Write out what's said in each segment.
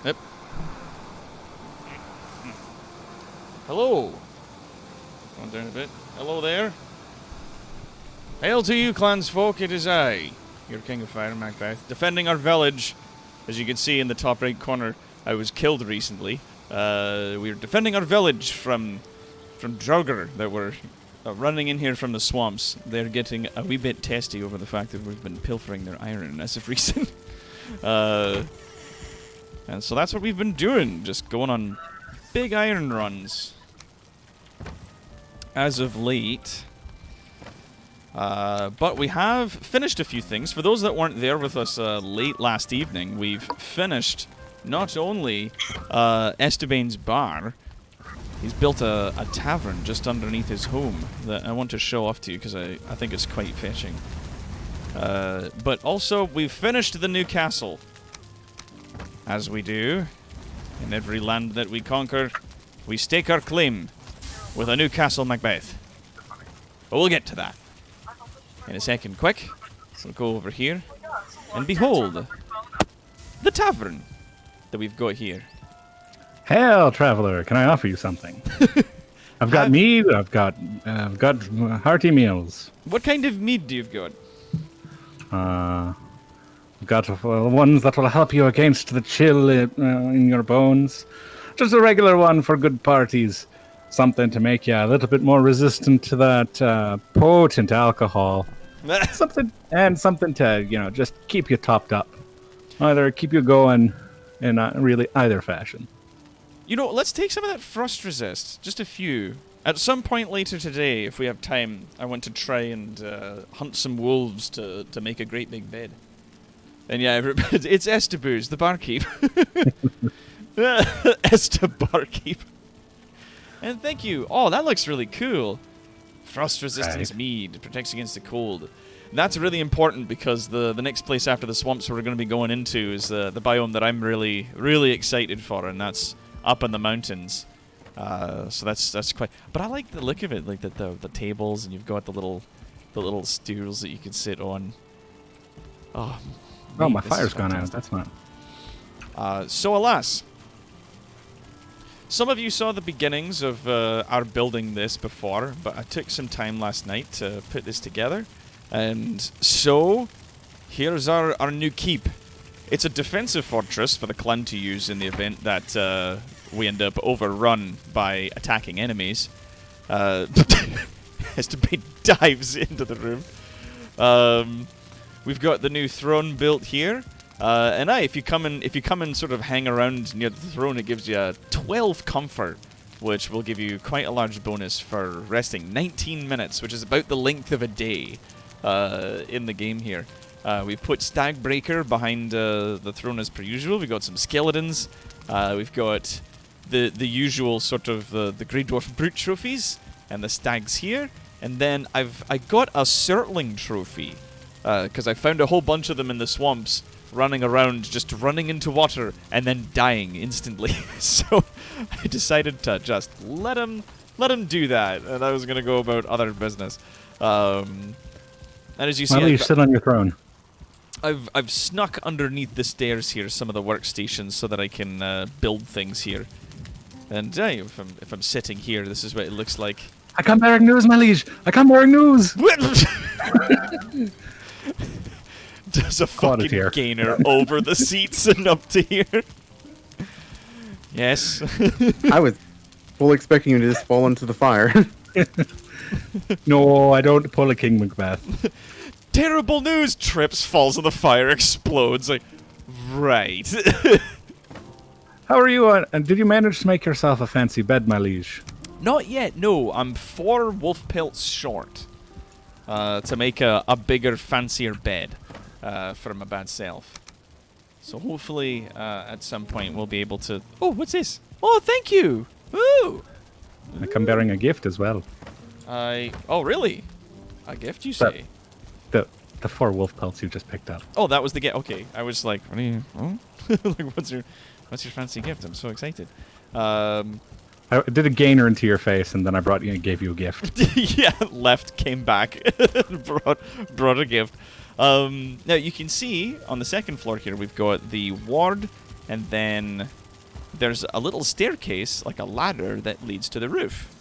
Yep. Hello. Going down a bit. Hello there. Hail to you, clansfolk. It is I, your King of Fire, Macbeth, defending our village. As you can see in the top right corner, I was killed recently. We were defending our village from Draugr that were running in here from the swamps. They're getting a wee bit testy over the fact that we've been pilfering their iron as of recent. And so that's what we've been doing, just going on big iron runs. As of late. But we have finished a few things. For those that weren't there with us late last evening, we've finished not only Estebane's bar. He's built a tavern just underneath his home that I want to show off to you because I think it's quite fetching. But also, we've finished the new castle. As we do in every land that we conquer, we stake our claim with a new castle, Macbeth. But we'll get to that in a second. Quick, so we'll go over here and behold the tavern that we've got here. Hail, traveler! Can I offer you something? I've got mead. I've got hearty meals. What kind of mead do you've got? I've got ones that will help you against the chill in your bones. Just a regular one for good parties. Something to make you a little bit more resistant to that potent alcohol. something to, just keep you topped up. Either keep you going in really either fashion. Let's take some of that frost resist. Just a few. At some point later today, if we have time, I want to try and hunt some wolves to make a great big bed. And yeah, it's Estabooz, the barkeep. Barkeep. And thank you. Oh, that looks really cool. Frost resistance mead. It protects against the cold. That's really important because the next place after the swamps we're going to be going into is the biome that I'm really, really excited for, and that's up in the mountains. So that's quite... But I like the look of it, like the tables, and you've got the little stools that you can sit on. Oh, my fire's gone out. That's not... So alas... Some of you saw the beginnings of our building this before, but I took some time last night to put this together. And so, here's our new keep. It's a defensive fortress for the clan to use in the event that we end up overrun by attacking enemies. Estabane dives into the room. We've got the new throne built here. And if you come and sort of hang around near the throne, it gives you 12 comfort, which will give you quite a large bonus for resting. 19 minutes, which is about the length of a day in the game here. We've put Stagbreaker behind the throne as per usual. We've got some skeletons. We've got the usual sort of the Grey Dwarf Brute trophies and the stags here. And then I got a Surtling trophy because I found a whole bunch of them in the swamps, running around, just running into water and then dying instantly. So I decided to just let him do that, and I was gonna go about other business. And as you see, why don't you sit on your throne? I've snuck underneath the stairs here some of the workstations so that I can build things here. And if I'm sitting here, this is what it looks like. I come bearing news, my liege. I come bearing news. Does a fucking gainer over the seats and up to here. Yes. I was fully expecting you to just fall into the fire. No, I don't pull a King Macbeth. Terrible news! Trips, falls in the fire, explodes. Like, right. How are you? And did you manage to make yourself a fancy bed, my liege? Not yet, no. I'm 4 wolf pelts short to make a bigger, fancier bed. For my bad self. So hopefully at some point we'll be able to... Oh, what's this? Oh, thank you! Ooh! I come bearing a gift as well. Oh, really? A gift, you say? The 4 wolf pelts you just picked up. Oh, that was the gift. Okay, I was like, what are you... Oh? Like, what's your fancy gift? I'm so excited. I did a gainer into your face, and then I gave you a gift. Yeah, left, came back, brought a gift. Now, you can see on the second floor here, we've got the ward And then there's a little staircase, like a ladder, that leads to the roof.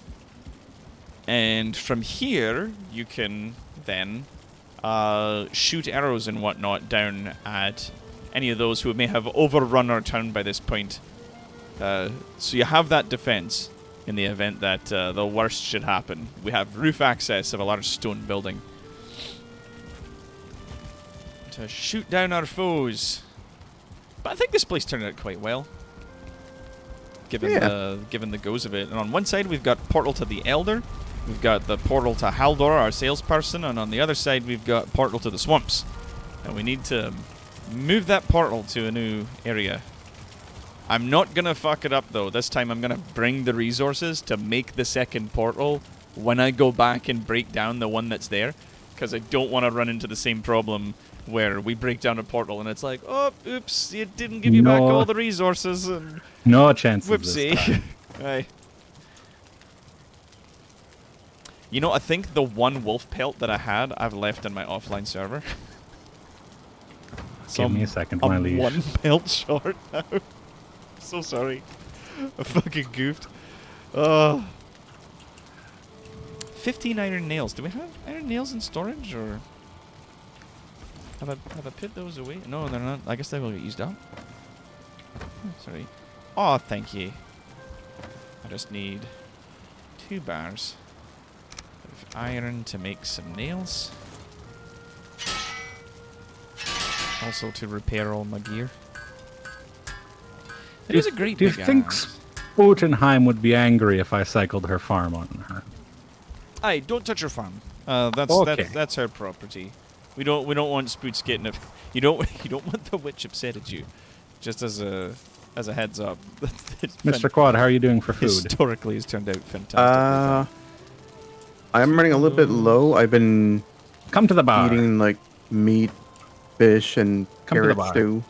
And from here, you can then shoot arrows and whatnot down at any of those who may have overrun our town by this point. So you have that defense in the event that the worst should happen. We have roof access of a large stone building to shoot down our foes. But I think this place turned out quite well, given the goes of it. And on one side we've got portal to the Elder, we've got the portal to Haldor, our salesperson, and on the other side we've got portal to the swamps. And we need to move that portal to a new area. I'm not gonna fuck it up though. This time I'm gonna bring the resources to make the second portal when I go back and break down the one that's there, because I don't want to run into the same problem where we break down a portal and it's like, oh, oops, it didn't give you back all the resources. And no chances. Whoopsie. Aye. You know, I think the one wolf pelt that I had, I've left in my offline server. So Give me a second, my liege. I'm one pelt short now. So sorry. I fucking goofed. 15 iron nails. Do we have iron nails in storage, or have I put those away? No, they're not. I guess they will get used up. Sorry. Oh, thank you. I just need 2 bars of iron to make some nails. Also to repair all my gear. It is a great Do you big think axe. Spotenheim would be angry if I cycled her farm on her? Aye, don't touch her farm. Okay. That's her property. We don't want Spoots getting it. You don't want the witch upset at you. Just as a heads up. Mr. Quad, how are you doing for food? Historically, has turned out fantastic. I'm running a little bit low. I've been Come to the bar. eating like meat, fish, and Come to the carrot bar. stew.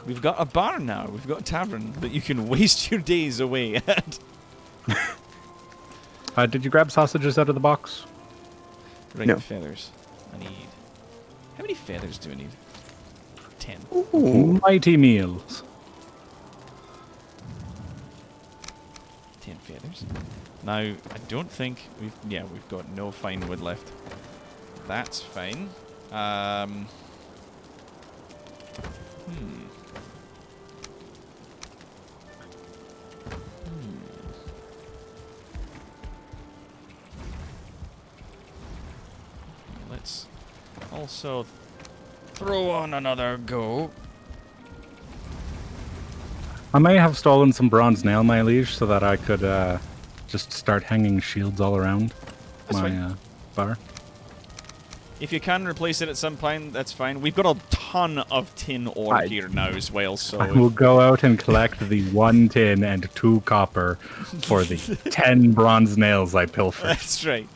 We've got a bar now. We've got a tavern that you can waste your days away at. Did you grab sausages out of the box? Ring No. of feathers. I need. How many feathers do I need? 10. Ooh. Mighty meals. 10 feathers. Now, I don't think we've got no fine wood left. That's fine. Let's also throw on another go. I may have stolen some bronze nail, my liege, so that I could just start hanging shields all around That's my fine. bar. If you can replace it at some point, that's fine. We've got a ton of tin ore I- here now as well, so I will go out and collect the 1 tin and 2 copper for the 10 bronze nails I pilfered. that's right.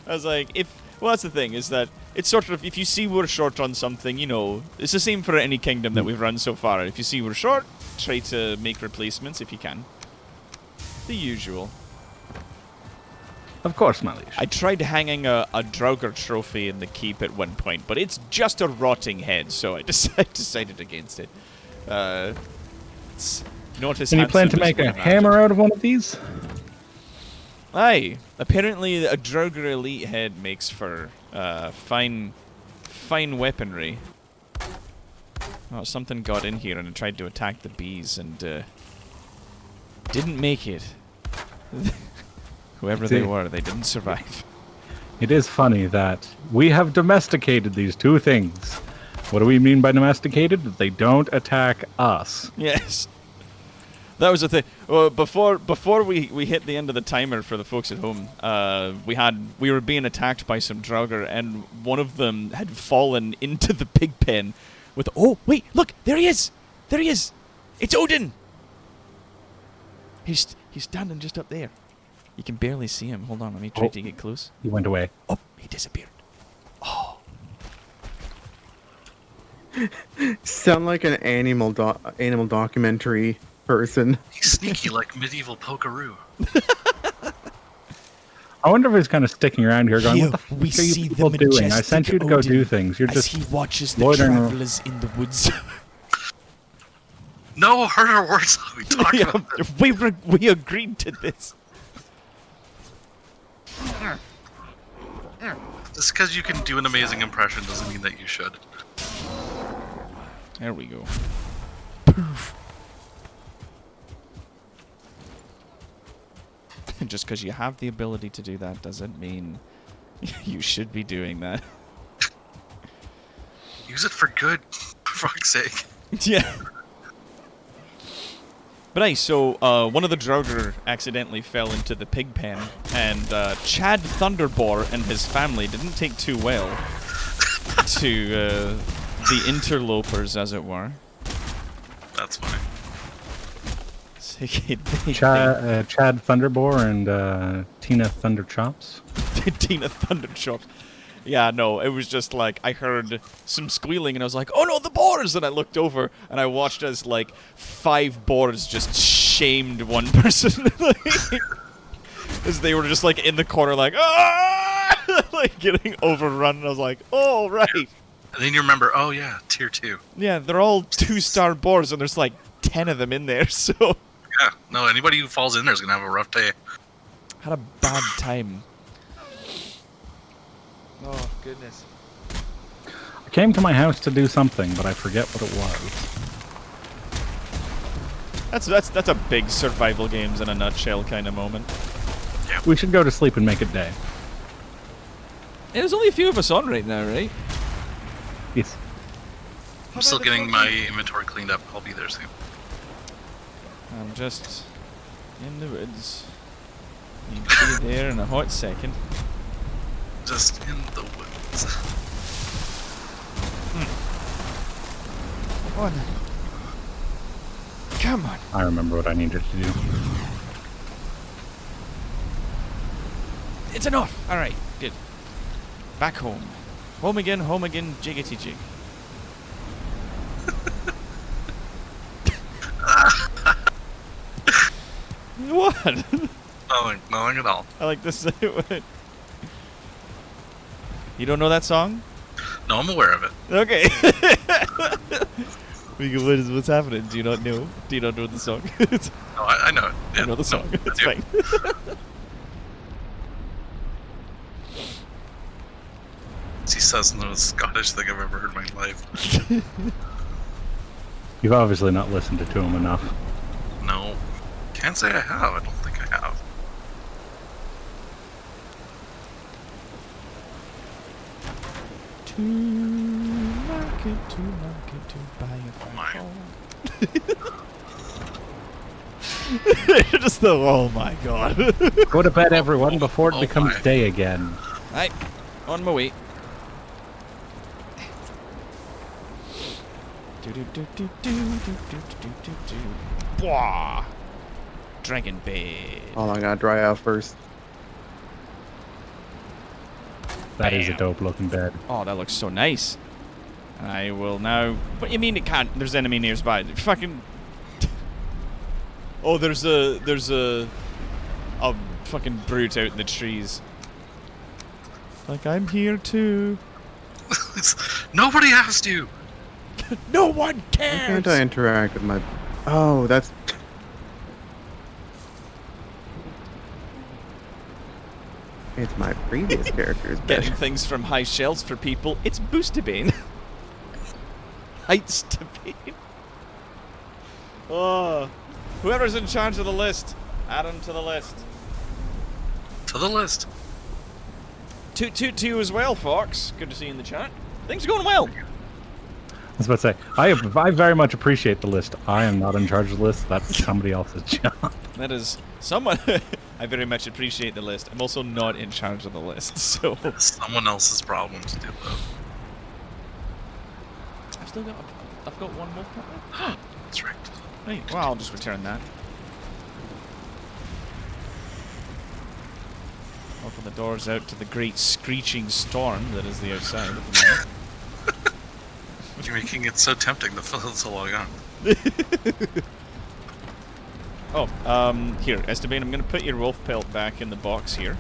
I was like, that's the thing, is that it's sort of, if you see we're short on something, you know, it's the same for any kingdom that we've run so far. If you see we're short, try to make replacements if you can. The usual. Of course, my liege. I tried hanging a Draugr trophy in the keep at one point, but it's just a rotting head, so I decided against it. It's not as Can you plan handsome to as make one a imagined. hammer out of one of these? Aye. Apparently, a Draugr elite head makes for fine weaponry. Oh, something got in here and it tried to attack the bees and didn't make it. Whoever they were, they didn't survive. It is funny that we have domesticated these 2 things. What do we mean by domesticated? That they don't attack us. Yes. That was the thing. Well, before we hit the end of the timer for the folks at home, we were being attacked by some Draugr, and one of them had fallen into the pig pen with. Oh wait, look, there he is! There he is! It's Odin! He's standing just up there. You can barely see him. Hold on, let me try to get close. He went away. Oh, he disappeared. Oh. Sound like an animal documentary person. He's sneaky like medieval pokeroo. I wonder if he's kind of sticking around here going, Here what the we fuck are you see the people doing? I majestic sent you to go Odin do things. You're as just he watches the loitering around. travelers in the woods. No, harder words. We talked Yeah, about this. we agreed to this. Just because you can do an amazing impression doesn't mean that you should. There we go. Just because you have the ability to do that doesn't mean you should be doing that. Use it for good, for fuck's sake. Yeah. But nice, so one of the Draugr accidentally fell into the pig pen, and Chad Thunderboar and his family didn't take too well to the interlopers, as it were. That's funny. So Chad Thunderboar and Tina Thunderchops. Tina Thunderchops. Yeah, no, it was just like, I heard some squealing and I was like, oh no, the boars! And I looked over and I watched as like 5 boars just shamed one person. As they were just like in the corner like, ah! Like getting overrun. And I was like, oh, right. And then you remember, oh yeah, tier 2. Yeah, they're all 2-star boars and there's like 10 of them in there, so... Yeah, no, anybody who falls in there is going to have a rough day. Had a bad time. Oh, goodness. I came to my house to do something, but I forget what it was. That's a big survival games in a nutshell kind of moment. We should go to sleep and make it day. Yeah, there's only a few of us on right now, right? Yes. I'm still getting my inventory cleaned up. I'll be there soon. I'm just in the woods. You'll be there in a hot second. Just in the woods. Come on. Come on. I remember what I needed to do. It's enough. All right, good. Back home. Home again, jiggity jig. What? Nothing at all. I like this. You don't know that song? No, I'm aware of it. Okay. What's happening? Do you not know? Do you not know the song? No, I know it. I know the song. No, It's I fine. do. He says the most Scottish thing I've ever heard in my life. You've obviously not listened to him enough. No. Can't say I have. I don't think I have. To market, to buy a phone. Just the, oh my god. Go to bed, everyone, before it becomes my. day again. Right, on my way. Bwah! Dragon bed. Oh, I gotta dry out first. That is a Bam. dope looking bed. Oh, that looks so nice. I will now. What do you mean it can't? There's enemy nearby. Fucking. Oh, there's a fucking brute out in the trees. Like, I'm here too. Nobody asked you. No one Why cares. can't I interact with my... Oh, that's... It's my previous character's bed. Getting things from high shelves for people. It's Boostabane. Heights to Bane. Oh, whoever's in charge of the list, add them to the list. To the list. Toot toot to you as well, Fox. Good to see you in the chat. Things are going well. I was about to say, I very much appreciate the list. I am not in charge of the list. That's somebody else's job. That is someone. I very much appreciate the list. I'm also not in charge of the list, so Someone else's problem to deal with. I've got one more. That's right. Right. Well, I'll just return that. Open the doors out to the great screeching storm that is the outside at the moment. You're making it so tempting to fill it to log on. Oh, here, Esteban, I'm gonna put your wolf pelt back in the box here,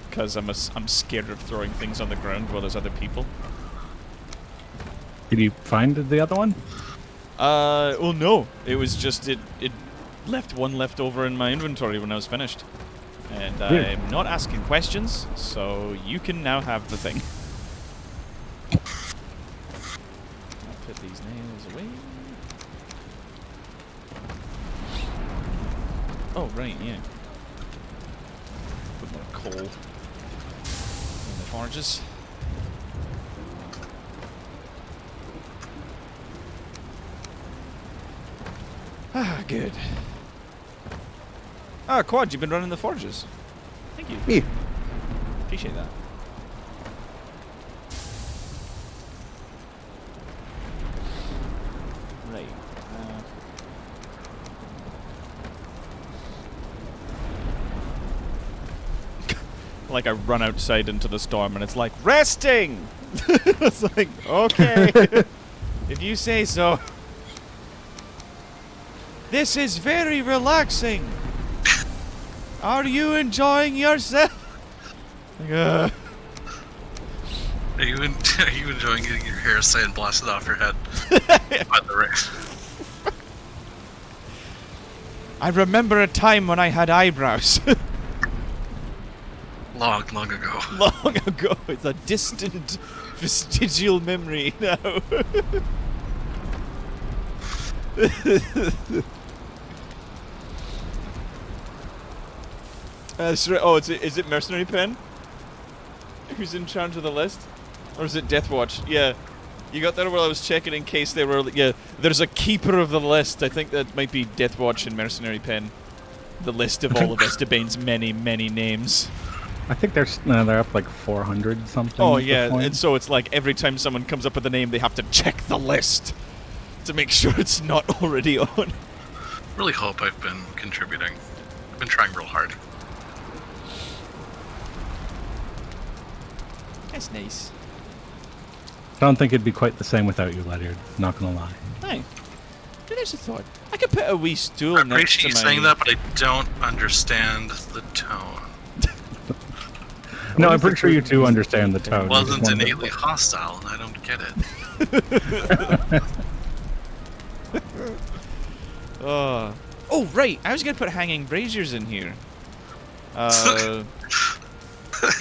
because I'm scared of throwing things on the ground while there's other people. Did you find the other one? Well, no. It was just it left one left over in my inventory when I was finished. And Really? I'm not asking questions, so you can now have the thing. I'll put these nails away. Oh, right, yeah. Put more coal in the forges. Ah, good. Ah, Quad, you've been running the forges. Thank you. Me. Appreciate that. Right. Like I run outside into the storm and it's like, resting! It's like, okay. If you say so. This is very relaxing. Are you enjoying yourself? Like, Are you enjoying getting your hair sandblasted off your head by the rain? I remember a time when I had eyebrows. Long ago. Long ago. It's a distant vestigial memory now. Oh, is it Mercenary Pen? Who's in charge of the list? Or is it Deathwatch? Yeah. You got there while I was checking in case they were... Yeah, there's a keeper of the list. I think that might be Deathwatch and Mercenary Pen. The list of all of Estebane's many, many names. I think they're up like 400 something. Oh, at this yeah, point. and so it's like every time someone comes up with a name, they have to check the list to make sure it's not already on. Really hope I've been contributing. I've been trying real hard. That's nice. I don't think it'd be quite the same without you, Ledyard. Not gonna lie. Hey, there's a thought. I could put a wee stool I next to appreciate you my... saying that, but I don't understand the tone. No, I'm pretty sure you do understand the tone. It You just wasn't wanted to- innately hostile, and I don't get it. Oh, right. I was going to put hanging braziers in here. Because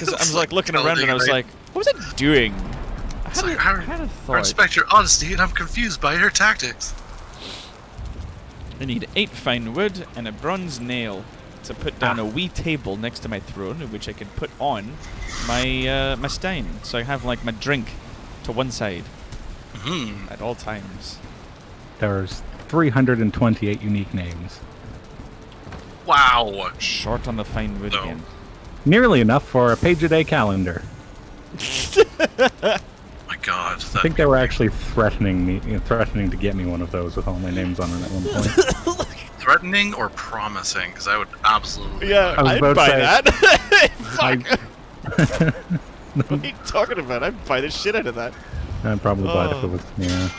I was like looking around and I was like, what was I doing? I It's had, like, a, I had a I thought. respect your honesty, and I'm confused by your tactics. I need 8 fine wood and a bronze nail to put down a wee table next to my throne, which I can put on my my stein, so I have like my drink to one side at all times. There's 328 unique names. Wow. Short on the fine wood No. again. Nearly enough for a page-a-day calendar. My God. I think they were actually threatening to get me one of those with all my names on it at one point. Threatening or promising? Because I would absolutely. Yeah, I was I'd about to buy say- that. Fuck. I, What are you talking about? I'd buy the shit out of that. I'd probably buy it if it was, yeah.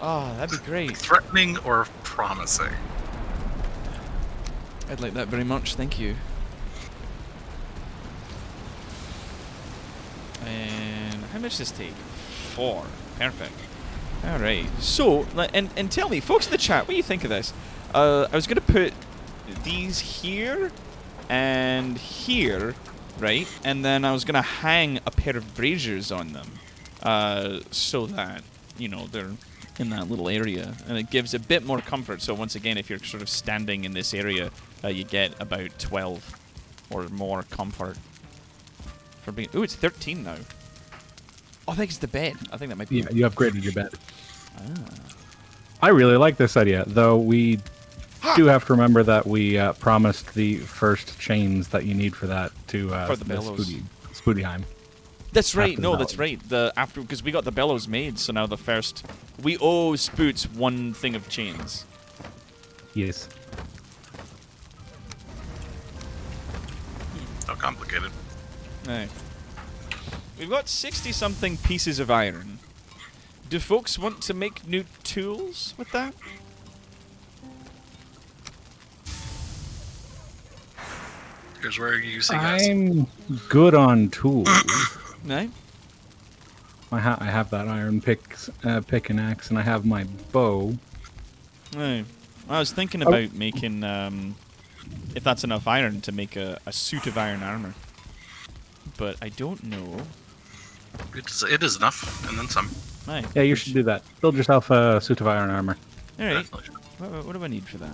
Oh, that'd be great. Threatening or promising? I'd like that very much, thank you. And how much does this take? 4. Perfect. Alright. So, and tell me, folks in the chat, what do you think of this? I was going to put these here and here, right? And then I was going to hang a pair of braziers on them so that, you know, they're in that little area. And it gives a bit more comfort. So once again, if you're sort of standing in this area, you get about 12 or more comfort. For being, ooh, it's 13 now. Oh, I think it's the bed. I think that might be... Yeah, you upgraded your bed. I really like this idea, though we do have to remember that we promised the first chains that you need for that to For the bellows. Spoodyheim. That's right. After No, the that's bellows. right. The after because we got the bellows made, so now the first we owe Spoots one thing of chains. Yes. How complicated. Aye. We've got 60-something pieces of iron. Do folks want to make new tools with that? Here's where you see guys. I'm good on tools. No. I have that iron pick and axe, and I have my bow. Oh. I was thinking about making, if that's enough iron to make a suit of iron armor. But I don't know. It is enough, and then some. Aye. Yeah, you should do that. Build yourself a suit of iron armor. Alright. Definitely. What do I need for that?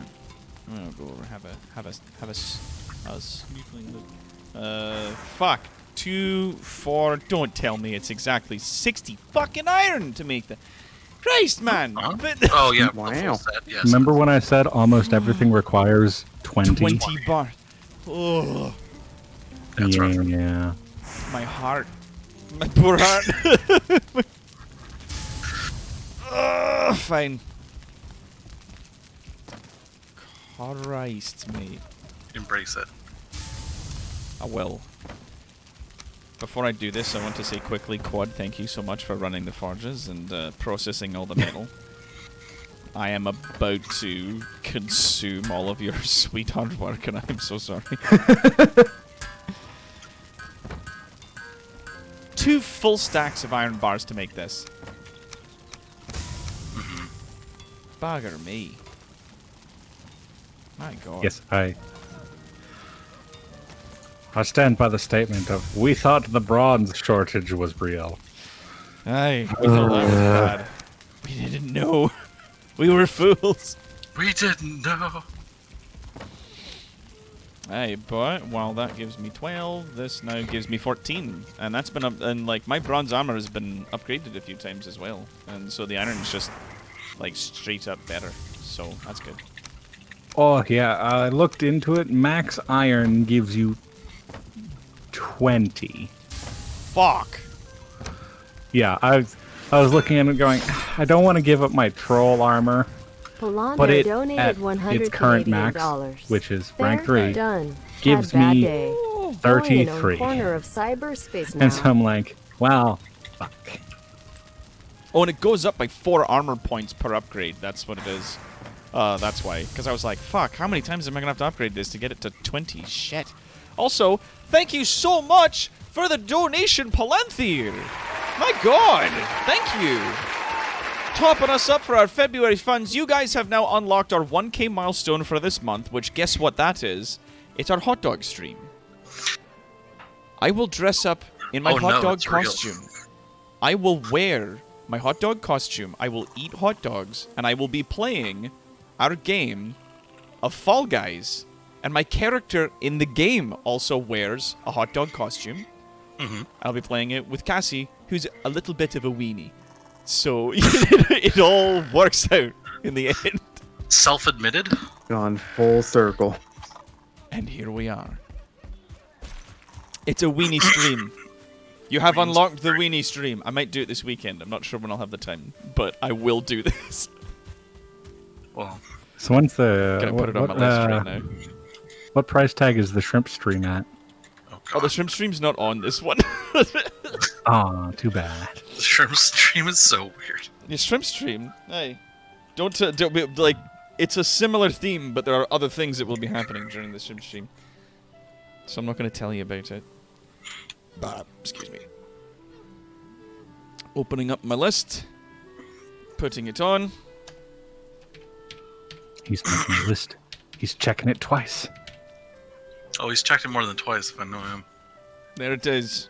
I'm gonna go over, have a sneakling look. Fuck. 2, 4, don't tell me it's exactly 60 fucking iron to make that. Christ, man! Huh? But Oh yeah, Wow. the full set, yes. Remember when I said almost everything requires 20? 20 bar. Oh, That's rough. Yeah. my heart. My poor heart. Fine. Christ, mate. Embrace it. I will. Before I do this, I want to say quickly, Quad, thank you so much for running the forges and processing all the metal. I am about to consume all of your sweet hard work, and I'm so sorry. 2 full stacks of iron bars to make this. Bugger me. My god. Yes, I stand by the statement of we thought the bronze shortage was real. Aye, we thought that was bad. We didn't know. We were fools. We didn't know. Aye, but while that gives me 12, this now gives me 14, and that's been up. And like my bronze armor has been upgraded a few times as well, and so the iron's just like straight up better. So that's good. Oh yeah, I looked into it. Max iron gives you 20. Fuck. Yeah, I was looking at it going, I don't want to give up my troll armor, Polando but it donated at 100 its current Canadian max, dollars. which is There, rank 3, done. gives Had bad me day. 33. Corner of cyberspace now. And so I'm like, well, fuck. Oh, and it goes up by 4 armor points per upgrade. That's what it is. That's why. Because I was like, fuck, how many times am I going to have to upgrade this to get it to 20? Shit. Also, thank you so much for the donation, Palanthir. My god. Thank you. Topping us up for our February funds, you guys have now unlocked our 1K milestone for this month, which guess what that is? It's our hot dog stream. I will dress up in my Oh, hot no, dog it's real. costume. I will wear my hot dog costume, I will eat hot dogs, and I will be playing our game of Fall Guys. And my character in the game also wears a hot dog costume. I'll be playing it with Cassie, who's a little bit of a weenie. So it all works out in the end. Self-admitted? Gone full circle. And here we are. It's a weenie stream. You have unlocked the weenie stream. I might do it this weekend. I'm not sure when I'll have the time, but I will do this. Well, So when's the... Gonna put it on my list right now. What price tag is the shrimp stream at? oh Oh, the god. shrimp stream's not on this one. Aw, too bad. The shrimp stream is so weird. The shrimp stream. Hey, don't be, like. It's a similar theme, but there are other things that will be happening during the shrimp stream. So I'm not going to tell you about it. But excuse me. Opening up my list, putting it on. He's making a list. He's checking it twice. Oh, he's checked it more than twice if I know him. There it is.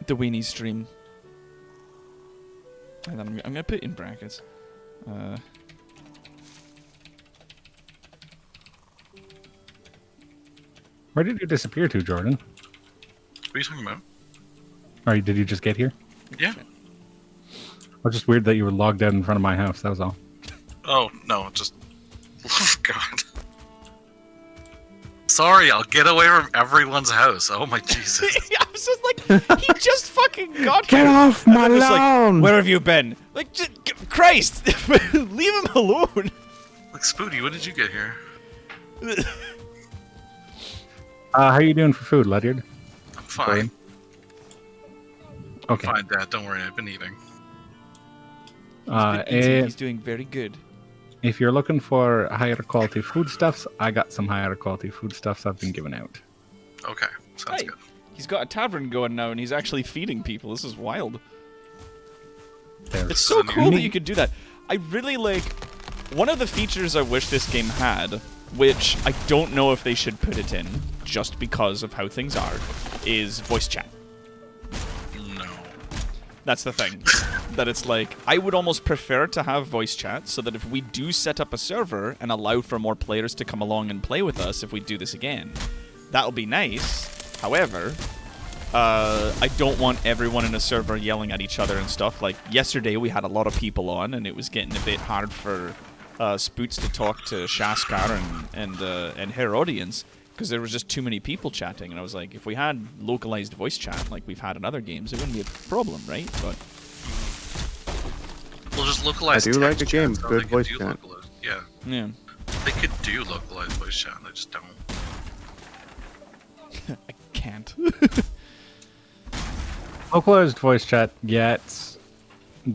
The weenie stream. And then I'm gonna put it in brackets. Where did you disappear to, Jordan? What are you talking about? Or did you just get here? Yeah. It was just weird that you were logged out in front of my house, that was all. Oh, no, just... Oh, God. Sorry, I'll get away from everyone's house. Oh, my Jesus. I was just like, he just fucking got Get here. off And my I'm just lawn! like, where have you been? Like, Christ, leave him alone. Like, Spooty, when did you get here? How are you doing for food, Ledyard? I'm fine. Okay. Fine, Dad. Don't worry. I've been eating. He's doing very good. If you're looking for higher quality foodstuffs, I got some higher quality foodstuffs I've been giving out. Okay. Sounds Hey, good. He's got a tavern going now, and he's actually feeding people. This is wild. There's It's so So cool that neat. you could do that. I really like... One of the features I wish this game had, which I don't know if they should put it in, just because of how things are, is voice chat. No. That's the thing. That it's like, I would almost prefer to have voice chat, so that if we do set up a server and allow for more players to come along and play with us if we do this again, that'll be nice. However... I don't want everyone in a server yelling at each other and stuff. Like, yesterday we had a lot of people on, and it was getting a bit hard for Spoots to talk to Shaskar and her audience, because there was just too many people chatting. And I was like, if we had localized voice chat like we've had in other games, it wouldn't be a problem, right? But We'll just localize I do like text the chat game. so Good they could voice do chat. localized- Yeah. yeah, They could do localized voice chat, they just don't. I can't. Localized voice chat gets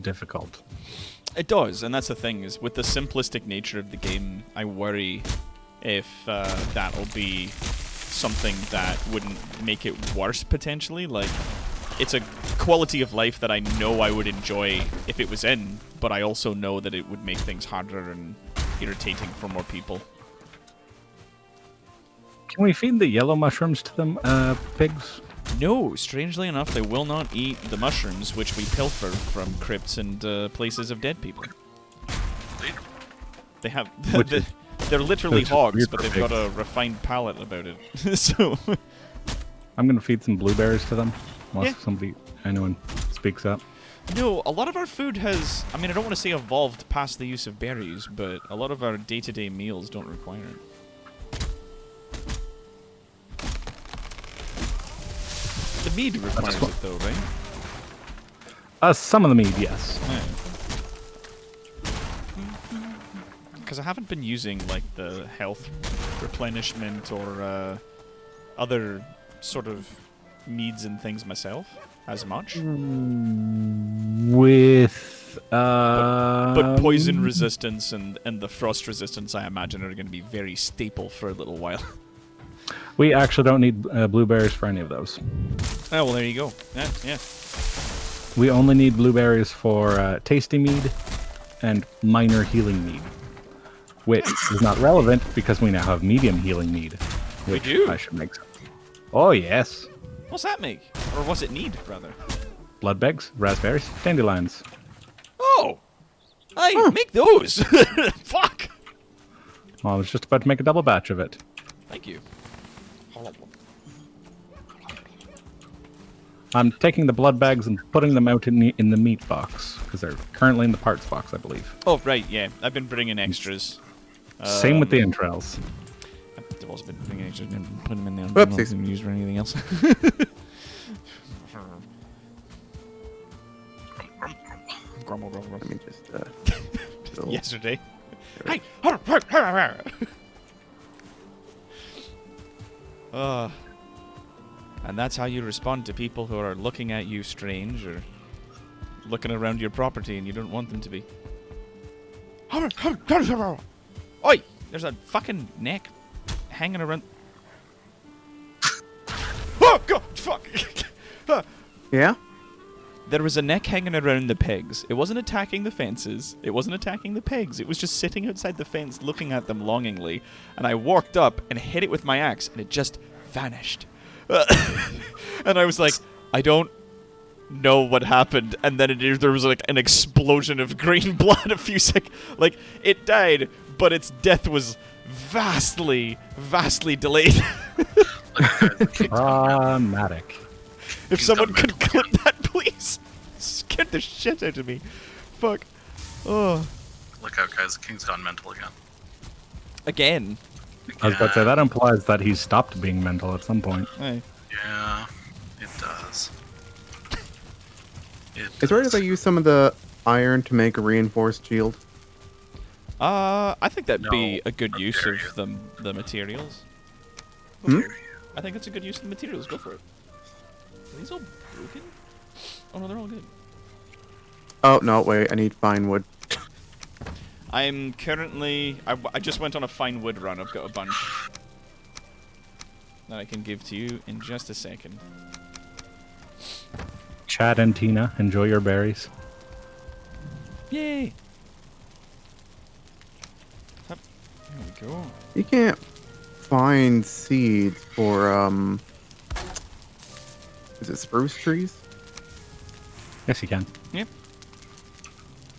difficult. It does, and that's the thing, is with the simplistic nature of the game, I worry if that'll be something that wouldn't make it worse, potentially. Like, it's a quality of life that I know I would enjoy if it was in, but I also know that it would make things harder and irritating for more people. Can we feed the yellow mushrooms to them, pigs? No, strangely enough, they will not eat the mushrooms, which we pilfer from crypts and places of dead people. They have... they're literally Which is hogs, weird but for they've got pigs. a refined palate about it. So... I'm gonna feed some blueberries to them. Once Yeah. somebody anyone speaks up. No, a lot of our food has... I mean, I don't want to say evolved past the use of berries, but a lot of our day-to-day meals don't require it. The mead requires it, though, right? Some of the mead, yes. Because I haven't been using, like, the health replenishment or other sort of meads and things myself as much. With But poison resistance and the frost resistance, I imagine, are going to be very staple for a little while. we actually don't need blueberries for any of those. Oh, well, there you go. Yeah, yeah. We only need blueberries for tasty mead and minor healing mead, which is not relevant because we now have medium healing mead. Which do? I should make some. Oh yes, What's that make? Or what's it need, rather? blood bags, raspberries, dandelions. Oh! I make those! Fuck! Well, I was just about to make a double batch of it. Thank you. I'm taking the blood bags and putting them out in the meat box because they're currently in the parts box, I believe. Oh, right, yeah. I've been bringing extras. Same with the entrails. I've also been bringing extras and putting them in there. Whoopsies. Not used for anything else. Grumble, grumble, grumble. Let me just. go. Yesterday. There we- And that's how you respond to people who are looking at you strange or looking around your property and you don't want them to be. Oi! There's a fucking neck hanging around. Oh, God! Fuck! Yeah? There was a neck hanging around the pegs. It wasn't attacking the fences. It wasn't attacking the pegs. It was just sitting outside the fence looking at them longingly. And I walked up and hit it with my axe and it just vanished. And I was like, I don't know what happened. And then there was like an explosion of green blood a few seconds. Like, it died, but its death was vastly, vastly delayed. Dramatic. If He's someone got could mental clip that, please. Scared the shit out of me. Fuck. Oh. Look out, guys. The king's gone mental again. Again. I was about to say that implies that he's stopped being mental at some point. Hey. Yeah, it does. Is it right if I use some of the iron to make a reinforced shield? I think that'd be No, a good how use dare of the materials. Hmm? I think it's a good use of the materials. Go for it. Are these all broken? Oh no, they're all good. Oh, no, wait. I need fine wood. I'm currently... I just went on a fine wood run. I've got a bunch. that I can give to you in just a second. Chad and Tina, enjoy your berries. Yay! Hup. There we go. You can't find seeds for is it spruce trees? Yes, you can. Yep.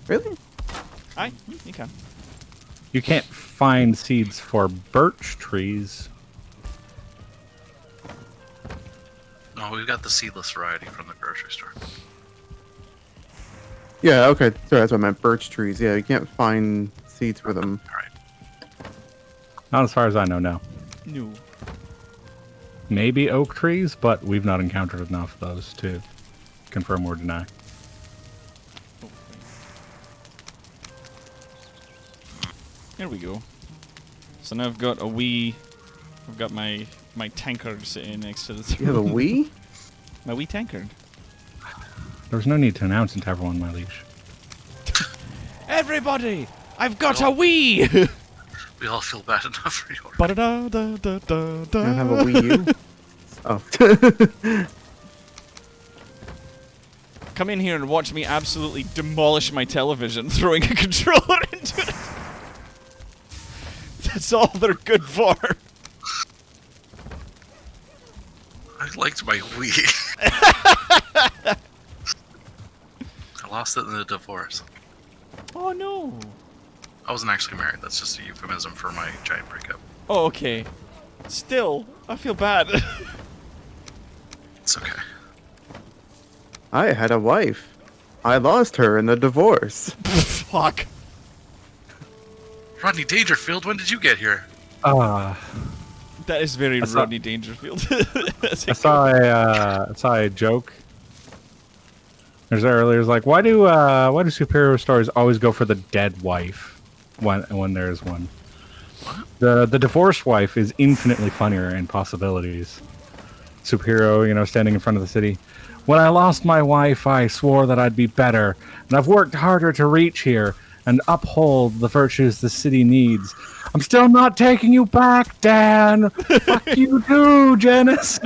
Really? Aye, you can. You can't find seeds for birch trees. No, we've got the seedless variety from the grocery store. Yeah, okay. Sorry, that's what I meant. Birch trees. Yeah, you can't find seeds for them. All right. Not as far as I know, no. No. Maybe oak trees, but we've not encountered enough of those to confirm or deny. Oh, there we go. So now I've got I've got my tankard sitting next to the throne. You have a Wii? My wee tankard. There's no need to announce it to everyone, my liege. Everybody! I've got a Wii! We all feel bad enough for you. Ba-da-da-da-da-da-da. You don't have a Wii U? Oh. Come in here and watch me absolutely demolish my television, throwing a controller into it. That's all they're good for. I liked my Wii. I lost it in the divorce. Oh no. I wasn't actually married. That's just a euphemism for my giant breakup. Oh, okay. Still, I feel bad. It's okay. I had a wife. I lost her in the divorce. Fuck. Rodney Dangerfield, when did you get here? That is very I saw- Rodney Dangerfield. I saw a joke. There's earlier. It's like, why do superhero stories always go for the dead wife when there's one? The divorced wife is infinitely funnier in possibilities. Superhero, standing in front of the city. When I lost my wife, I swore that I'd be better, and I've worked harder to reach here and uphold the virtues the city needs. I'm still not taking you back, Dan. Fuck you too, Janice.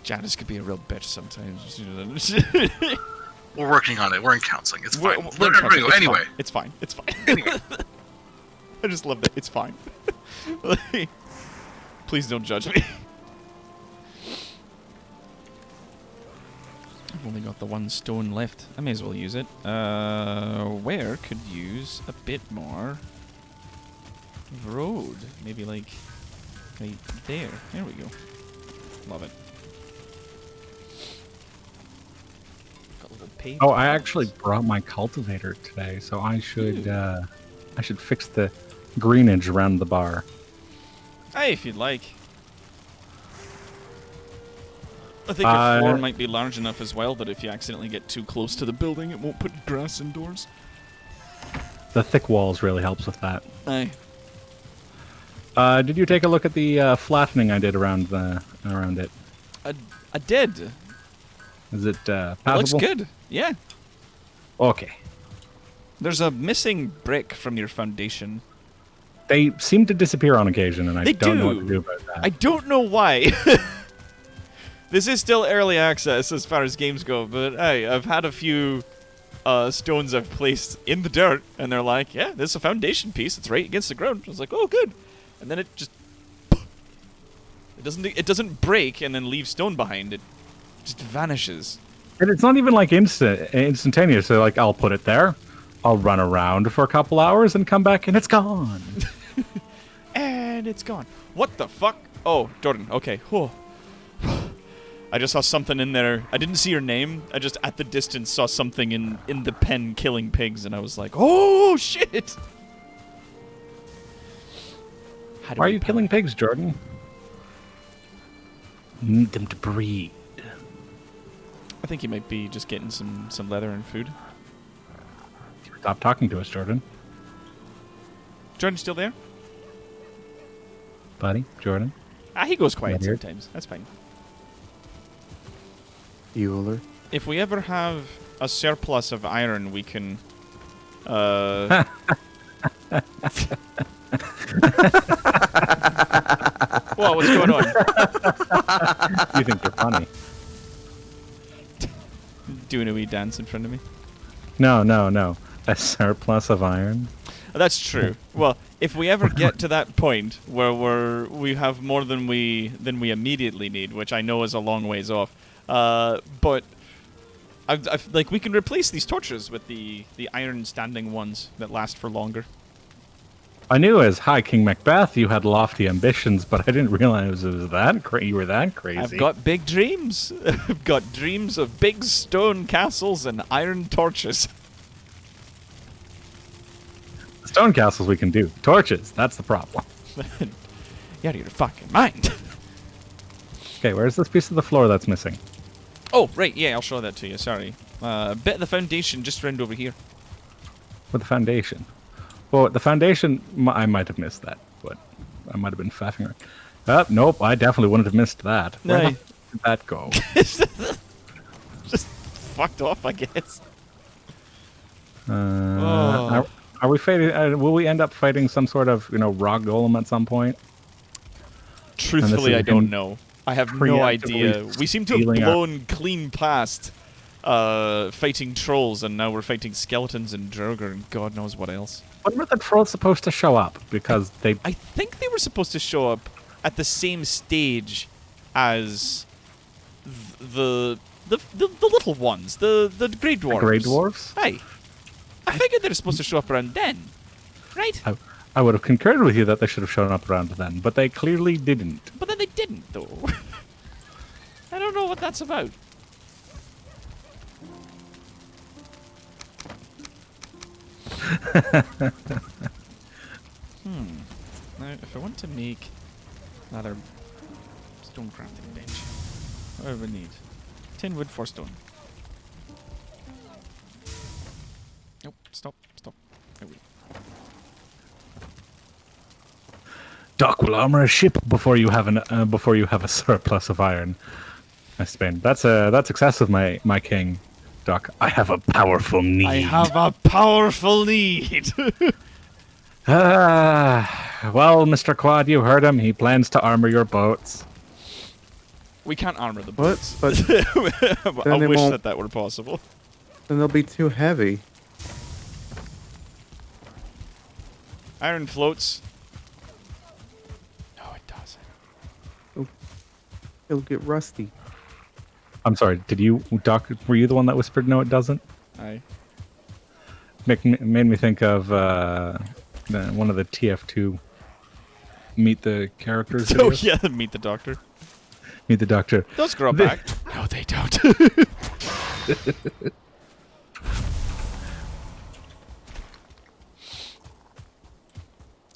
Janice could be a real bitch sometimes. We're working on it. We're in counseling. It's fine. We're Let everybody go. it's Anyway. fine. It's fine. It's fine. Anyway. I just love that. It's fine. Please don't judge me. I've only got the one stone left. I may as well use it. Where could use a bit more road? Maybe like right there. There we go. Love it. Got a little paved Oh, I paths. actually brought my cultivator today, so I should fix the greenage around the bar. Hey, if you'd like. I think your floor might be large enough as well that if you accidentally get too close to the building, it won't put grass indoors. The thick walls really helps with that. Aye. Did you take a look at the flattening I did around it? I did. Is it It passable? looks good. Yeah. Okay. There's a missing brick from your foundation. They seem to disappear on occasion, and I They don't know what do. to do about that. I don't know why. This is still early access as far as games go, but hey, I've had a few stones I've placed in the dirt, and they're like, yeah, there's a foundation piece. It's right against the ground. I was like, oh, good. And then it just... It doesn't break and then leave stone behind. It just vanishes. And it's not even like instantaneous. So like, I'll put it there, I'll run around for a couple hours, and come back, and it's gone. And it's gone. What the fuck? Oh, Jordan. Okay. Whew. I just saw something in there. I didn't see your name. I just, at the distance, saw something in the pen killing pigs, and I was like, oh, shit! How do Why are we you power- killing pigs, Jordan? You need them to breed. I think he might be just getting some leather and food. Stop talking to us, Jordan. Jordan still there? Buddy, Jordan. Ah, he goes quiet Not here. sometimes. That's fine. Bueller. If we ever have a surplus of iron, we can... What's going on? You think you're funny? Doing a wee dance in front of me. No. A surplus of iron. That's true. Well, if we ever get to that point where we have more than we immediately need, which I know is a long ways off, but like we can replace these torches with the iron standing ones that last for longer. I knew as High King Macbeth you had lofty ambitions, but I didn't realize it was you were that crazy. I've got big dreams. I've got dreams of big stone castles and iron torches. Stone castles we can do. Torches, that's the problem. You're out of your fucking mind. Okay, where's this piece of the floor that's missing? Oh, right, yeah, I'll show that to you, sorry. A bit of the foundation just round over here. With the foundation. Well, the foundation, I might have missed that, but I might have been faffing around. Nope, I definitely wouldn't have missed that. Where the f did that go? Just fucked off, I guess. Are we fighting? Will we end up fighting some sort of, rock golem at some point? Truthfully, I don't know. I have no preemptively idea. We seem to have stealing our- blown clean past fighting trolls, and now we're fighting skeletons and Droger and God knows what else. When were the trolls supposed to show up? Because they... I think they were supposed to show up at the same stage as the little ones, the Grey Dwarves. Grey Dwarves? Hey, I figured they were supposed to show up around then, right? I would have concurred with you that they should have shown up around then, but they clearly didn't. But then they didn't, though. I don't know what that's about. Now, if I want to make another stone crafting bench, what do we need? 10 wood, 4 stone. Nope, stop. There we go. Doc will armor a ship before you have a surplus of iron. I Spain. That's excessive, my king. Doc, I have a powerful need. I have a powerful need. Well, Mr. Quad, you heard him. He plans to armor your boats. We can't armor the What? boats. But I they wish won't- that were possible. then they'll be too heavy. Iron floats. No, it doesn't. It'll get rusty. I'm sorry. Doc? Were you the one that whispered no? It doesn't. Aye. Made me think of one of the TF2 Meet the Characters. Oh videos. yeah, meet the doctor. Meet the Doctor. Those grow The- back. No, they don't.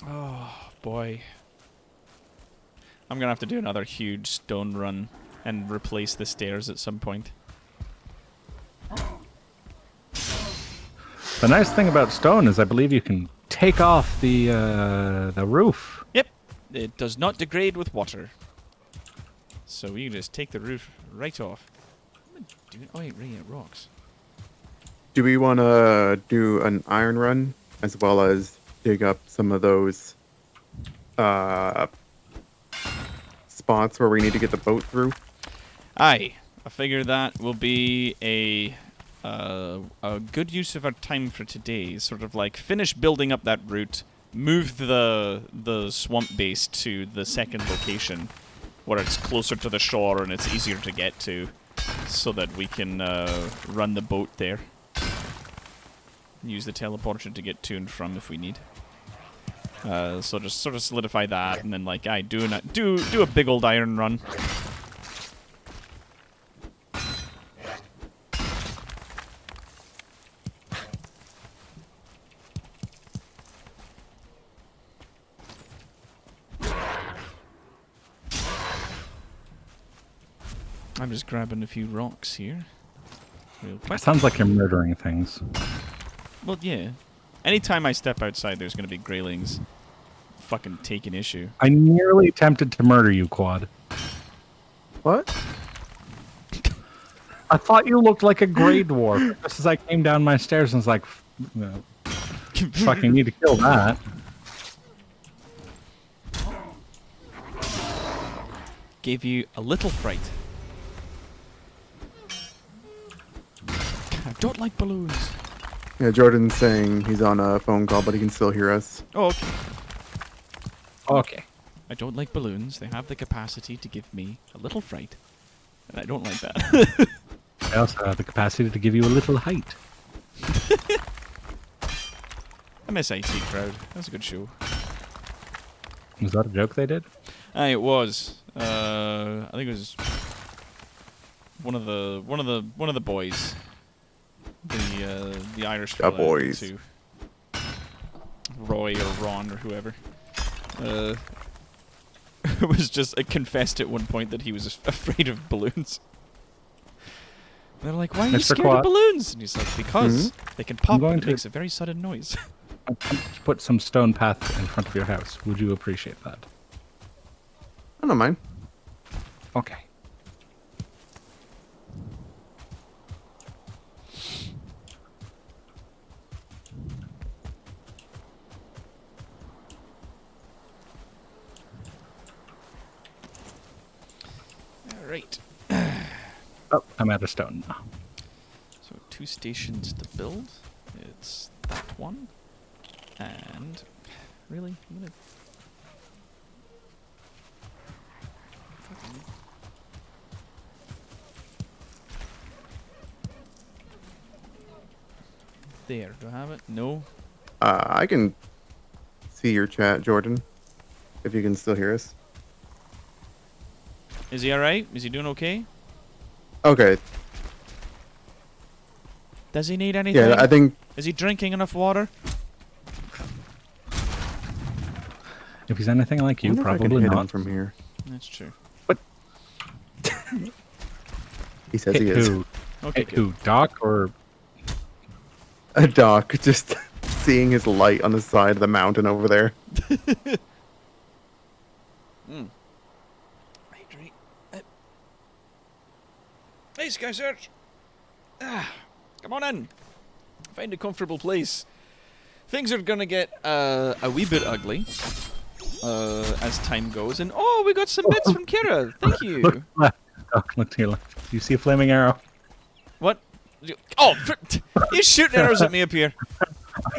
Oh boy. I'm gonna have to do another huge stone run and replace the stairs at some point. The nice thing about stone is I believe you can take off the roof. Yep. It does not degrade with water. So we can just take the roof right off. Oh wait, right, it rocks. Do we want to do an iron run as well as dig up some of those spots where we need to get the boat through? Aye. I figure that will be a good use of our time for today. Sort of like finish building up that route, move the swamp base to the second location, where it's closer to the shore and it's easier to get to, so that we can run the boat there. Use the teleporter to get to and from if we need. So just sort of solidify that, and then like do a big old iron run. I'm just grabbing a few rocks here. Real quick. It sounds like you're murdering things. Well, yeah. Anytime I step outside, there's going to be greylings fucking taking issue. I nearly attempted to murder you, Quad. What? I thought you looked like a Grey Dwarf. Just as I came down my stairs and was like, fucking need to kill that. gave you a little fright. I don't like balloons. Yeah, Jordan's saying he's on a phone call, but he can still hear us. Oh, okay. Okay. I don't like balloons. They have the capacity to give me a little fright. And I don't like that. I also have the capacity to give you a little height. I miss IT Crowd. That's a good show. Was that a joke they did? Aye, it was. I think it was one of the boys. The Irish The fella boys. too. Roy or Ron or whoever. Was just confessed at one point that he was afraid of balloons. They're like, "Why are you Mr. scared Quad? of balloons?" And he's like, "Because they can pop going and it to- makes a very sudden noise." I'm going to put some stone path in front of your house. Would you appreciate that? I don't mind. Okay. All right. Oh, I'm out of stone now. So 2 stations to build. It's that one, and really, I'm gonna. Fucking- There, do I have it? No. I can see your chat, Jordan, if you can still hear us. Is he alright? Is he doing okay? Okay. Does he need anything? Yeah, I think Is he drinking enough water? If he's anything like I you, wonder if I can probably hit him not. from here. That's true. He says Hit he is. who? Okay, Hit good. who? Doc or A doc just seeing his light on the side of the mountain over there. Hydrate. Hey, Sky Search. Come on in. Find a comfortable place. Things are gonna get a wee bit ugly as time goes, and oh, we got some bits from Kira. Thank you. look left. Doc, look to your left. Do you see a flaming arrow? What? Oh, he's shooting arrows at me up here.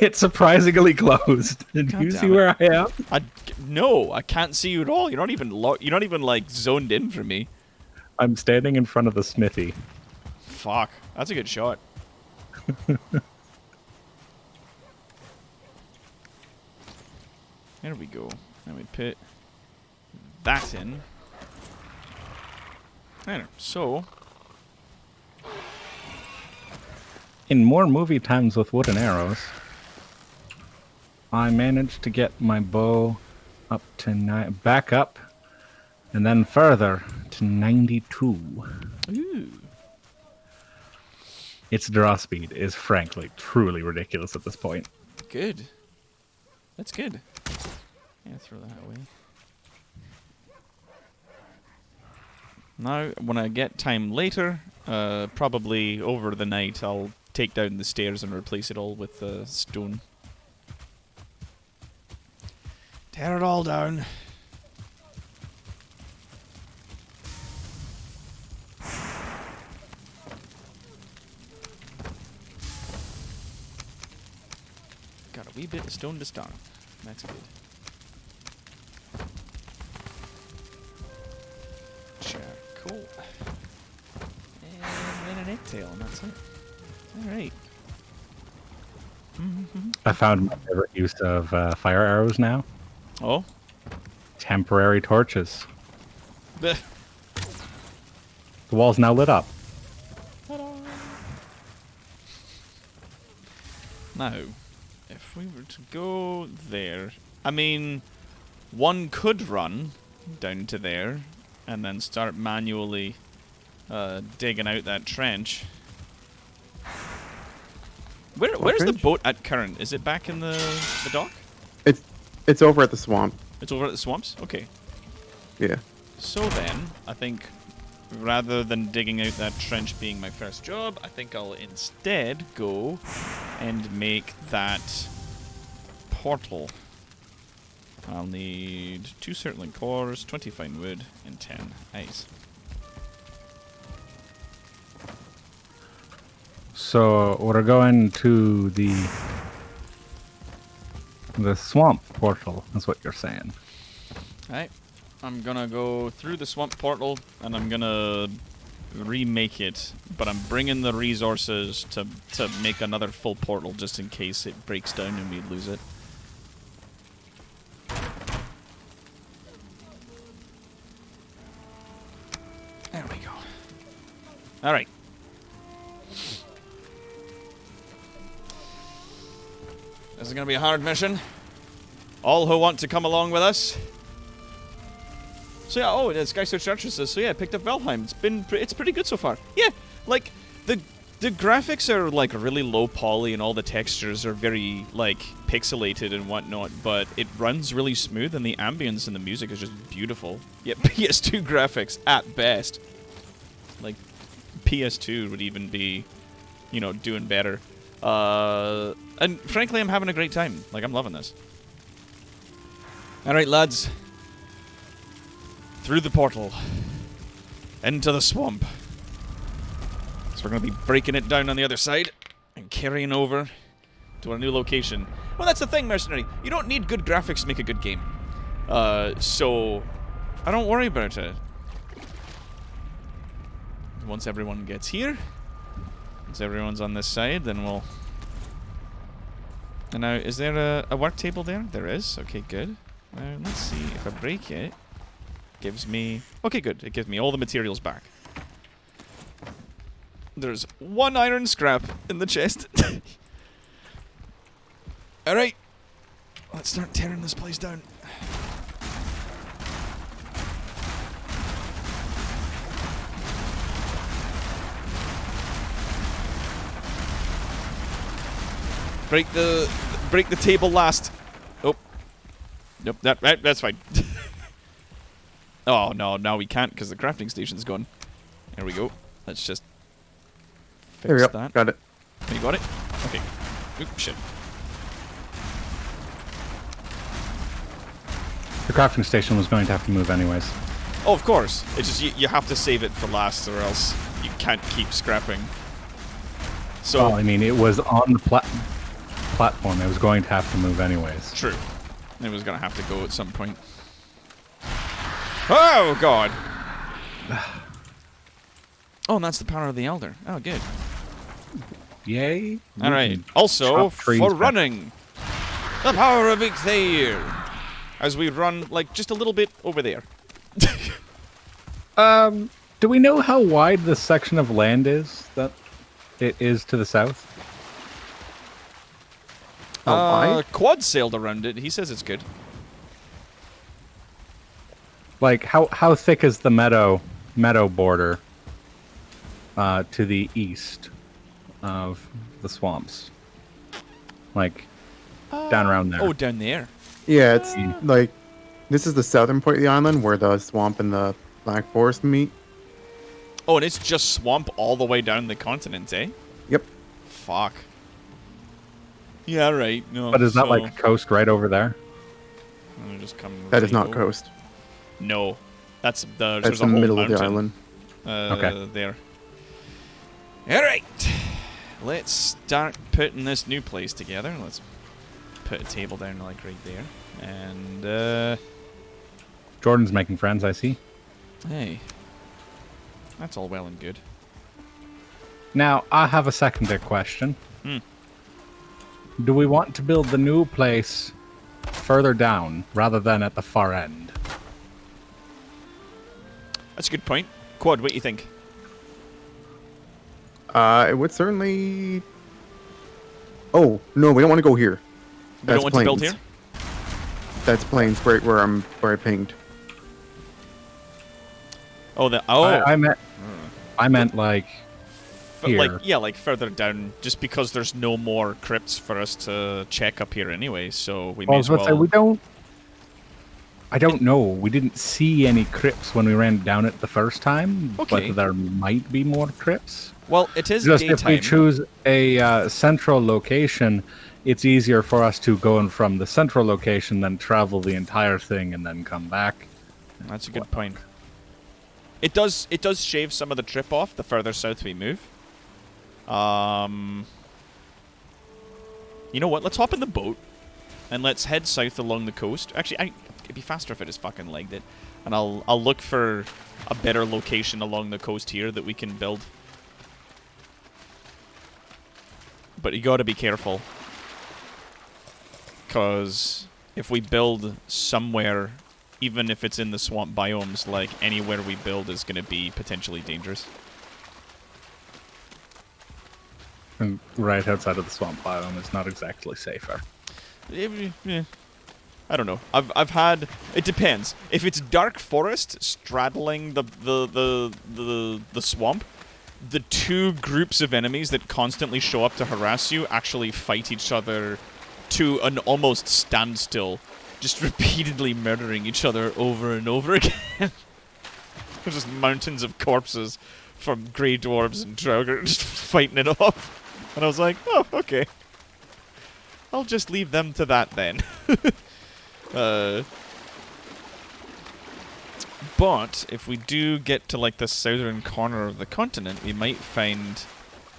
It's surprisingly closed. Did God you damn see it. where I am? No, I can't see you at all. You're not even you're not even like zoned in for me. I'm standing in front of the smithy. Fuck, that's a good shot. There we go. Let me put that in. There. So, In more movie times with wooden arrows, I managed to get my bow up to back up, and then further to 92. ooh. Its draw speed is frankly truly ridiculous at this point. Good. That's good. Yeah, throw that away. Now, when I get time later, probably over the night, I'll take down the stairs and replace it all with stone. Tear it all down. Got a wee bit of stone to start. That's good. Charcoal. And then an egg-tail, and that's it. Alright. I found my favorite use of fire arrows now. Oh? Temporary torches. Bleh. The wall's now lit up. Now, if we were to go there, I mean, one could run down to there and then start manually digging out that trench. Where's the trench? boat at current? Is it back in the dock? It's over at the swamp. It's over at the swamps? Okay. Yeah. So then, I think rather than digging out that trench being my first job, I think I'll instead go and make that portal. I'll need 2 certling cores, 20 fine wood, and 10 ice. So we're going to the swamp portal. That's what you're saying. Alright. I'm gonna go through the swamp portal, and I'm gonna remake it, but I'm bringing the resources to make another full portal just in case it breaks down and we lose it. There we go. Alright. This is gonna be a hard mission. All who want to come along with us. So yeah, oh, the Sky Search Archer says, so yeah, I picked up Valheim. It's pretty good so far. Yeah, like, the graphics are, like, really low poly and all the textures are very, like, pixelated and whatnot, but it runs really smooth and the ambience and the music is just beautiful. Yeah, PS2 graphics at best. Like, PS2 would even be, you know, doing better. And frankly, I'm having a great time. Like, I'm loving this. Alright, lads. Through the portal. Into the swamp. So we're going to be breaking it down on the other side and carrying over to our new location. Well, that's the thing, Mercenary. You don't need good graphics to make a good game. So I don't worry about it. Once everyone gets here, once everyone's on this side, then we'll... And now, is there a work table there? There is. Okay, good. Let's see. If I break it, gives me... Okay, good. It gives me all the materials back. There's 1 iron scrap in the chest. Alright. Let's start tearing this place down. Break the table last. Oh. Nope, that's fine. Oh no, now we can't because the crafting station's gone. There we go. Let's just There we fix go. that. Got it. Oh, you got it? Okay. Oop, shit. The crafting station was going to have to move anyways. Oh, of course. It's just you have to save it for last, or else you can't keep scrapping. So Well, I mean, it was on the platform. It was going to have to move anyways. true. It was gonna have to go at some point. Oh God. Oh, and that's the power of the Elder. Oh, good. Yay. All right. Also, chop trees for back. running, the power of Icthair. As we run, like, just a little bit over there. Do we know how wide this section of land is that it is to the south? Why? Quad sailed around it. He says it's good. Like, how thick is the meadow border to the east of the swamps? Like, down around there. Oh, down there. Yeah, it's like this is the southern part of the island where the swamp and the Black Forest meet. Oh, and it's just swamp all the way down the continent, eh? Yep. Fuck. Yeah, right. No. But is that so- like a coast right over there? Let me just come That is right not over. coast. No, that's the. That's There's the a whole middle of the mountain, island. Okay. There. All right. Let's start putting this new place together. Let's put a table down like right there, and Jordan's making friends, I see. hey, that's all well and good. Now, I have a secondary question. Hmm. Do we want to build the new place further down rather than at the far end? That's a good point. Quad, what do you think? It would certainly. Oh no, we don't want to go here. We don't want to build here. That's plains right where I pinged. Oh, I meant like here. like yeah, like further down, just because there's no more crypts for us to check up here anyway. So we Well, I may was as about to say, well. I don't know. We didn't see any crypts when we ran down it the first time, Okay. but there might be more crypts. Well, it is Just if daytime. we choose a central location it's easier for us to go in from the central location than travel the entire thing and then come back. That's a good point. It does shave some of the trip off the further south we move. You know what? Let's hop in the boat and let's head south along the coast. Actually, it'd be faster if I just fucking legged it. And I'll look for a better location along the coast here that we can build. But you gotta be careful. Because if we build somewhere, even if it's in the swamp biomes, like anywhere we build is gonna be potentially dangerous. And right outside of the swamp biome is not exactly safer. Yeah. I don't know. I've had. It depends. If it's dark forest straddling the swamp, the two groups of enemies that constantly show up to harass you actually fight each other to an almost standstill, just repeatedly murdering each other over and over again. There's just mountains of corpses from grey dwarves and Draugr just fighting it off. And I was like, oh, okay. I'll just leave them to that then. But if we do get to like the southern corner of the continent, we might find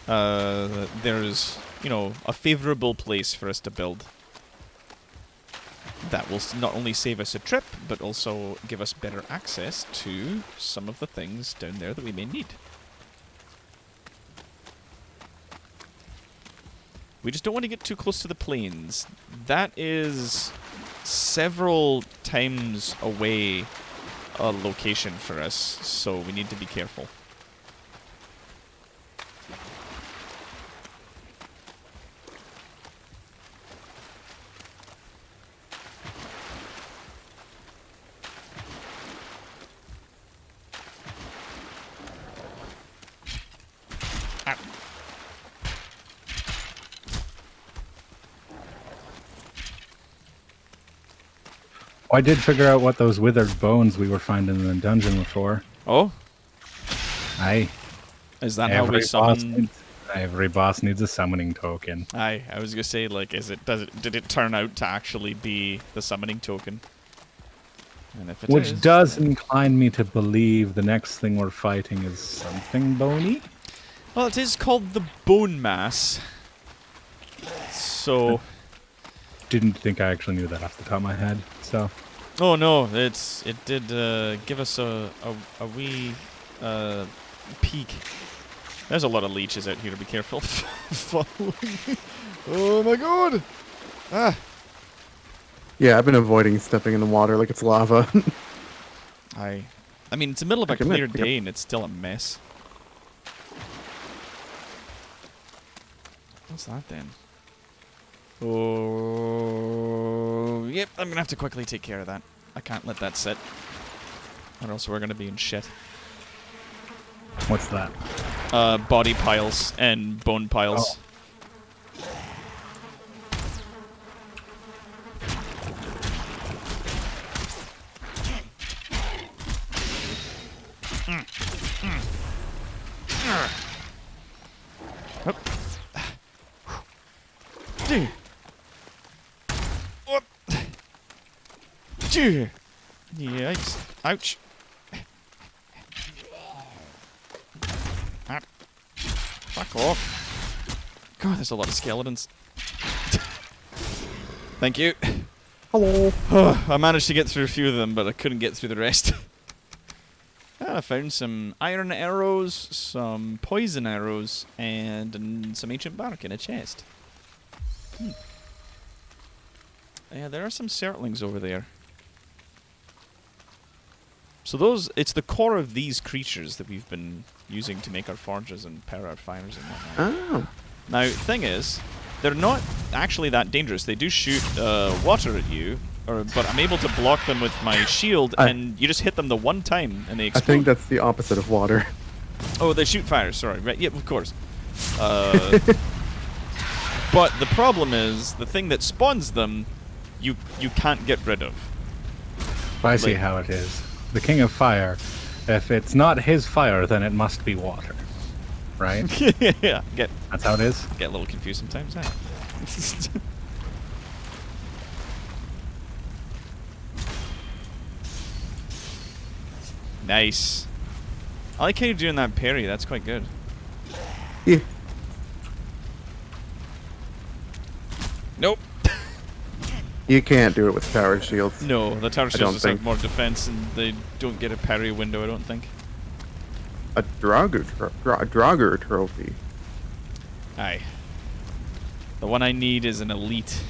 that there's, you know, a favorable place for us to build. That will not only save us a trip, but also give us better access to some of the things down there that we may need. We just don't want to get too close to the plains. That is several times away a location for us, so we need to be careful. Oh, I did figure out what those withered bones we were finding in the dungeon were for. Oh? Aye. Is that how we summon? Every boss needs a summoning token. Aye, I was gonna say, like, did it turn out to actually be the summoning token? And if it Which is, does incline me to believe the next thing we're fighting is something bony. well, it is called the Bone Mass. So. Didn't think I actually knew that off the top of my head. So. Oh no, it did give us a wee peek. There's a lot of leeches out here to be careful. Oh my god! Ah. Yeah, I've been avoiding stepping in the water like it's lava. I mean, it's the middle of a Okay, clear pick up- day and it's still a mess. What's that then? Oh, yep, I'm gonna have to quickly take care of that. I can't let that sit, or else we're gonna be in shit. What's that? Body piles and bone piles. Up. Dude. Whoop. Dude. Yikes. Ouch. Ah. Fuck off. God, there's a lot of skeletons. Thank you. Hello. I managed to get through a few of them, but I couldn't get through the rest. I found some iron arrows, some poison arrows, and some ancient bark in a chest. Yeah, there are some certlings over there. So it's the core of these creatures that we've been using to make our forges and power our fires and whatnot. Oh. Now, the thing is, they're not actually that dangerous. They do shoot water at you, but I'm able to block them with my shield, and you just hit them the one time, and they I explode. think that's the opposite of water. Oh, they shoot fire, sorry. Right, yeah, of course. But the problem is, the thing that spawns them, you can't get rid of. I see how it is. The King of Fire, if it's not his fire, then it must be water. Right? Yeah, That's how it is? get a little confused sometimes, huh? Nice. I like how you're doing that parry. That's quite good. Yeah. Nope. You can't do it with tower shields. No, the tower don't shields just have think. more defense, and they don't get a parry window, I don't think. A Draugr trophy. Aye. The one I need is an elite.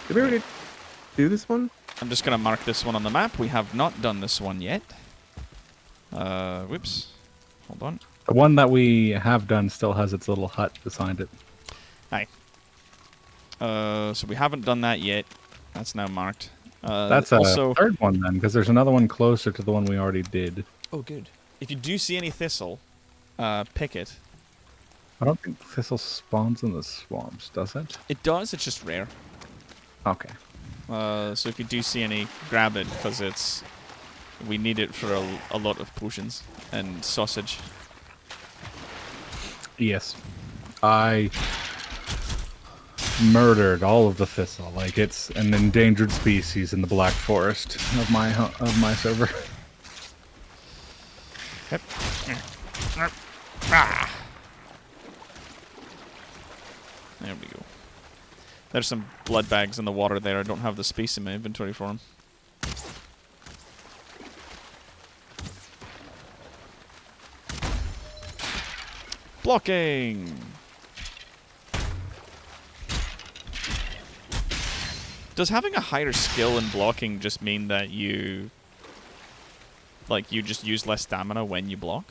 Did we already do this one? I'm just going to mark this one on the map. We have not done this one yet. Whoops. Hold on. The one that we have done still has its little hut beside it. Aye. So we haven't done that yet. That's now marked. That's a also third one then, because there's another one closer to the one we already did. Oh, good. If you do see any thistle, pick it. I don't think thistle spawns in the swamps, does it? It does. It's just rare. Okay. So if you do see any, grab it because we need it for a lot of potions and sausage. Yes. I murdered all of the thistle. Like, it's an endangered species in the Black Forest of my server. Yep. Ah. There we go. There's some blood bags in the water there. I don't have the space in my inventory for them. Blocking! Does having a higher skill in blocking just mean that you just use less stamina when you block?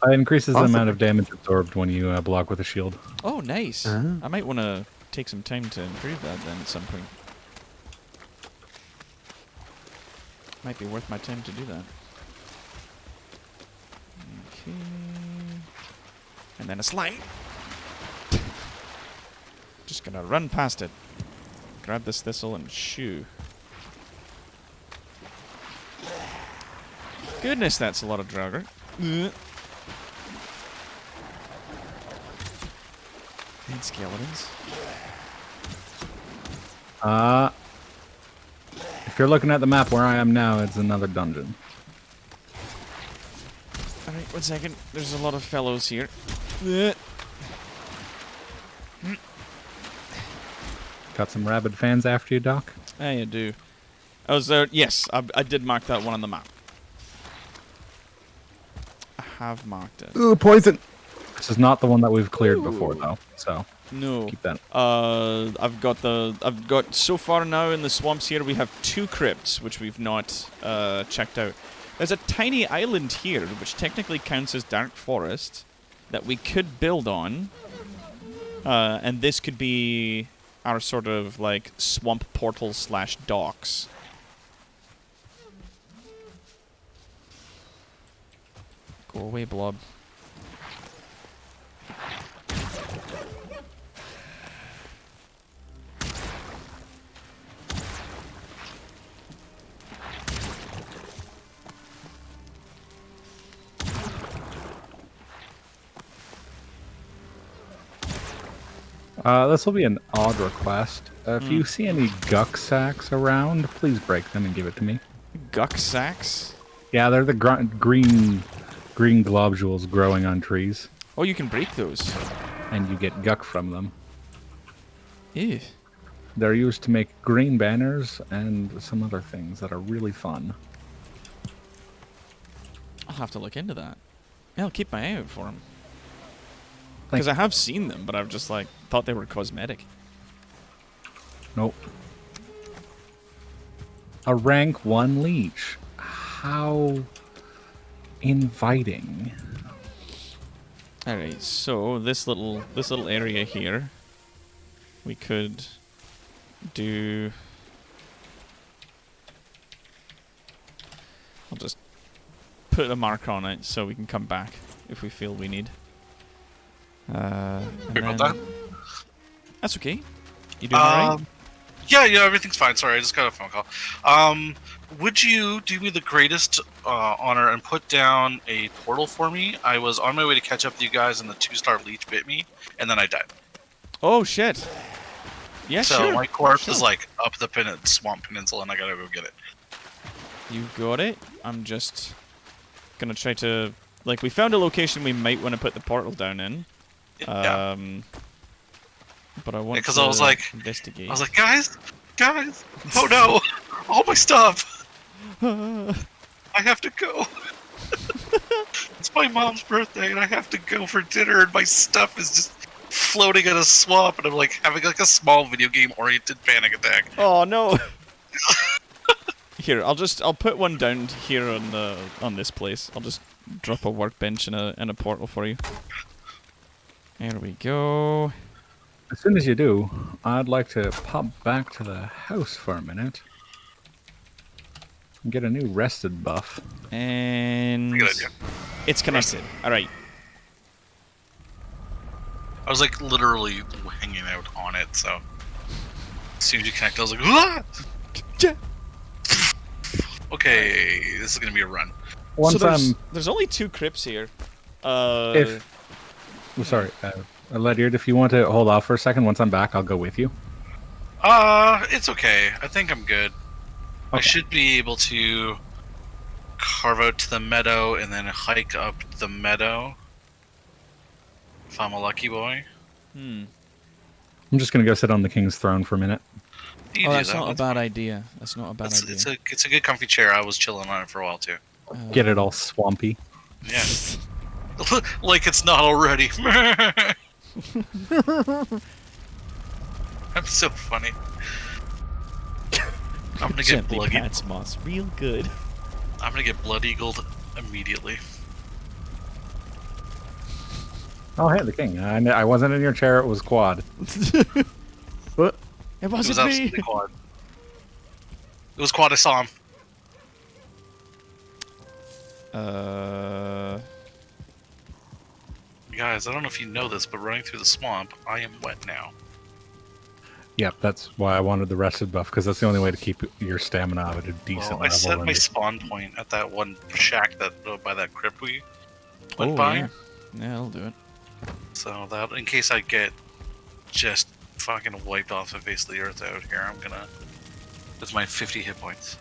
It increases the Awesome. amount of damage absorbed when you block with a shield. Oh, nice. Ah. I might want to take some time to improve that then at some point. Might be worth my time to do that. Okay. And then a slime. Just gonna run past it. Grab this thistle and shoo. Goodness, that's a lot of Draugr. Need skeletons. If you're looking at the map where I am now, it's another dungeon. Alright, 1 second. There's a lot of fellows here. Got some rabid fans after you, Doc? Ah, you do. I was there. Yes, I did mark that one on the map. I have marked it. Ooh, poison! This is not the one that we've cleared before, though. So No. keep that. I've got so far now in the swamps here. We have 2 crypts which we've not checked out. There's a tiny island here which technically counts as dark forest that we could build on, and this could be our sort of like swamp portal / docks. Go away, blob. This will be an odd request. If you see any guck sacks around, please break them and give it to me. Guck sacks? Yeah, they're the green globules growing on trees, Oh, you can break those. and you get guck from them. Ew. They're used to make green banners and some other things that are really fun. I'll have to look into that. Yeah, I'll keep my eye out for them. Thank Because I have seen them, but I've just like thought they were cosmetic. Nope. A rank 1 leech. How inviting. Alright, so this little area here, we could do. I'll just put a mark on it so we can come back if we feel we need. Sorry about that. That's okay. You doing alright? Yeah, everything's fine. Sorry, I just got a phone call. Would you do me the greatest honor and put down a portal for me? I was on my way to catch up with you guys, and the 2-star leech bit me, and then I died. Oh shit! Yeah, so sure. my corpse sure. is like up the swamp peninsula, and I gotta go get it. You got it. I'm just gonna try to like we found a location we might want to put the portal down in. Yeah. But I want Because to I was like, investigate. guys, oh no, all my stuff. I have to go. It's my mom's birthday, and I have to go for dinner, and my stuff is just floating in a swamp, and I'm like having like a small video game oriented panic attack. Oh no. Here, I'll put one down here on this place. I'll just drop a workbench and a portal for you. There we go. As soon as you do, I'd like to pop back to the house for a minute and get a new rested buff. And Good idea. it's connected. All right. I was like literally hanging out on it, so as soon as you connect, I was like, ah! Okay, this is gonna be a run. Once so I'm... there's only 2 crypts here. I'm sorry, Ledyard, if you want to hold off for a second, once I'm back, I'll go with you. It's okay. I think I'm good. I should be able to carve out to the meadow and then hike up the meadow. If I'm a lucky boy. I'm just going to go sit on the king's throne for a minute. You do that's that. not a bad idea. That's not a bad idea. It's a good comfy chair. I was chilling on it for a while too. Get it all swampy. Yeah. Like it's not already. I'm so funny. I'm gonna get Gently blood. pats moss real good. I'm gonna get blood eagled immediately. Oh, hey, the king. I wasn't in your chair. It was Quad. What? It It was wasn't me. absolutely quad. It was quad. I saw him. Guys, I don't know if you know this, but running through the swamp, I am wet now. Yep, that's why I wanted the rested buff, because that's the only way to keep your stamina at a decent Well, I level. set my and- spawn point at that one shack that by that crypt we went Oh, by. yeah. Yeah, I'll do it. So that in case I get just fucking wiped off the face of the earth out here, I'm gonna with my 50 hit points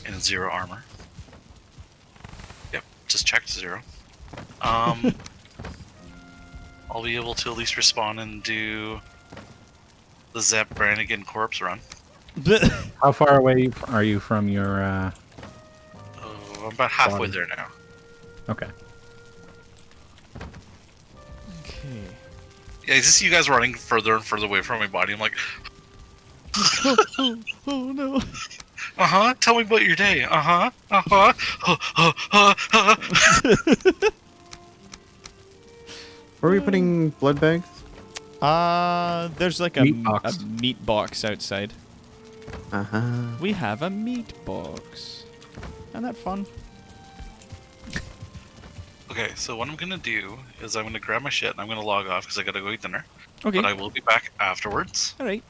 and 0 armor. Yep, just checked 0. I'll be able to at least respawn and do the Zep Brannigan corpse run. How far away are you from your... I'm about halfway there now. Okay. Okay. Yeah, it's just you guys running further and further away from my body. I'm like, Oh no. tell me about your day. Where are we putting blood bags? There's like a Meat box. a meat box outside. Uh-huh. We have a meat box. Isn't that fun? Okay, so what I'm gonna do is I'm gonna grab my shit and I'm gonna log off because I gotta go eat dinner. Okay. But I will be back afterwards. All right.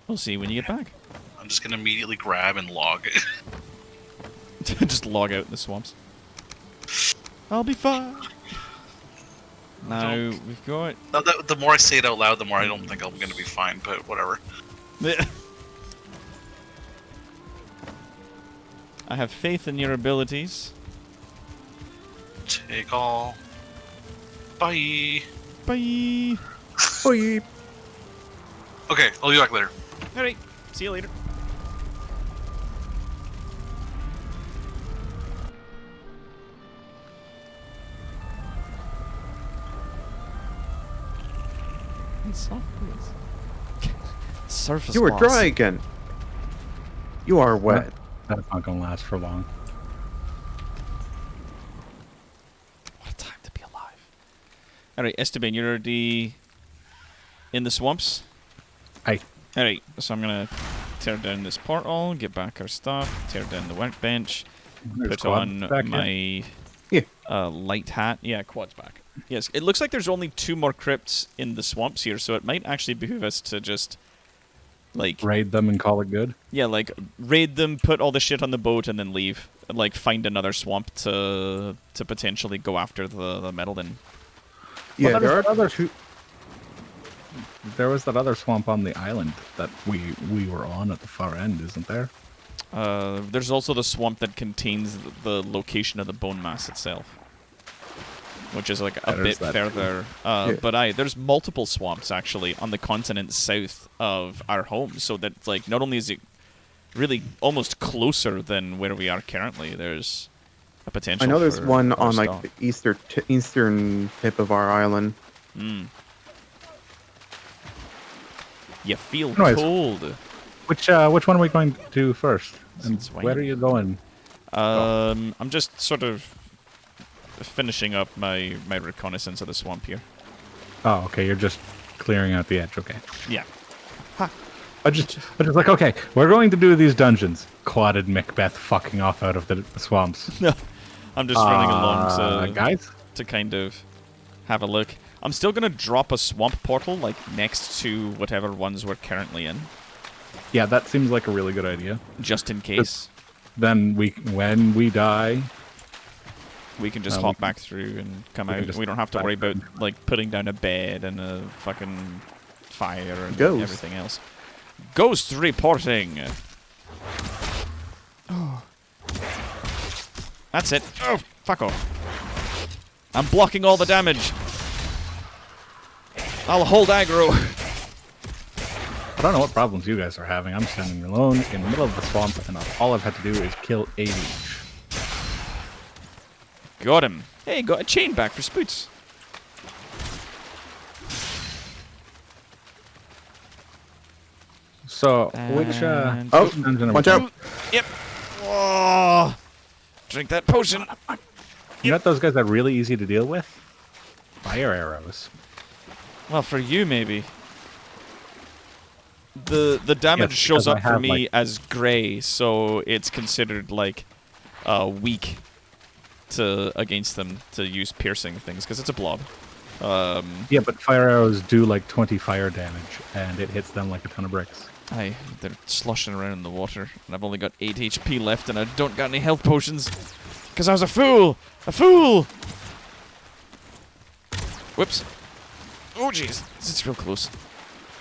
We'll see you when you get back. I'm just gonna immediately grab and log. Just log out in the swamps. I'll be fine. Now we've got. Now, the more I say it out loud, the more I don't think I'm gonna be fine. But whatever. I have faith in your abilities. Take all. Bye. Bye. Bye. Okay, I'll be back later. All right. See you later. Soft please. Surface You were boss. dry again. You are wet. That's not going to last for long. What a time to be alive. Alright, Esteban, you're already in the swamps? Aye. Alright, so I'm gonna tear down this portal, get back our stuff, tear down the workbench, There's put Quad on back my Yeah. light hat. Yeah, Quad's back. Yes, it looks like there's only 2 more crypts in the swamps here, so it might actually behoove us to just, like, Raid them and call it good. yeah, like, raid them, put all the shit on the boat, and then leave. Like, find another swamp to potentially go after the metal in. Yeah, Well, there there's are other- two. There was that other swamp on the island that we were on at the far end, isn't there? There's also the swamp that contains the location of the bone mass itself, which is like a There's bit that further. Yeah. But there's multiple swamps actually on the continent south of our home, so that like not only is it really almost closer than where we are currently, there's a potential. I know there's for one other on like stuff. the eastern tip of our island. Mm. You feel Anyways. cold. Which one are we going to do first? And Since where when? are you going? I'm just sort of finishing up my reconnaissance of the swamp here. Oh, okay. You're just clearing out the edge. Okay. Yeah. I just like, okay, we're going to do these dungeons. Quadded Macbeth fucking off out of the swamps. No, I'm just running along guys. to kind of have a look. I'm still gonna drop a swamp portal like next to whatever ones we're currently in, Yeah, that seems like a really good idea. just in case. Then when we die, We can just we hop can- back through and come we can out. just We don't have to back worry about through. like putting down a bed and a fucking fire and Ghost. everything else. Ghost reporting. Oh. That's it. Oh, fuck off. I'm blocking all the damage. I'll hold aggro. I don't know what problems you guys are having. I'm standing alone in the middle of the swamp, and all I've had to do is kill a leech. Got him. Hey, got a chain back for Spoots. So, which And- Oh, dungeon are we watch going? out! Yep. Oh, drink that potion. You know what those guys are really easy to deal with? Fire arrows. Well, for you maybe. The damage Yes, shows because I up for have, me like- as grey, so it's considered like weak to against them to use piercing things because it's a blob. Yeah, but fire arrows do like 20 fire damage, and it hits them like a ton of bricks. Aye, they're sloshing around in the water, and I've only got 8 HP left, and I don't got any health potions because I was a fool. A fool. Whoops. Oh jeez, it's real close.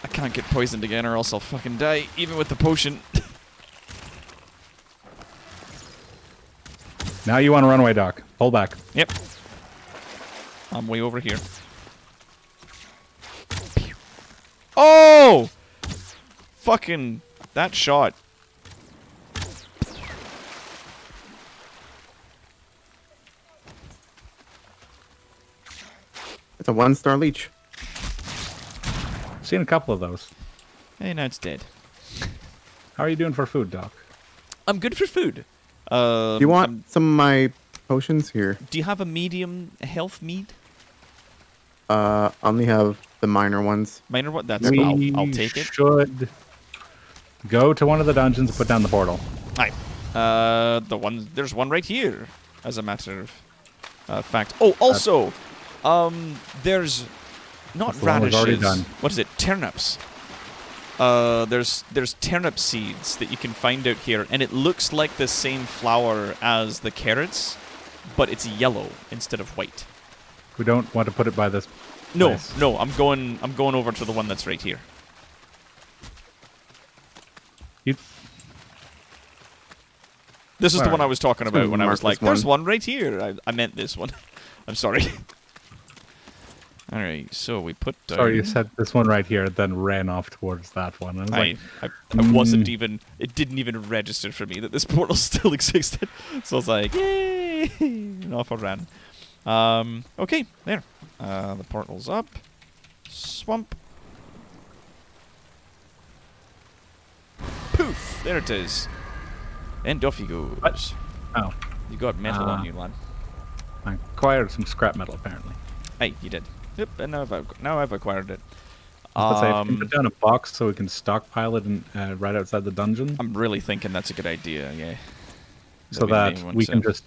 I can't get poisoned again or else I'll fucking die, even with the potion. Now you want to run away, Doc. Pull back. Yep. I'm way over here. Pew. Oh! Fucking that shot. It's a 1-star leech. Seen a couple of those. Hey, now it's dead. How are you doing for food, Doc? I'm good for food. Do you want some of my potions here? Do you have a medium health mead? Only have the minor ones. Minor what? That's We I'll take it. should go to one of the dungeons and put down the portal. Aye. There's one right here, as a matter of fact. Oh, also, there's not That's the one we've already radishes. done. What is it? Turnips. There's turnip seeds that you can find out here, and it looks like the same flower as the carrots, but it's yellow instead of white. We don't want to put it by this. No, place. no, I'm going over to the one that's right here. You, This is the one I Alright. was talking about when I was Mark like, this "There's one. one right here." I meant this one. I'm sorry. All right, so we put down. sorry, you said this one right here, then ran off towards that one. And I was like, I wasn't even. It didn't even register for me that this portal still existed. So I was like, "Yay!" and off I ran. Okay, there. The portal's up. Swamp. Poof! There it is. And off he goes. What? oh, You got metal on you, lad. I acquired some scrap metal apparently. Hey, you did. Yep, and now I've acquired it. Let's say if we can put down a box so we can stockpile it right outside the dungeon, I'm really thinking that's a good idea. Yeah. so we may that want we can to- just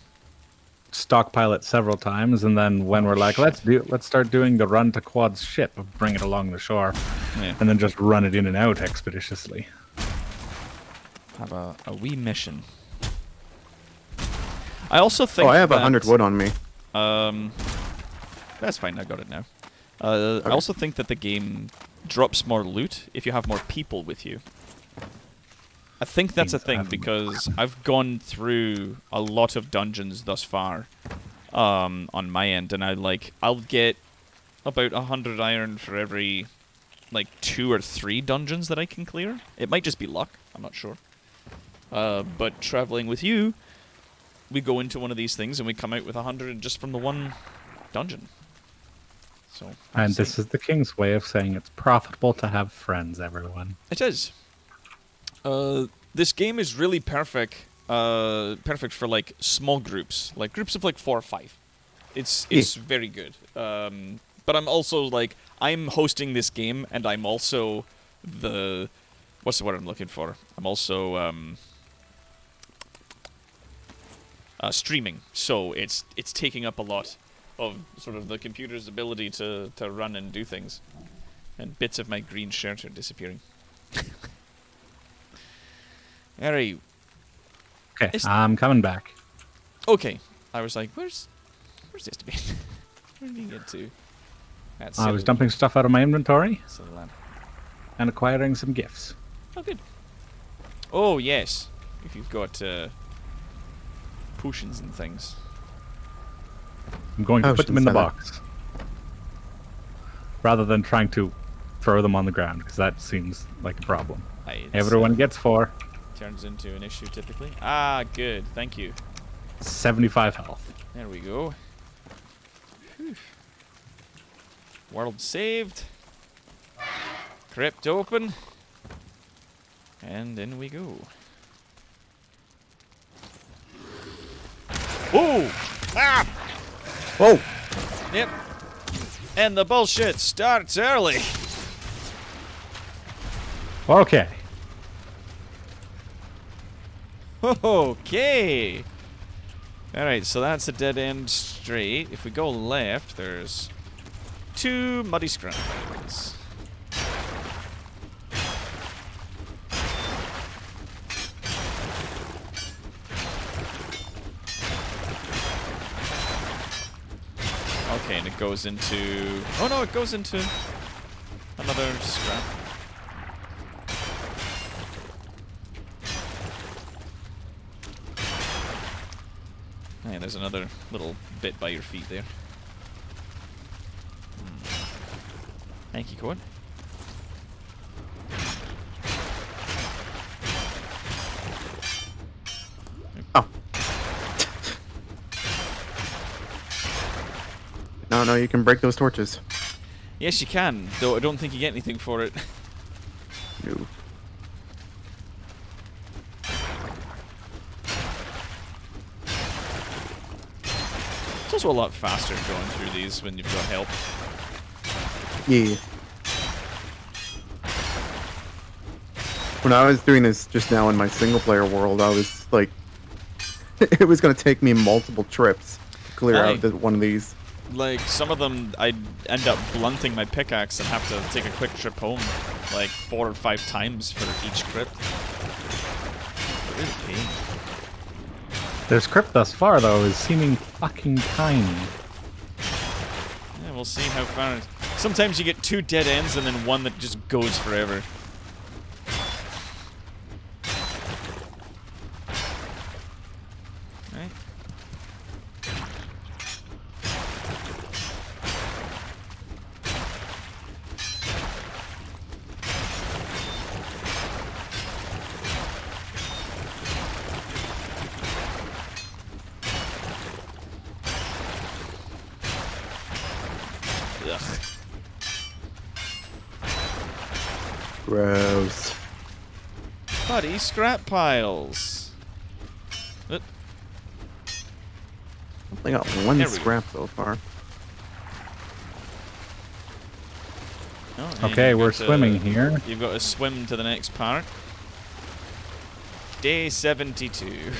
stockpile it several times, and then when we're like, let's start doing the run to Quad's ship, bring it along the shore, Yeah. and then just run it in and out expeditiously. Have a wee mission. I also think. Oh, I have that, 100 wood on me. That's fine. I got it now. I also think that the game drops more loot if you have more people with you. I think that's a thing because I've gone through a lot of dungeons thus far on my end, and I'll get about 100 iron for every like 2 or 3 dungeons that I can clear. It might just be luck, I'm not sure. But traveling with you, we go into one of these things and we come out with 100 just from the one dungeon. So, and this is the king's way of saying it's profitable to have friends, everyone. It is. This game is really perfect for like small groups, like groups of like 4 or 5. It's very good. But I'm also like, I'm hosting this game, and I'm also what's the word I'm looking for? I'm also streaming, so it's taking up a lot of sort of the computer's ability to run and do things, and bits of my green shirt are disappearing. Alright. Okay, I'm coming back. Okay, I was like, where's this to be? Where did he get to? I was dumping stuff out of my inventory land. and acquiring some gifts. Oh, good. Oh, yes. If you've got potions and things. I'm going to put them in the Potions, box. Rather than trying to throw them on the ground, because that seems like a problem. Everyone gets 4. Turns into an issue typically. Ah, good. Thank you. 75 health. There we go. Whew. World saved. Crypt open. And in we go. Whoa! Ah! Whoa! Yep. And the bullshit starts early. Okay. Okay. Alright, so that's a dead end straight. If we go left, there's 2 muddy scrambles. Okay, and it goes into... Oh no, it goes into another scrap. Hey, there's another little bit by your feet there. Thank you, Cohen. Oh. No, you can break those torches. Yes, you can, though I don't think you get anything for it. No. It's also a lot faster going through these when you've got help. Yeah. When I was doing this just now in my single player world, I was like, it was going to take me multiple trips to clear out one of these. Like, some of them, I'd end up blunting my pickaxe and have to take a quick trip home, like 4 or 5 times for each crypt. Really pain. This crypt thus far, though, is seeming fucking tiny. Yeah, we'll see how far. Sometimes you get 2 dead ends and then one that just goes forever. Right. Ugh. Gross. Buddy, scrap piles. I only got 1 There we go. scrap so far. Oh, and Okay, you've we're got to- swimming here. You've got to swim to the next part. Day 72.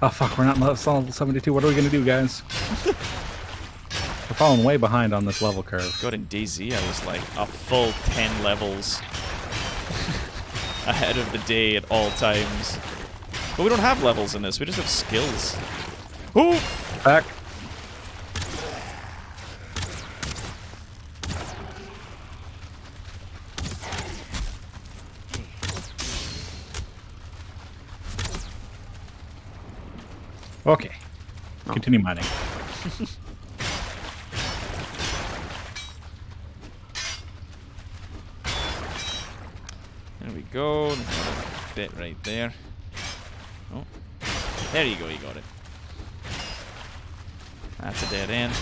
Oh fuck, we're not in level 72. What are we gonna do, guys? We're falling way behind on this level curve. God, in DayZ, I was like a full 10 levels ahead of the day at all times. But we don't have levels in this, we just have skills. Oh! Back. Okay. Oh. Continue mining. There we go. There's another bit right there. Oh. There you go, you got it. That's a dead end.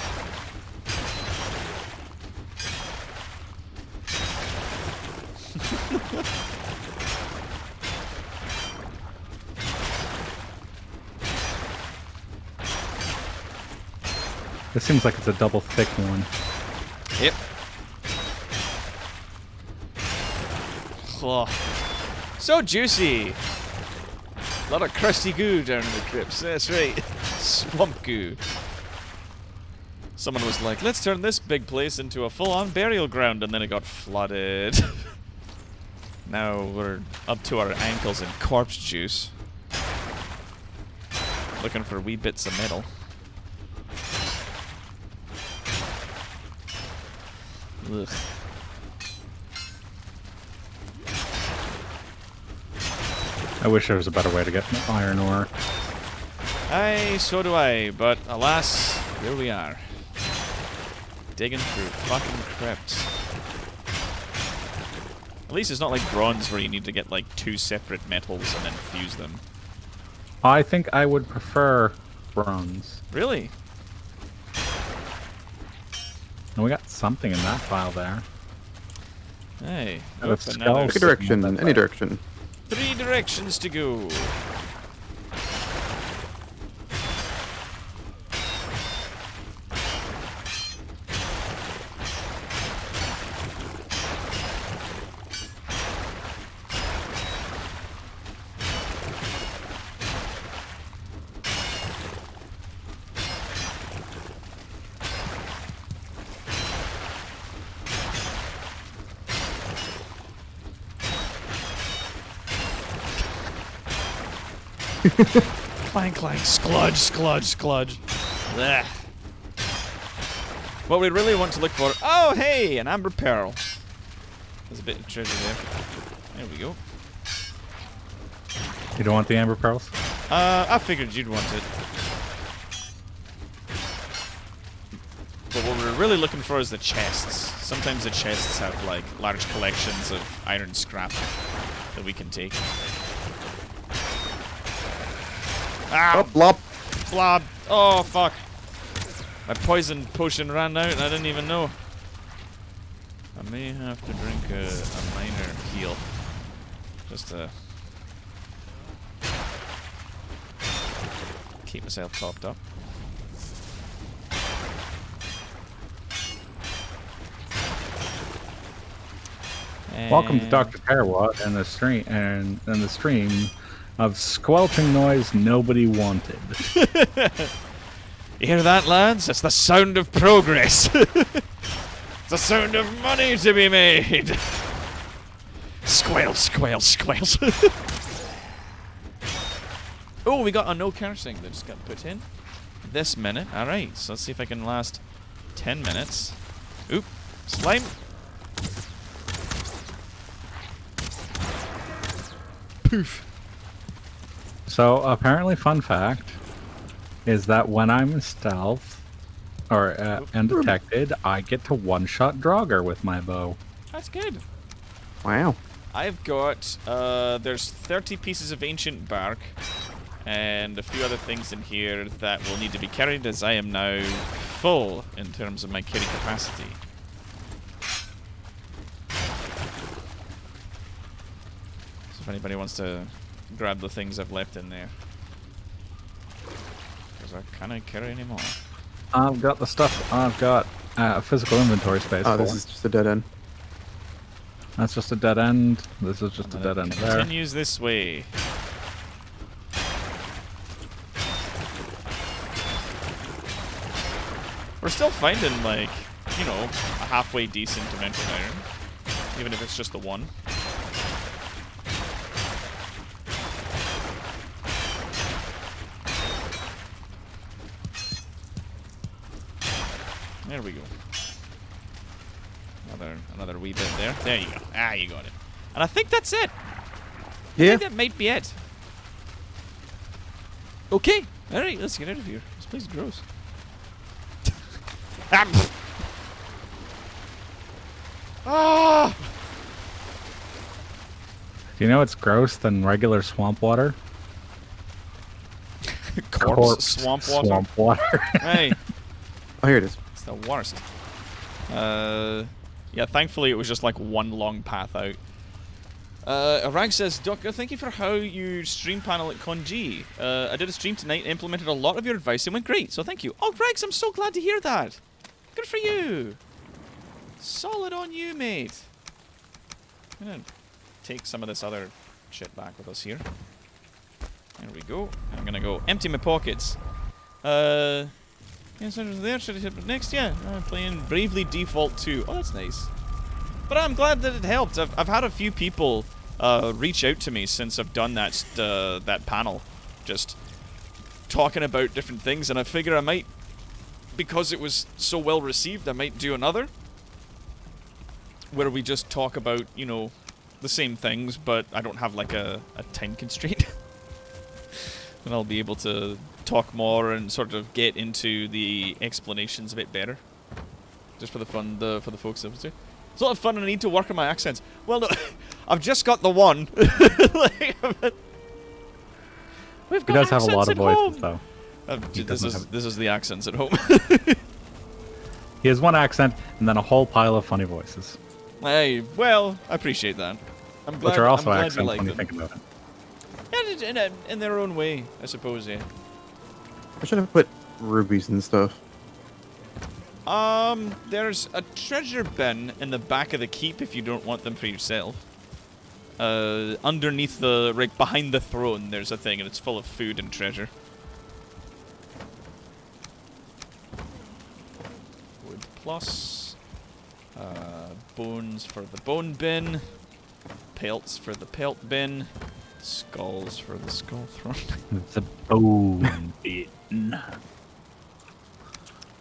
This seems like it's a double thick one. Yep. Oh. So juicy. A lot of crusty goo down in the crypts. That's right. Swamp goo. Someone was like, let's turn this big place into a full-on burial ground, and then it got flooded. Now we're up to our ankles in corpse juice. Looking for wee bits of metal. Ugh. I wish there was a better way to get iron ore. Aye, so do I, but alas, here we are. Digging through fucking crypts. At least it's not like bronze where you need to get like 2 separate metals and then fuse them. I think I would prefer bronze. Really? And we got something in that pile there. Hey, Oh, oop, it's another Pick a direction, any direction. 3 directions to go. Clang, clang, skludge, skludge, skludge. Blech. What we really want to look for... Oh, hey, an amber pearl. There's a bit of treasure there. There we go. You don't want the amber pearls? I figured you'd want it. But what we're really looking for is the chests. Sometimes the chests have, like, large collections of iron scrap that we can take. Ow! Oh, blop. Blob! Oh, fuck. My poison potion ran out and I didn't even know. I may have to drink a minor heal. Just to keep myself topped up. Welcome to And- Dr. Terwa and the stream of squelching noise nobody wanted. You hear that, lads? It's the sound of progress. It's the sound of money to be made. Squails, squails, squails. Oh, we got a no cursing that just got put in. This minute. Alright, so let's see if I can last 10 minutes. Oop. Slime. Poof. So apparently, fun fact is that when I'm stealth or undetected, I get to one-shot Draugr with my bow. That's good. Wow. I've got, there's 30 pieces of ancient bark and a few other things in here that will need to be carried as I am now full in terms of my carry capacity. So if anybody wants to grab the things I've left in there. Because I can't carry anymore. I've got the stuff. I've got physical inventory space. Oh, for. this is just a dead end. That's just a dead end. This is just a And dead it end there. continues this way. We're still finding, like, you know, a halfway decent dimension iron. Even if it's just the one. There we go. Another wee bit there. There you go. Ah, you got it. And I think that's it. I Yeah. think that might be it. Okay. Alright, let's get out of here. This place is gross. Ah! Do you know what's gross than regular swamp water? Corpse swamp water. Swamp water. Hey, Oh, here it is. it's the worst. Yeah, thankfully it was just like one long path out. Rag says, Doctor, thank you for how you stream panel at Con G. I did a stream tonight and implemented a lot of your advice. It went great, so thank you. Oh, Rags, I'm so glad to hear that. Good for you. Solid on you, mate. I'm gonna take some of this other shit back with us here. There we go. I'm gonna go empty my pockets. Yes, there. Should I hit it next? Yeah, I'm playing Bravely Default 2. Oh, that's nice. But I'm glad that it helped. I've had a few people reach out to me since I've done that that panel, just talking about different things, and I figure I might, because it was so well received, I might do another where we just talk about, you know, the same things, but I don't have like a time constraint. And I'll be able to talk more and sort of get into the explanations a bit better, just for the fun, for the folks that do. It's a lot of fun, and I need to work on my accents. Well, no, I've just got the one. Like, we've got He does have a lot of accents at voices, home. though. This is the accents at home. He has one accent and then a whole pile of funny voices, Hey, well, I appreciate that. I'm glad. which are also I'm glad accents you like when you them. think about it. Yeah, in their own way, I suppose. Yeah. I should have put rubies and stuff. There's a treasure bin in the back of the keep if you don't want them for yourself. Underneath the, right behind the throne, there's a thing, and it's full of food and treasure. Wood plus. Bones for the bone bin. Pelts for the pelt bin. Skulls for the skull throne. The bone bin.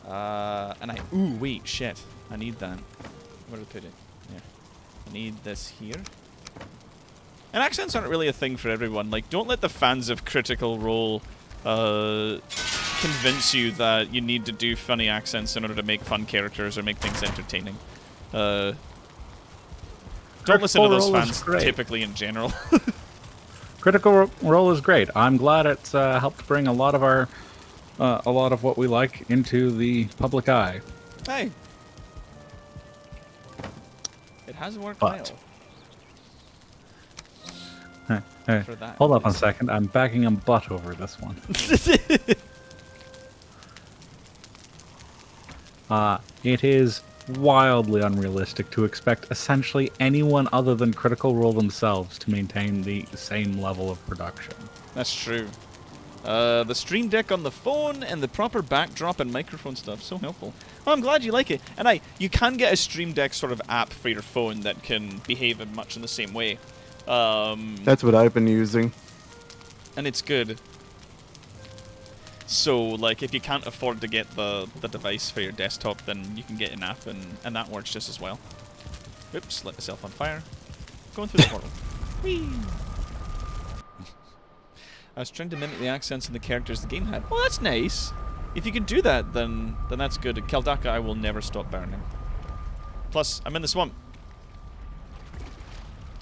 And ooh, wait, shit. I need that. Where did I put it? There. I need this here. And accents aren't really a thing for everyone. Like, don't let the fans of Critical Role, convince you that you need to do funny accents in order to make fun characters or make things entertaining. Don't listen to those fans typically in general. Critical Role is great. I'm glad it's helped bring a lot of our, a lot of what we like into the public eye. Hey. It has worked But- well. Hey, For that, hold at up a least. second. I'm backing a butt over this one. It is wildly unrealistic to expect essentially anyone other than Critical Role themselves to maintain the same level of production. That's true. The Stream Deck on the phone and the proper backdrop and microphone stuff, so helpful. Oh, I'm glad you like it. And you can get a Stream Deck sort of app for your phone that can behave in much in the same way. That's what I've been using. And it's good. So, like, if you can't afford to get the device for your desktop, then you can get an app, and that works just as well. Oops, lit myself on fire. Going through the portal. Whee! I was trying to mimic the accents and the characters the game had. Well, that's nice. If you can do that, then that's good. At Kaldaka, I will never stop burning. Plus, I'm in the swamp.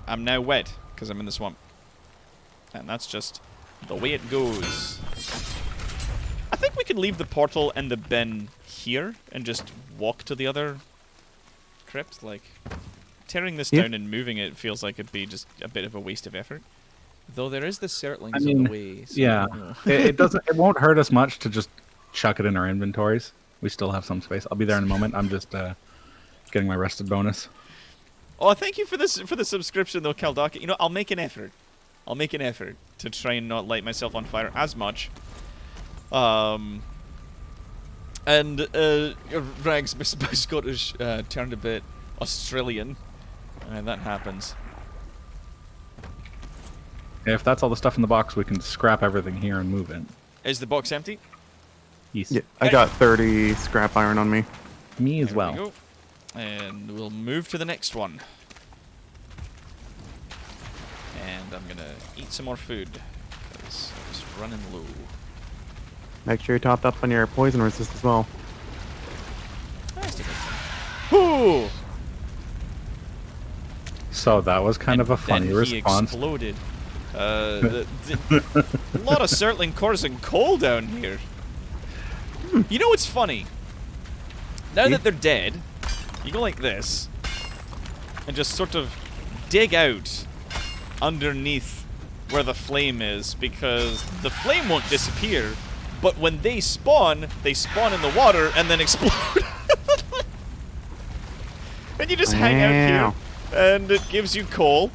I'm now wet, because I'm in the swamp. And that's just the way it goes. I think we can leave the portal and the bin here and just walk to the other crypt. Like, tearing this Yeah. down and moving it feels like it'd be just a bit of a waste of effort. Though there is the Certlings I mean, on the way. So, Yeah, you know. it doesn't. It won't hurt us much to just chuck it in our inventories. We still have some space. I'll be there in a moment. I'm just getting my rested bonus. Oh, thank you for this the subscription though, Kaldaka. You know, I'll make an effort. I'll make an effort to try and not light myself on fire as much. And Rags, my Scottish turned a bit Australian, and that happens. If that's all the stuff in the box, we can scrap everything here and move it. Is the box empty? Yes. Yeah, I got 30 scrap iron on me. Me as There well. we go. And we'll move to the next one. And I'm gonna eat some more food, because I was running low. Make sure you're topped up on your poison resist as well. Ooh! So that was kind of a funny Then he response. exploded. A lot of circling cores and coal down here. You know what's funny? Now that they're dead, you go like this and just sort of dig out underneath where the flame is, because the flame won't disappear, but when they spawn in the water and then explode. And you just hang out here, and it gives you coal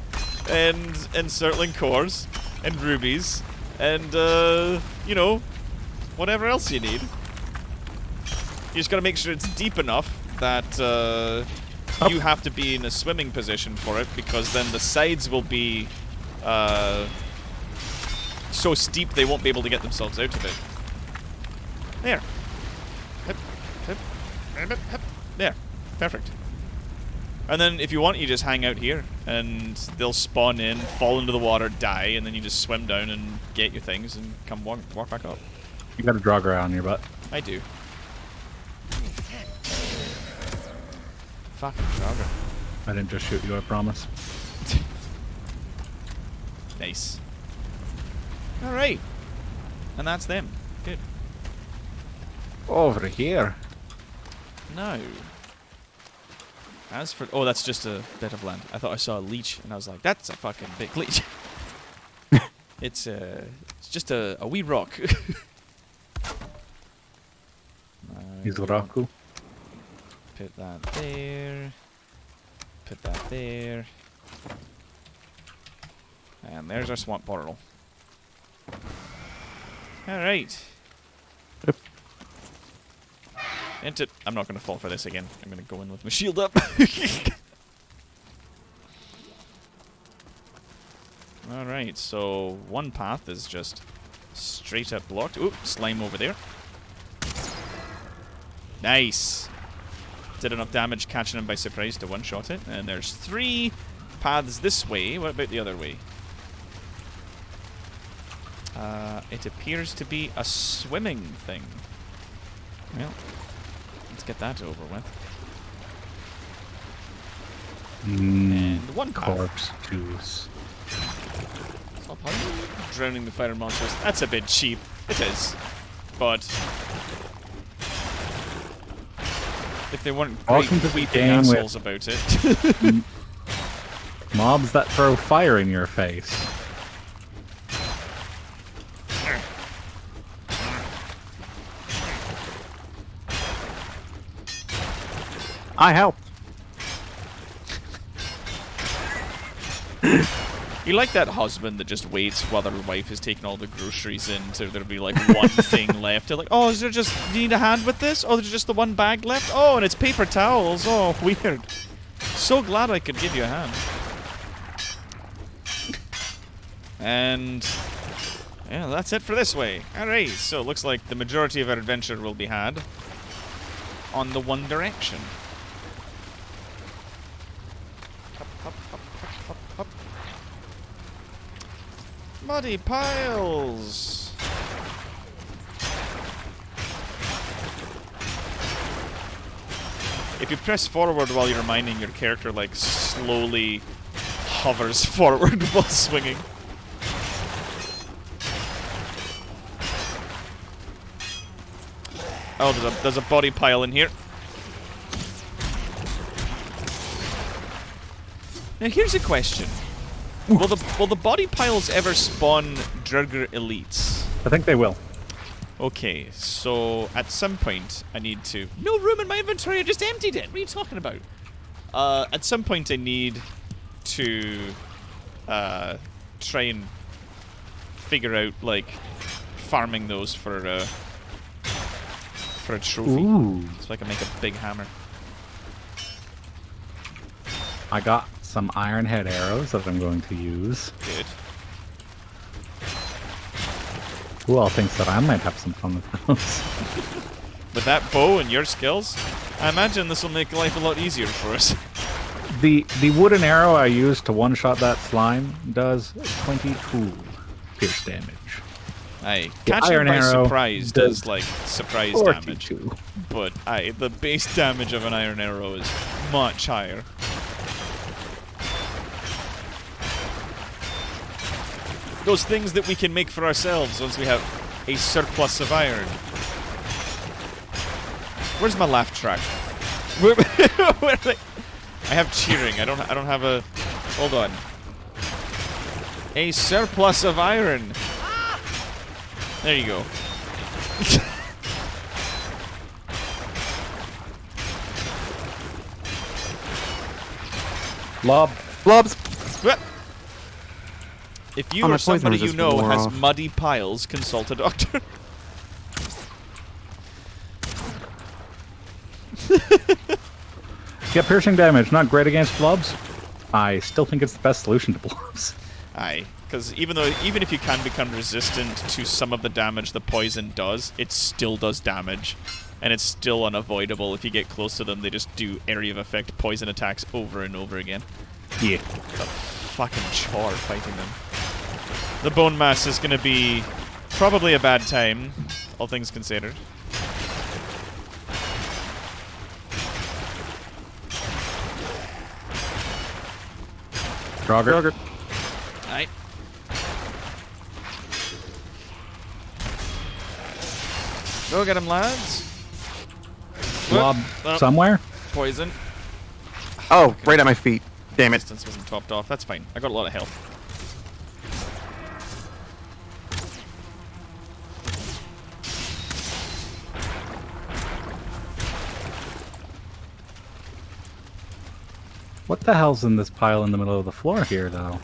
and circling cores and rubies and you know, whatever else you need. You just gotta make sure it's deep enough that you have to be in a swimming position for it, because then the sides will be so steep they won't be able to get themselves out of it. There. Hip, hip, hip, hip. There. Perfect. And then if you want, you just hang out here, and they'll spawn in, fall into the water, die, and then you just swim down and get your things and come walk back up. You got a Draugr on your butt. I do. Fucking Draugr. I didn't just shoot you, I promise. Nice. Alright. And that's them. Good. Over here. Now, as for... Oh, that's just a bit of land. I thought I saw a leech, and I was like, that's a fucking big leech. It's just a wee rock. He's Raku. Put that there. Put that there. And there's our swamp portal. Alright. Yep. Into... I'm not going to fall for this again. I'm going to go in with my shield up. Alright, so one path is just straight up blocked. Oop, slime over there. Nice. Did enough damage catching him by surprise to one-shot it. And there's 3 paths this way. What about the other way? It appears to be a swimming thing. Well, let's get that over with. And one path. Corpse juice. Stop drowning the fire monsters. That's a bit cheap. It is. But if they weren't great Welcome to the weeping game with- assholes about it. Mobs that throw fire in your face. I helped. You like that husband that just waits while their wife is taking all the groceries in, so there'll be like one thing left. They're like, oh, is there just, do you need a hand with this? Oh, there's just the one bag left? Oh, and it's paper towels. Oh, weird. So glad I could give you a hand. And yeah, that's it for this way. Alright, so it looks like the majority of our adventure will be had on the One Direction. Hop, hop, hop, hop, hop, hop. Muddy piles! If you press forward while you're mining, your character like slowly hovers forward while swinging. Oh, there's a body pile in here. Now here's a question. Will the body piles ever spawn Draugr elites? I think they will. Okay, so at some point I need to... No room in my inventory, I just emptied it! What are you talking about? At some point I need to try and figure out, like, farming those for a trophy. Ooh. So I can make a big hammer. I got some iron head arrows that I'm going to use. Good. Who all thinks that I might have some fun with those? With that bow and your skills, I imagine this will make life a lot easier for us. The wooden arrow I used to one-shot that slime does 22 pierce damage. Aye. The Catching iron by arrow surprise does like surprise damage. 42. But aye, the base damage of an iron arrow is much higher. Those things that we can make for ourselves once we have a surplus of iron. Where's my laugh track? Where are they? I have cheering. I don't have a. Hold on. A surplus of iron. There you go. Lob. Blobs. If you Oh, my or somebody poison you know resist has wore off. muddy piles, consult a doctor. Get piercing damage. Not great against blobs. I still think it's the best solution to blobs. Aye, because even if you can become resistant to some of the damage the poison does, it still does damage, and it's still unavoidable. If you get close to them, they just do area of effect poison attacks over and over again. Yeah. A fucking chore fighting them. The bone mass is going to be probably a bad time, all things considered. Grogger. Aye. Go get him, lads. Blob Oh. somewhere. Poison. Oh, right at my feet. Damn it. Distance wasn't topped off. That's fine. I got a lot of health. What the hell's in this pile in the middle of the floor here, though?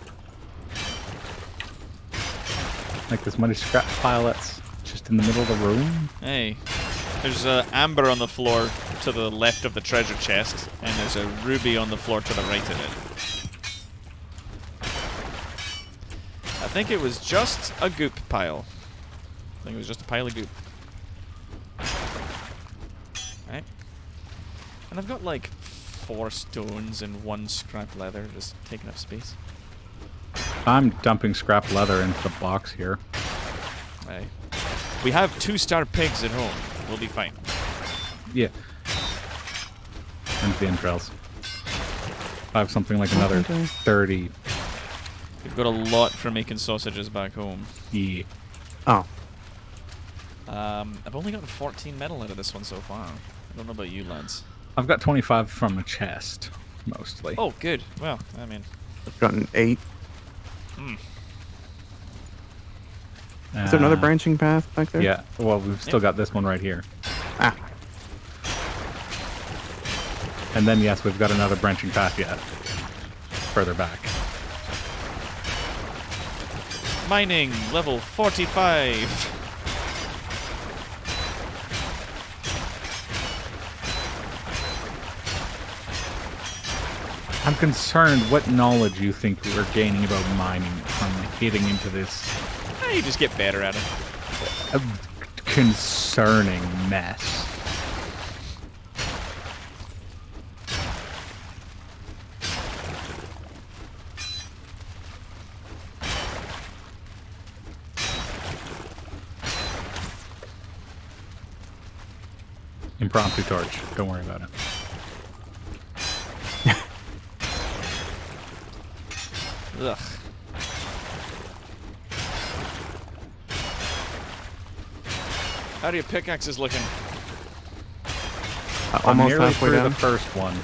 Like this muddy scrap pile that's just in the middle of the room? Hey, there's amber on the floor to the left of the treasure chest, and there's a ruby on the floor to the right of it. I think it was just a goop pile. I think it was just a pile of goop. Right. And I've got like 4 stones and 1 scrap leather, just taking up space. I'm dumping scrap leather into the box here. Aye. We have 2-star pigs at home. We'll be fine. Yeah. And the entrails. I have something like another 30. We've got a lot for making sausages back home. Yeah. Oh. I've only gotten 14 metal out of this one so far. I don't know about you, lads. I've got 25 from a chest, mostly. Oh, good. Well, I mean... I've gotten 8. Hmm. Is there another branching path back there? Yeah. Well, we've still got this one right here. Ah. And then, yes, we've got another branching path yet. Further back. Mining, level 45. I'm concerned what knowledge you think we're gaining about mining from hitting into this You just get better at it. concerning mess. Impromptu torch. Don't worry about it. Ugh. How are your pickaxes looking? I'm Almost nearly halfway through down. the first one.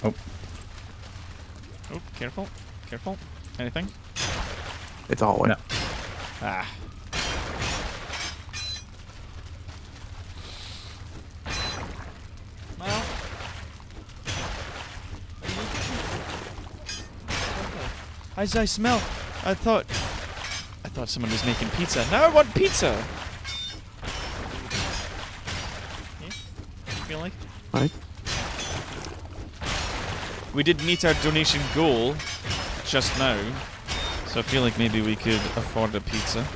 Oh, Oh, careful. Careful. Anything? It's all wet. no. Ah. Well. As I smell, I thought someone was making pizza. Now I want pizza. Yeah? Feel like? Right? We did meet our donation goal just now, So I feel like maybe we could afford a pizza.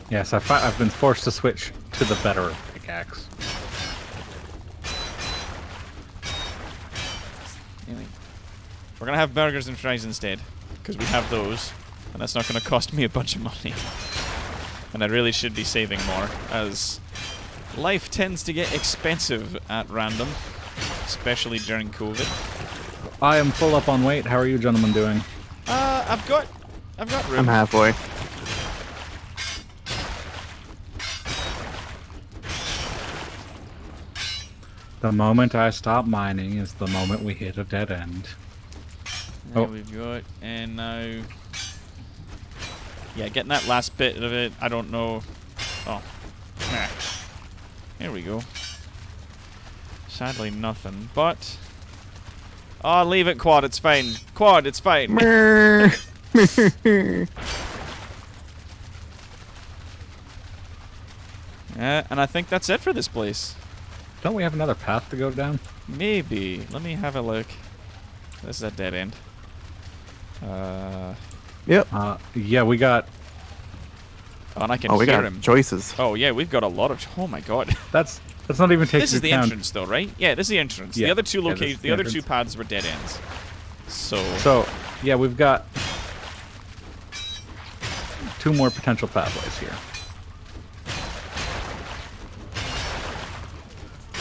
Yes, I've been forced to switch to the better pickaxe. Anyway, we're gonna have burgers and fries instead, because we have those, and that's not gonna cost me a bunch of money. And I really should be saving more, as life tends to get expensive at random, especially during COVID. I am full up on weight. How are you gentlemen doing? I've got room. I'm halfway. The moment I stop mining is the moment we hit a dead end. There Oh. we've got, and now... Yeah, getting that last bit of it, I don't know... Oh. Nah. There we go. Sadly nothing, but... Oh, leave it, Quad, it's fine. Quad, it's fine. Yeah, and I think that's it for this place. Don't we have another path to go down? Maybe. Let me have a look. This is a dead end. Yep. Yeah, we got... Oh, and I can Oh, we hear got him. choices. Oh, yeah, we've got a lot of... Oh, my God. That's not even taking This is the account. entrance, though, right? Yeah, this is the entrance. Yeah. The other two Yeah, this is locations, the the other two entrance. paths were dead ends. So... So, yeah, we've got 2 more potential pathways here.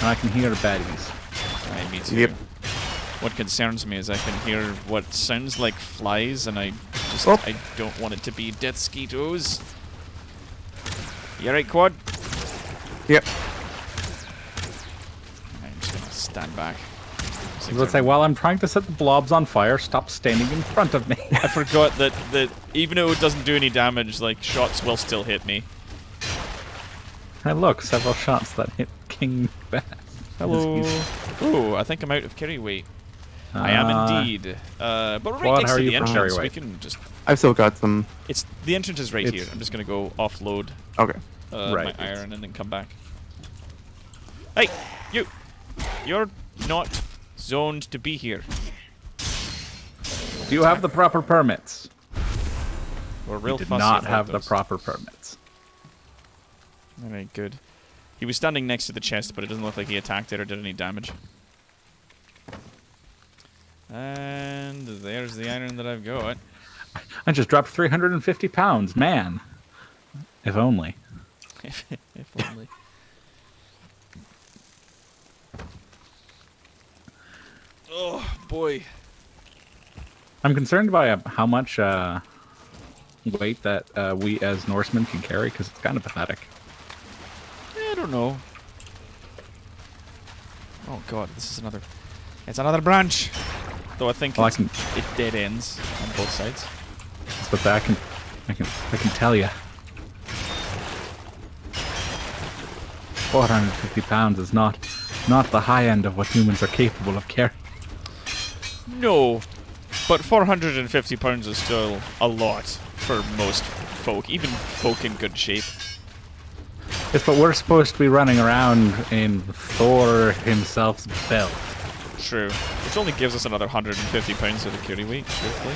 And I can hear baddies. Right, me too. Yep. What concerns me is I can hear what sounds like flies, and I just... Oh. I don't want it to be death skeetos. You alright, Quad? Yep. I'm just gonna stand back. I was going to say, while I'm trying to set the blobs on fire, stop standing in front of me. I forgot that even though it doesn't do any damage, like, shots will still hit me. And look, several shots that hit King Bass. Hello. Oh, I think I'm out of carry weight. I am indeed. But we're right Quad, next how to are the you from entrance. carry We weight? can just... I've still got some. It's the entrance is right It's- here. I'm just gonna go offload Okay. Right, my it's- iron and then come back. Hey, you! You're not zoned to be here. Do you have the proper permits? We're real We did fussy not about have the those. proper permits. Alright, good. He was standing next to the chest, but it doesn't look like he attacked it or did any damage. And there's the iron that I've got. I just dropped 350 pounds, man. If only. if only. Oh, boy. I'm concerned by how much weight that we as Norsemen can carry, because it's kind of pathetic. I don't know. Oh god, this is another... It's another branch! Though I think Well, it dead ends on both sides. But I can tell you. 450 pounds is not the high end of what humans are capable of carrying. No, but 450 pounds is still a lot for most folk, even folk in good shape. Yes, but we're supposed to be running around in Thor himself's belt. True. Which only gives us another 150 pounds of the carry weight, truthfully.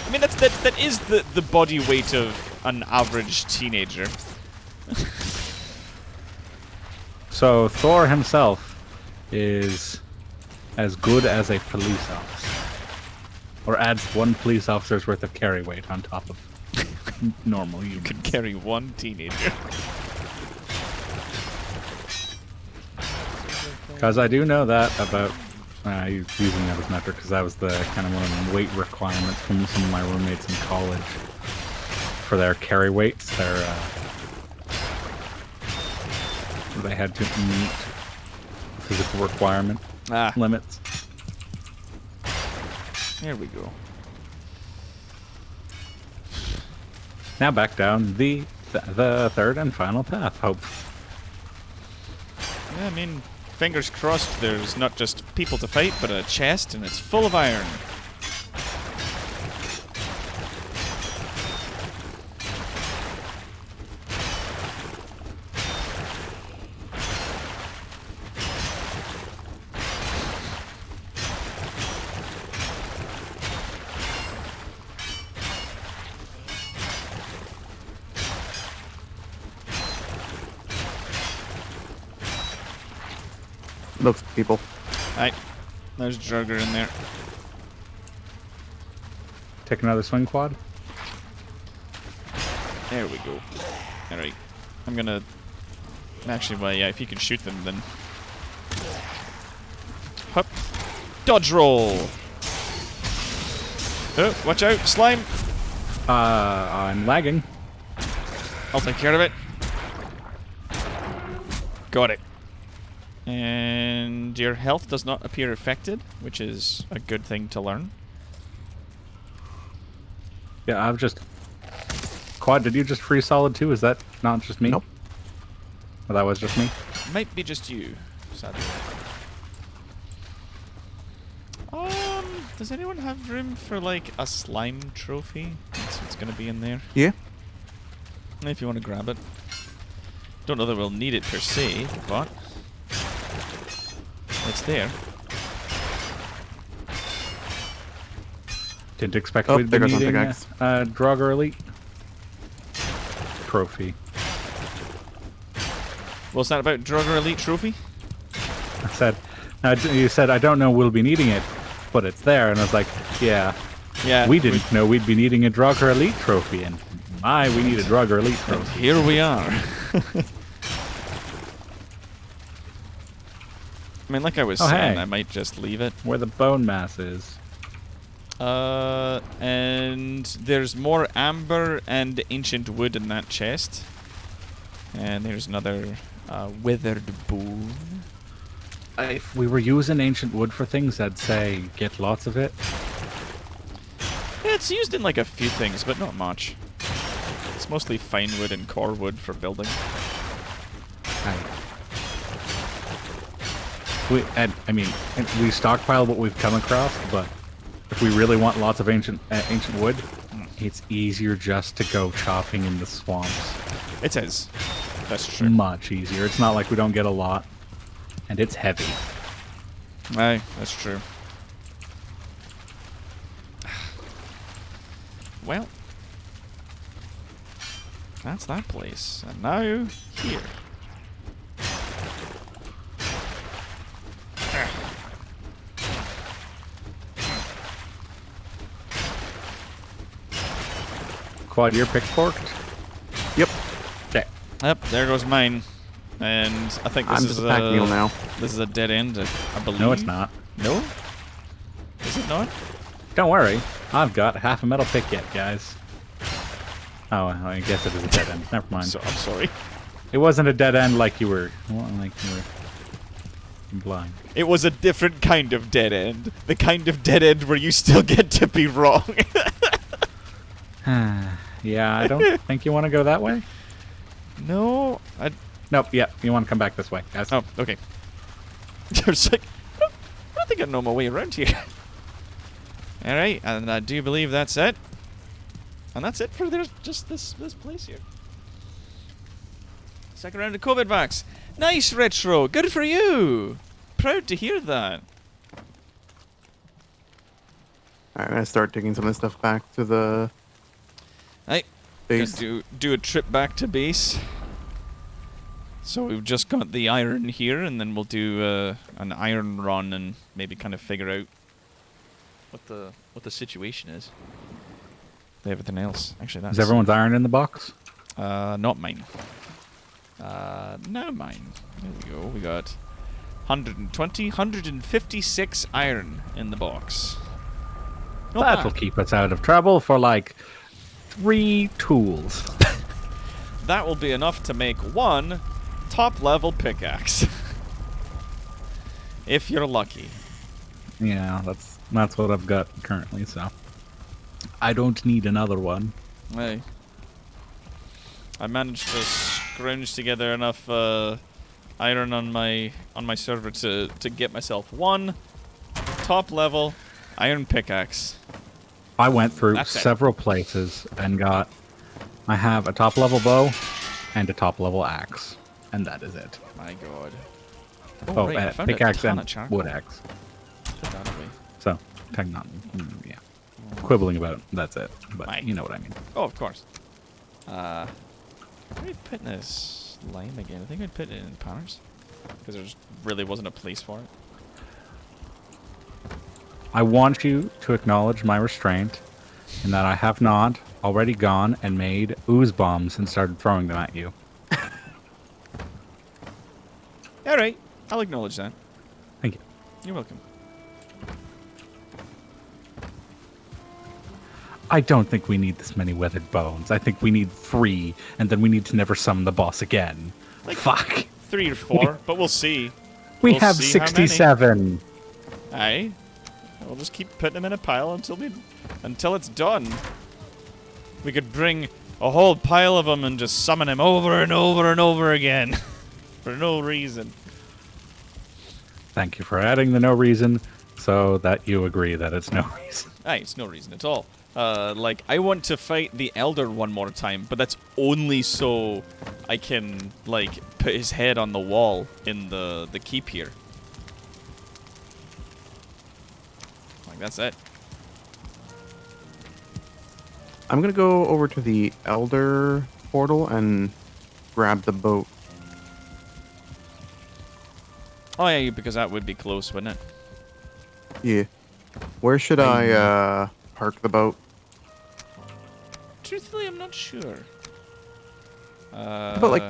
I mean, that is the body weight of an average teenager. So Thor himself is as good as a police officer. Or adds 1 police officer's worth of carry weight on top of normal humans. Could carry one teenager. Because I do know that about using that as metric, because that was the kind of one of the weight requirements from some of my roommates in college for their carry weights. They had to meet physical requirement Ah, limits. here we go. Now back down the third and final path. Hope. Yeah, I mean, fingers crossed there's not just people to fight, but a chest, and it's full of iron. Looks people. Aye. There's Drugger in there. Take another swing quad. There we go. Alright. I'm gonna... Actually, well, yeah, if you can shoot them, then... Hup. Dodge roll! Oh, watch out, slime! I'm lagging. I'll take care of it. Got it. And your health does not appear affected, which is a good thing to learn. Yeah, I've just... Quad, did you just free solid too? Is that not just me? Nope. Well, that was just me. Might be just you, sadly. Does anyone have room for, like, a slime trophy? That's what's gonna be in there. Yeah. If you want to grab it. Don't know that we'll need it per se, but... it's there. Didn't expect Oh, we'd be there goes my needing a pickaxe. Draugr Elite trophy. What's that about Drugger Elite Trophy? I said, you said, I don't know we'll be needing it, but it's there. And I was like, yeah, Yeah. we didn't know we'd be needing a Draugr Elite trophy. And my, we need a Draugr Elite trophy. Here we are. I mean, like I was saying, hey. I might just leave it. Where the bone mass is. And there's more amber and ancient wood in that chest. And there's another withered bone. If we were using ancient wood for things, I'd say get lots of it. Yeah, it's used in like a few things, but not much. It's mostly fine wood and core wood for building. We stockpile what we've come across, but if we really want lots of ancient wood, it's easier just to go chopping in the swamps. It is. That's true. Much easier. It's not like we don't get a lot, and it's heavy. Aye, that's true. Well, that's that place. And now, here. Quad, you're pickforked? Yep. Okay. Yep, there goes mine. And I think this I'm is just a pack mule now. This is a dead end, I believe. No, it's not. No? Is it not? Don't worry. I've got half a metal pick yet, guys. Oh, I guess it is a dead end. Never mind. So, I'm sorry. It wasn't a dead end like you were implying. It was a different kind of dead end. The kind of dead end where you still get to be wrong. Yeah, I don't think you want to go that way. No, Nope. Yeah, you want to come back this way, guys. Oh, okay. There's like, I don't think I know my way around here. All right, and I do believe that's it. And that's it for just this place here. Second round of COVID vax. Nice, Retro. Good for you. Proud to hear that. Alright, I'm gonna start taking some of this stuff back to the Right. base. Gonna do a trip back to base. So we've just got the iron here, and then we'll do an iron run and maybe kind of figure out what the situation is. Everything else, actually, that's Is everyone's iron in the box? not mine. No, mine. There we go. We got 120, 156 iron in the box. Not That'll bad. keep us out of trouble for like 3 tools. That will be enough to make one top-level pickaxe. If you're lucky. Yeah, that's what I've got currently, so I don't need another one. Hey. I managed to scrounge together enough iron on my server to get myself one top-level iron pickaxe. I went through That's it. several places and I have a top level bow and a top level axe, and that is it. My god. Oh, right, I found a pickaxe ton and of charcoal. wood axe. Put that away. So, yeah. Quibbling about, that's it. But Right. you know what I mean. Oh, of course. Where are we putting this lime again? I think I'd put it in powers. because there just really wasn't a place for it. I want you to acknowledge my restraint in that I have not already gone and made ooze bombs and started throwing them at you. All right, I'll acknowledge that. Thank you. You're welcome. I don't think we need this many weathered bones. I think we need 3, and then we need to never summon the boss again. Fuck. 3 or 4, but we'll see. We We'll have see how many. 67. Aye. We'll just keep putting them in a pile until it's done. We could bring a whole pile of them and just summon him over and over and over again. For no reason. Thank you for adding the no reason so that you agree that it's no reason. Aye, it's no reason at all. Like, I want to fight the Elder one more time, but that's only so I can, like, put his head on the wall in the keep here. Like, that's it. I'm gonna go over to the Elder portal and grab the boat. Oh, yeah, because that would be close, wouldn't it? Yeah. Where should I park the boat? Truthfully, I'm not sure. But like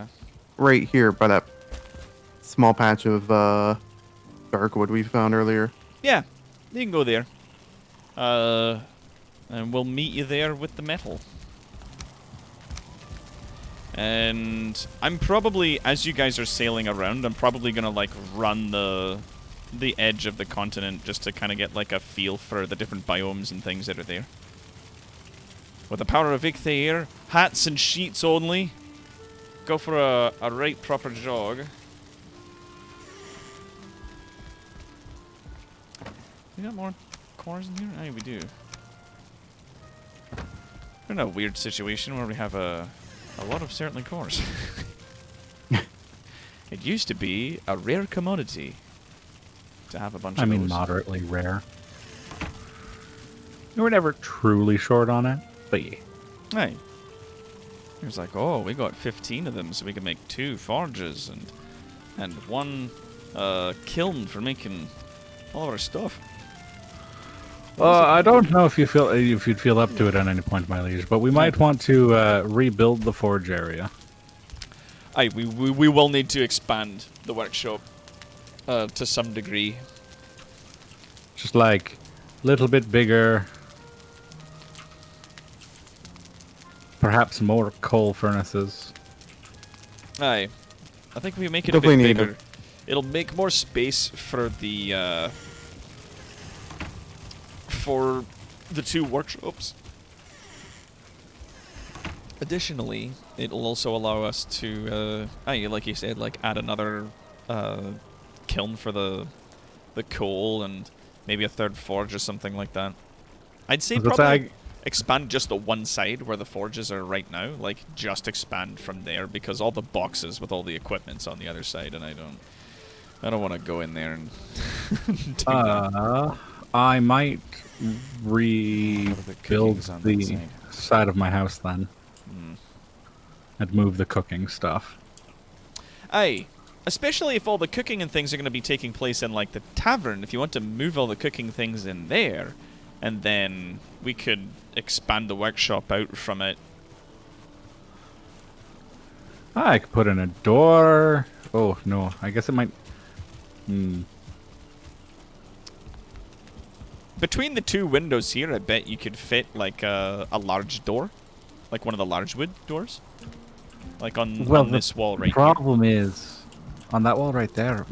right here by that small patch of dark wood we found earlier. Yeah, you can go there. And we'll meet you there with the metal. And I'm probably, as you guys are sailing around, I'm probably gonna like run the edge of the continent just to kind of get like a feel for the different biomes and things that are there. With the power of Icthair, hats and sheets only. Go for a right proper jog. We got more cores in here? Aye, we do. We're in a weird situation where we have a lot of certainly cores. It used to be a rare commodity to have a bunch of those. Moderately rare. We were never truly short on it, but yeah. Aye. He was like, oh, we got 15 of them, so we can make 2 forges and 1 kiln for making all of our stuff. I don't know if you'd feel up to it at any point, my liege, but we might want to rebuild the forge area. Aye, we will need to expand the workshop to some degree. Just like a little bit bigger. Perhaps more coal furnaces. Aye. I think if we make it Definitely a bit need bigger, it'll make more space for the 2 workshops. Additionally, it'll also allow us to, like you said, like add another kiln for the coal and maybe a 3rd forge or something like that. I'd say probably expand just the one side where the forges are right now. Like, just expand from there because all the boxes with all the equipment's on the other side, and I don't want to go in there and do that. I might rebuild the side of my house then. And move the cooking stuff. Aye. Especially if all the cooking and things are going to be taking place in, like, the tavern. If you want to move all the cooking things in there, and then we could expand the workshop out from it. I could put in a door. Oh, no. I guess it might... Between the 2 windows here, I bet you could fit, like, a large door. Like one of the large wood doors. Like on this wall right here. The problem is, on that wall right there,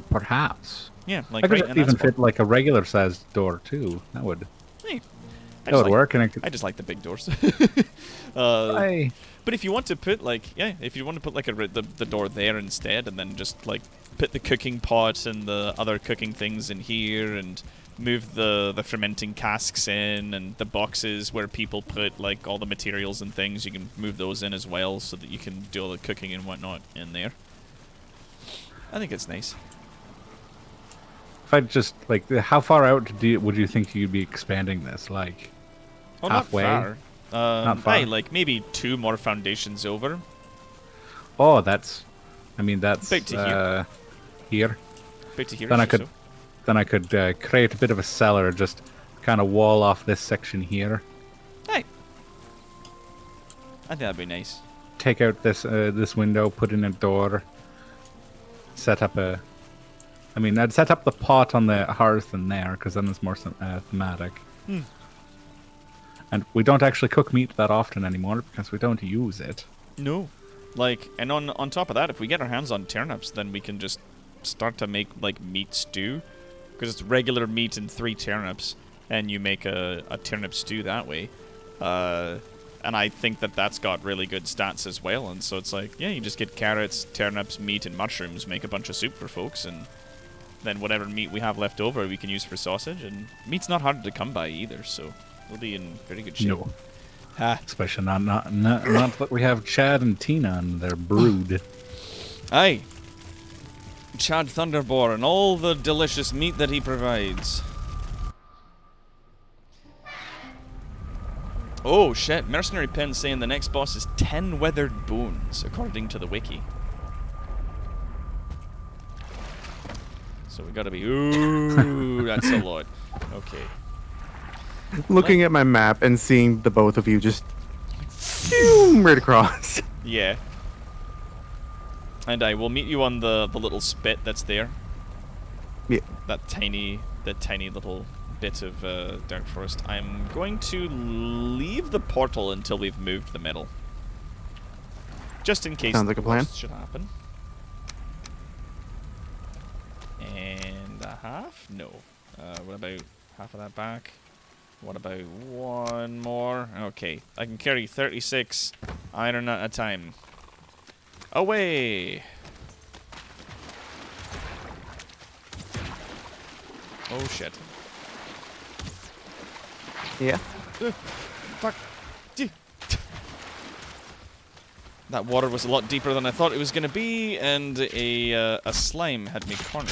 perhaps. Yeah, like I could right in even that fit like a regular sized door too. That would work. And I just like the big doors. Aye. But if you want to put like the door there instead, and then just like put the cooking pot and the other cooking things in here, and move the fermenting casks in, and the boxes where people put like all the materials and things, you can move those in as well, so that you can do all the cooking and whatnot in there. I think it's nice. If I just like, how far out would you think you'd be expanding this? Like, halfway? Not far. Not far. Like maybe 2 more foundations over. Oh, that's big to hear. here. Great to hear. Then I it, could, so. then I could create a bit of a cellar, just kind of wall off this section here. Hey. I think that'd be nice. Take out this window, put in a door, set up a. I mean, I'd set up the pot on the hearth in there because then it's more thematic. And we don't actually cook meat that often anymore because we don't use it. No. Like, and on top of that, if we get our hands on turnips, then we can just start to make, like, meat stew. Because it's regular meat and 3 turnips, and you make a turnip stew that way. And I think that that's got really good stats as well, and so it's like, yeah, you just get carrots, turnips, meat, and mushrooms, make a bunch of soup for folks, and then whatever meat we have left over we can use for sausage, and meat's not hard to come by either, so we'll be in pretty good shape. No. Ha. Especially not that we have Chad and Tina and their brood. Aye. Chad Thunderbore and all the delicious meat that he provides. Oh shit, Mercenary Pen saying the next boss is 10 weathered bones, according to the wiki. So we gotta be, ooh, that's a lot. Okay. Looking at my map and seeing the both of you just zoom right across. Yeah. And I will meet you on the little spit that's there. Yeah. That tiny little bit of dark forest. I'm going to leave the portal until we've moved the middle. Just in case Sounds like a plan. worst should happen. And a half? No. What about half of that back? What about one more? Okay, I can carry 36 iron at a time. Away! Oh shit. Yeah. Fuck. That water was a lot deeper than I thought it was going to be, and a slime had me cornered.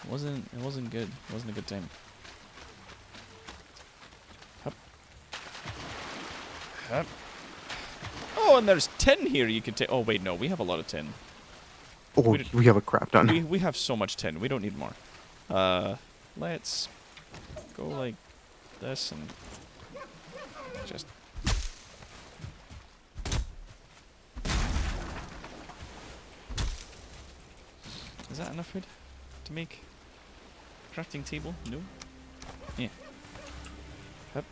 It wasn't good. It wasn't a good time. Hup. Hup. Oh, and there's 10 here you can take. Oh wait, no, we have a lot of 10. Oh, we have a crap ton. We have so much 10. We don't need more. Let's go like this and just. Is that enough wood to make crafting table? No. Yeah. Yep.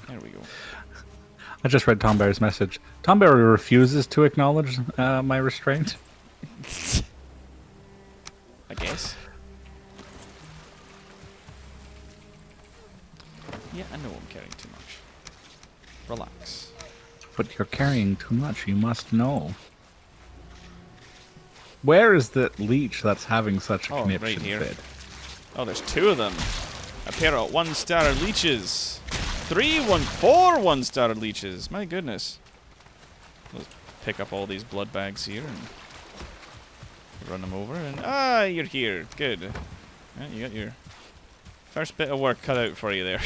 There we go. I just read Tom Bear's message. Tom Bear refuses to acknowledge my restraint. I guess. Yeah, I know I'm carrying too much. Relax. But you're carrying too much, you must know. Where is the leech that's having such a Oh, conniption right here. fit? Oh, there's 2 of them. A pair of 1-star leeches. 4 1-star leeches. My goodness. Let's pick up all these blood bags here and run them over. And you're here. Good. Yeah, you got your first bit of work cut out for you there.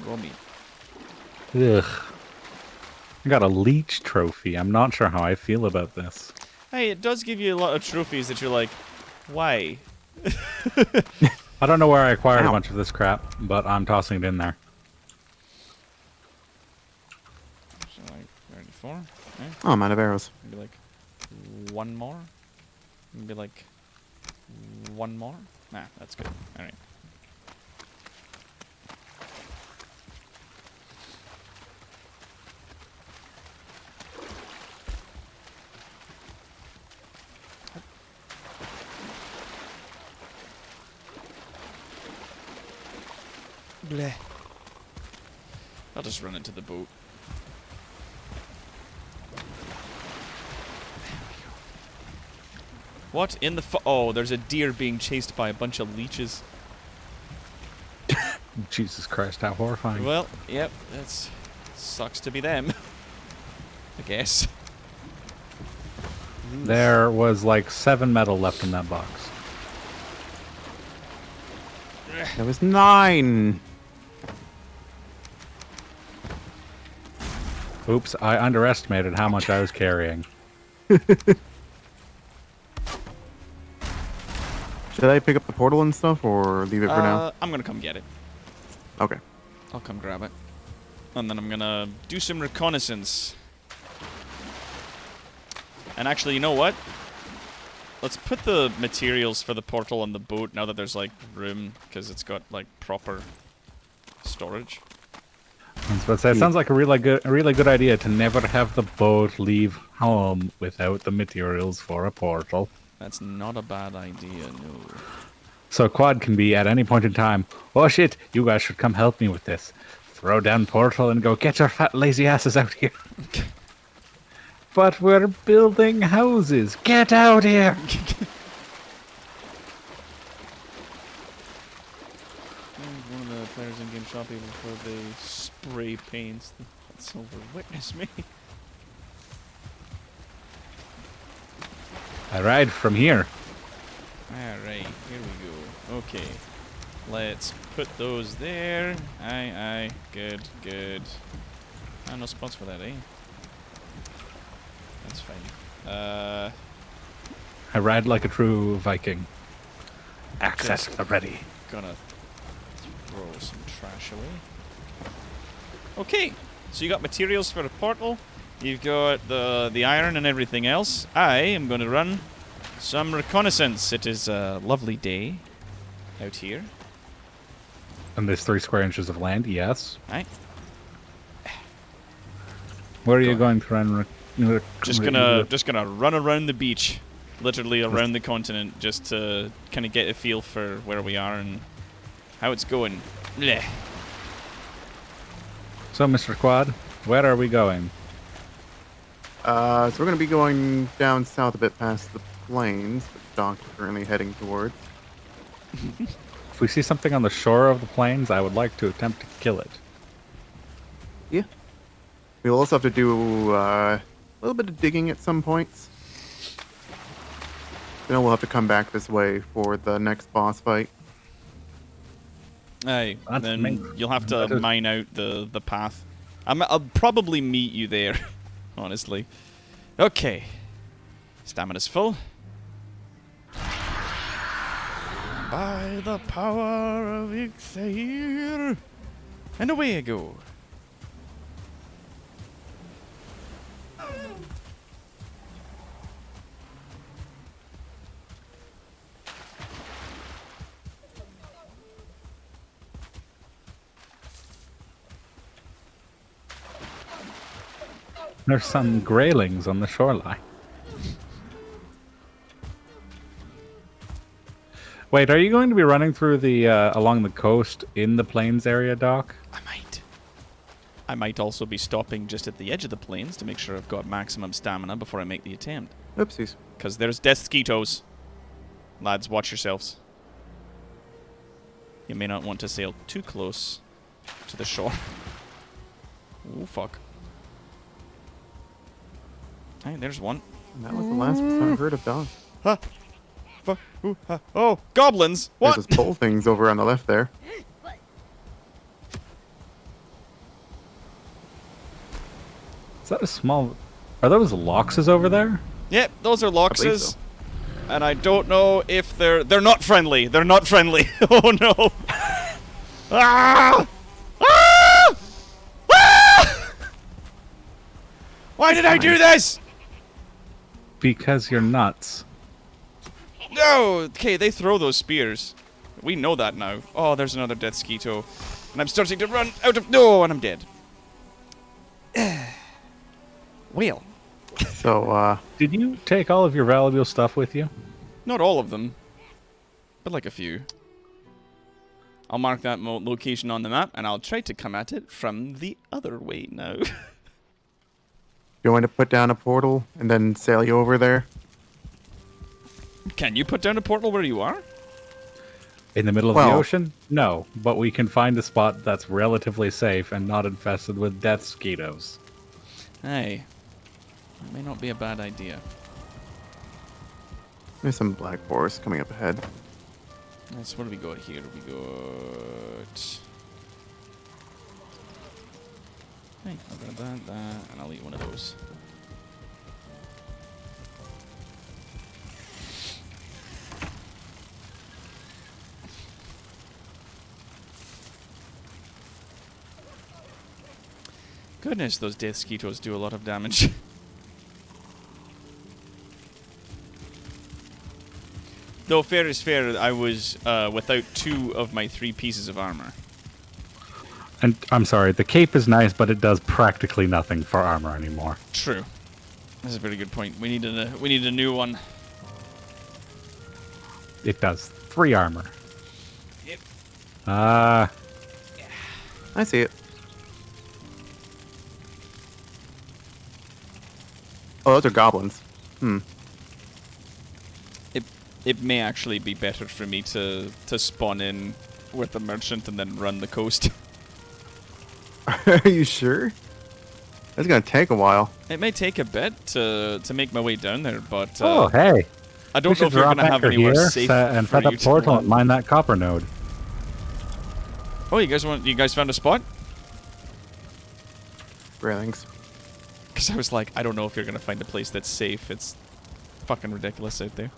Roll meat. Ugh. I got a leech trophy. I'm not sure how I feel about this. Hey, it does give you a lot of trophies that you're like, why? I don't know where I acquired Ow. a bunch of this crap, but I'm tossing it in there. So like 34. Yeah. Oh, I'm out of arrows. Maybe like 1 more. Maybe like 1 more. Nah, that's good. All right. Bleh. I'll just run into the boat. What in the oh, there's a deer being chased by a bunch of leeches. Jesus Christ, how horrifying. Well, yep, that's sucks to be them. I guess. There was like 7 metal left in that box. There was 9. Oops, I underestimated how much I was carrying. Should I pick up the portal and stuff, or leave it for now? I'm gonna come get it. Okay. I'll come grab it. And then I'm gonna do some reconnaissance. And actually, you know what? Let's put the materials for the portal on the boat now that there's, like, room, because it's got, like, proper storage. I was about to say, it sounds like a really good idea to never have the boat leave home without the materials for a portal. That's not a bad idea, no. So Quad can be at any point in time, oh shit, you guys should come help me with this. Throw down portal and go, get your fat lazy asses out here. But we're building houses. Get out here! One of the players in game shop even before they spray paints the silver. Witness me. I ride from here. Alright, here we go. Okay. Let's put those there. Aye, good, good. Ah, no spots for that, eh? That's fine. I ride like a true Viking. Access Just the ready. Gonna throw some trash away. Okay, so you got materials for the portal. You've got the iron and everything else. I am going to run some reconnaissance. It is a lovely day out here. And there's 3 square inches of land, yes. Right. Where are you Go going to run? Just gonna run around the beach, literally around the continent, just to kind of get a feel for where we are and how it's going. Blech. So, Mr. Quad, where are we going? So we're going to be going down south a bit past the plains, which Doc's currently heading towards. If we see something on the shore of the plains, I would like to attempt to kill it. Yeah. We'll also have to do a little bit of digging at some points. Then we'll have to come back this way for the next boss fight. Aye, That's then amazing. you'll have to That is- mine out the path. I'll probably meet you there, honestly. Okay. Stamina's full. By the power of Ixair. And away I go. There's some graylings on the shoreline. Wait, are you going to be running through the along the coast in the plains area, Doc? I might. I might also be stopping just at the edge of the plains to make sure I've got maximum stamina before I make the attempt. Oopsies. Because there's death skeetos. Lads, watch yourselves. You may not want to sail too close to the shore. Oh, fuck. Hey, there's one. And that was the last I've heard of Doc. Huh? Fuck. Ooh, oh, goblins! There's What? those pole things over on the left there. Is that a small... Are those loxes over there? Yep, those are believe loxes. so. And I don't know if they're not friendly. They're not friendly. Oh no. Ah! Ah! Ah! Why did I do this? Because you're nuts. No. Okay, they throw those spears. We know that now. Oh, there's another death skeeto. And I'm starting to run out of... No, and I'm dead. Well. So, Did you take all of your valuable stuff with you? Not all of them. But like a few. I'll mark that location on the map, and I'll try to come at it from the other way now. you want to put down a portal and then sail you over there? Can you put down a portal where you are? In the middle of Well- the ocean? No, but we can find a spot that's relatively safe and not infested with death skeetos. Hey. That may not be a bad idea. There's some black forest coming up ahead. What do we got here? We got... Hey, I'll grab that, and I'll eat one of those. Goodness, those death skeetos do a lot of damage. Though fair is fair, I was without 2 of my 3 pieces of armor. And I'm sorry, the cape is nice, but it does practically nothing for armor anymore. True. That's a very good point. We need a new one. It does 3 armor. Yep. I see it. Oh, those are goblins. It may actually be better for me to spawn in with the merchant and then run the coast. Are you sure? That's gonna take a while. It may take a bit to make my way down there, but Oh, hey. I We don't know should if you're drop gonna have anchor anywhere here safe and for set up you to portal land. and mine that copper node. Oh, you guys found a spot? Railings. Because I was like, I don't know if you're gonna find a place that's safe. It's fucking ridiculous out there.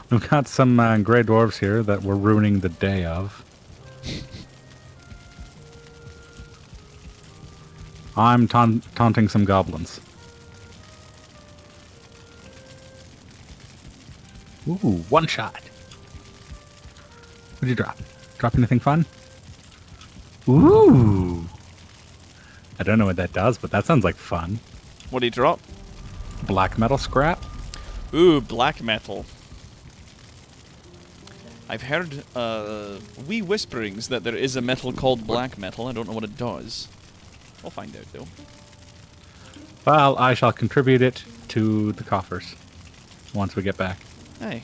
We've got some grey dwarves here that we're ruining the day of. I'm taunting some goblins. Ooh, one shot. What'd you drop? Drop anything fun? Ooh. I don't know what that does, but that sounds like fun. What do you drop? Black metal scrap? Ooh, black metal. I've heard wee whisperings that there is a metal called black metal. I don't know what it does. I'll find out, though. Well, I shall contribute it to the coffers once we get back. Hey.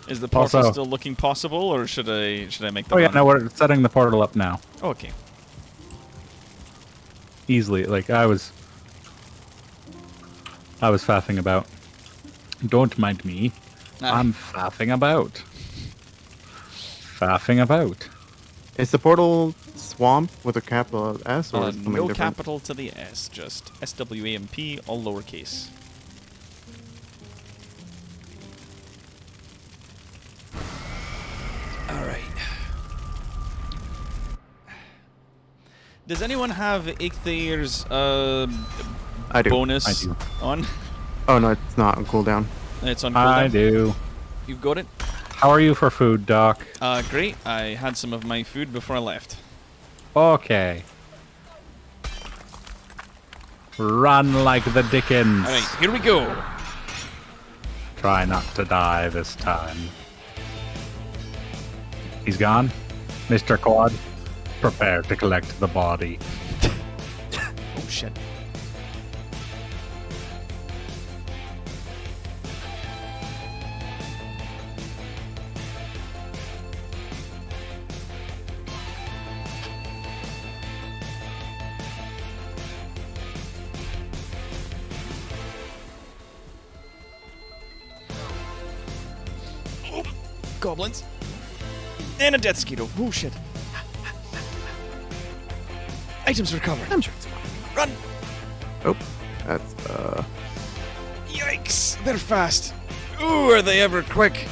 Is the portal Also- still looking possible, or should I make the Oh yeah, run? no, we're setting the portal up now. Oh, okay. Easily, like I was faffing about. Don't mind me. Ah. I'm faffing about. Faffing about. Is the portal swamp with a capital S or is it something No different? capital to the S, just SWAMP, all lowercase. Alright. Does anyone have Eikthair's I do. bonus I do. on? Oh no, it's not on cooldown. It's on I cooldown. do. You've got it? How are you for food, Doc? Great. I had some of my food before I left. Okay. Run like the Dickens. Alright, here we go. Try not to die this time. He's gone? Mr. Quad, prepare to collect the body. Oh shit. Oh, goblins. And a death skeeto. Oh shit. Items recovered. I'm sure it's fine. Run! Oh, that's Yikes! They're fast. Ooh, are they ever quick?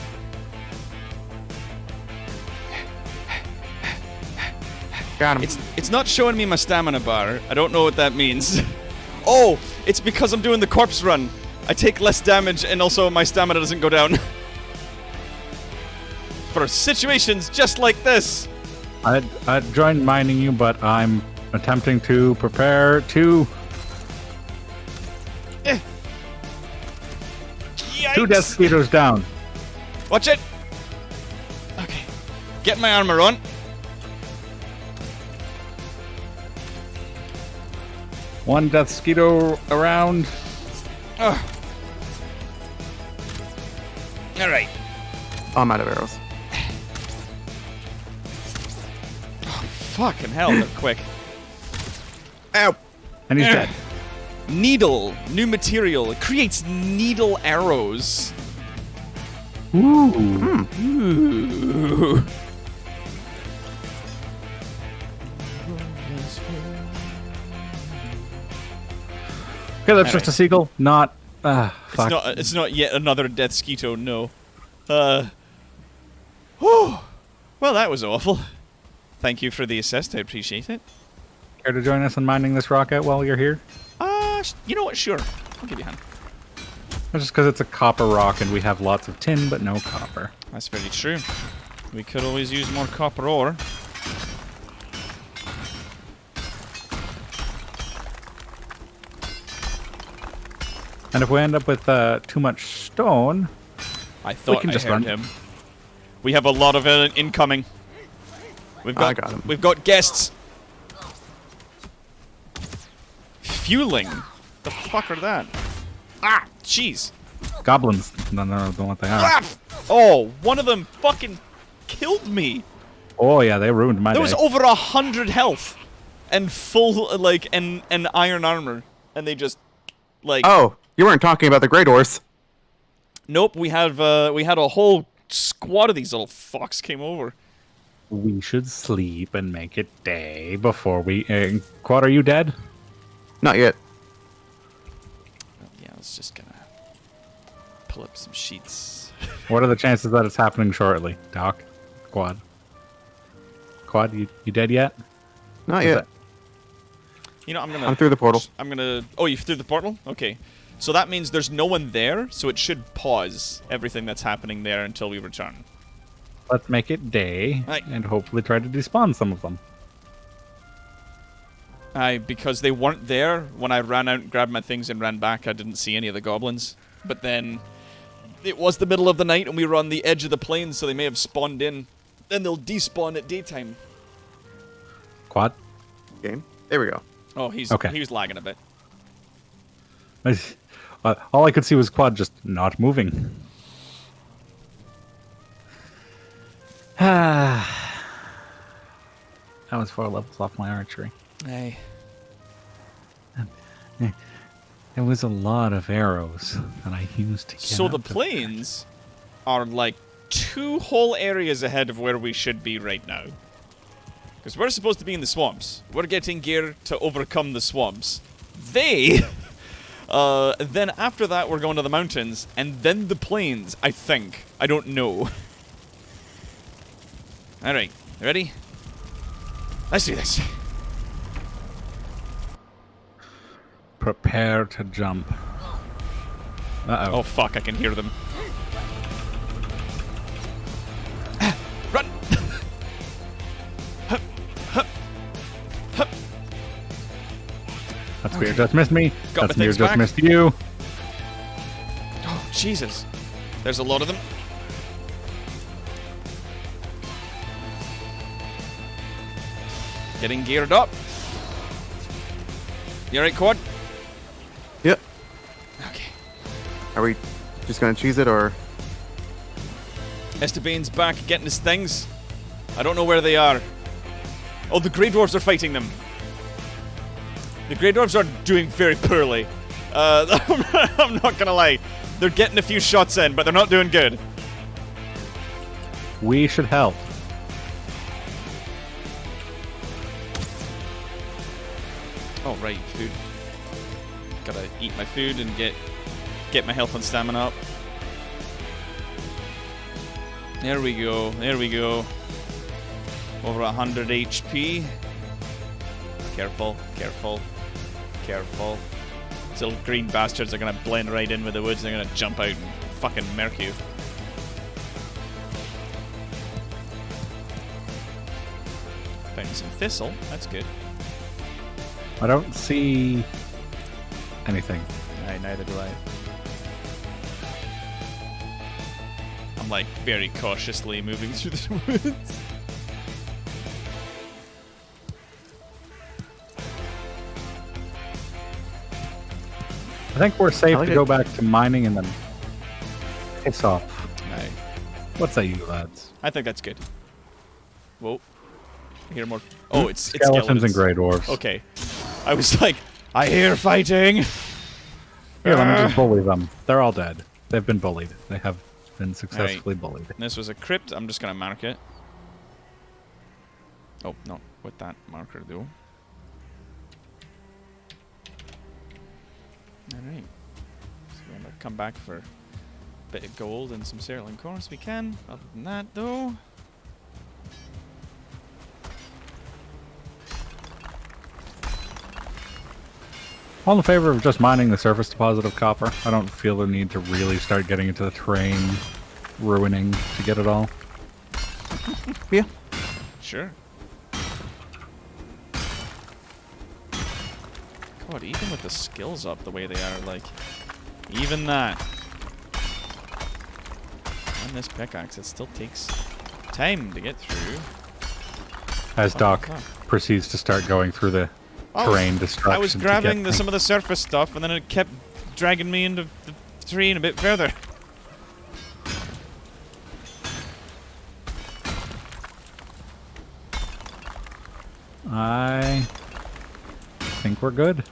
got him. It's not showing me my stamina bar. I don't know what that means. Oh, it's because I'm doing the corpse run. I take less damage and also my stamina doesn't go down. For situations just like this. I'd join mining you, but I'm attempting to prepare to... Yikes! 2 death skeeters down. Watch it! Okay. Get my armor on. One death skeeto around. Alright. I'm out of arrows. Fucking hell, they're quick. Ow! And he's dead. Needle. New material. It creates needle arrows. Ooh. Ooh. Okay, that's just a seagull, not. Fuck. It's not yet another death skeeto. No. Whew. Well, that was awful. Thank you for the assist. I appreciate it. Care to join us in mining this rock out while you're here? You know what? Sure. I'll give you a hand. That's just because it's a copper rock and we have lots of tin, but no copper. That's very true. We could always use more copper ore. And if we end up with too much stone, I thought can I just heard run. him. We have a lot of incoming. I got him. We've got guests. Fueling. The fuck are that? Ah, jeez. goblins. No, don't know what they are. Ah! Oh, one of them fucking killed me. Oh yeah, they ruined my There day. was over 100 health and full like and iron armor, and they just like. Oh, you weren't talking about the Great Horse. Nope, we had a whole squad of these little fucks came over. We should sleep and make it day before we. Quad, are you dead? Not yet. Well, yeah, I was just gonna pull up some sheets. What are the chances that it's happening shortly, Doc? Quad. Quad, you dead yet? Not Is yet. that- You know, I'm through the portal. Oh, you through the portal? Okay. So that means there's no one there, so it should pause everything that's happening there until we return. Let's make it day Aye. and hopefully try to despawn some of them. Because they weren't there when I ran out and grabbed my things and ran back, I didn't see any of the goblins. But then it was the middle of the night and we were on the edge of the plains, so they may have spawned in. Then they'll despawn at daytime. Quad? Game. There we go. Oh, he was lagging a bit. All I could see was Quad just not moving. That was 4 levels off my archery. Hey. There was a lot of arrows that I used to get So the out of plains are like 2 whole areas ahead of where we should be right now. Because we're supposed to be in the swamps. We're getting gear to overcome the swamps. They... then after that we're going to the mountains, and then the plains, I think. I don't know. Alright, ready? Let's do this. Prepare to jump. Uh-oh. Oh fuck, I can hear them. Run! That's weird. Just missed me. Got That's my weird. things Just back. missed you. Oh, Jesus. There's a lot of them. Getting geared up. You alright, Quad? Yep. Okay. Are we just gonna cheese it or? Esteban's back getting his things. I don't know where they are. Oh, the Grey Dwarves are fighting them. The Grey Dwarves are doing very poorly. I'm not gonna lie. They're getting a few shots in, but they're not doing good. We should help. Oh, right, food. Gotta eat my food and get my health and stamina up. There we go, there we go. Over 100 HP. Careful, careful, careful. These little green bastards are gonna blend right in with the woods. They're gonna jump out and fucking murk you. Found some thistle, that's good. I don't see anything. Aye, neither do I. I'm like very cautiously moving through the woods. I think we're safe I like to it. go back to mining and then piss off. Aye. What say you, lads? I think that's good. Whoa. I hear more. Oh, it's skeletons. Skeletons and grey dwarfs. Okay. I was like, I hear fighting. Here, let me just bully them. They're all dead. They've been bullied. They have been successfully bullied. This was a crypt. I'm just going to mark it. Oh, not with that marker, though. Alright. So we're going to come back for a bit of gold and some certain cores if we can. Other than that, though... All in favor of just mining the surface deposit of copper. I don't feel the need to really start getting into the terrain ruining to get it all. Yeah. Sure. God, even with the skills up the way they are, like... Even that. On this pickaxe, it still takes time to get through. As Doc proceeds to start going through the terrain destruction. I was grabbing some of the surface stuff, and then it kept dragging me into the terrain a bit further. I think we're good.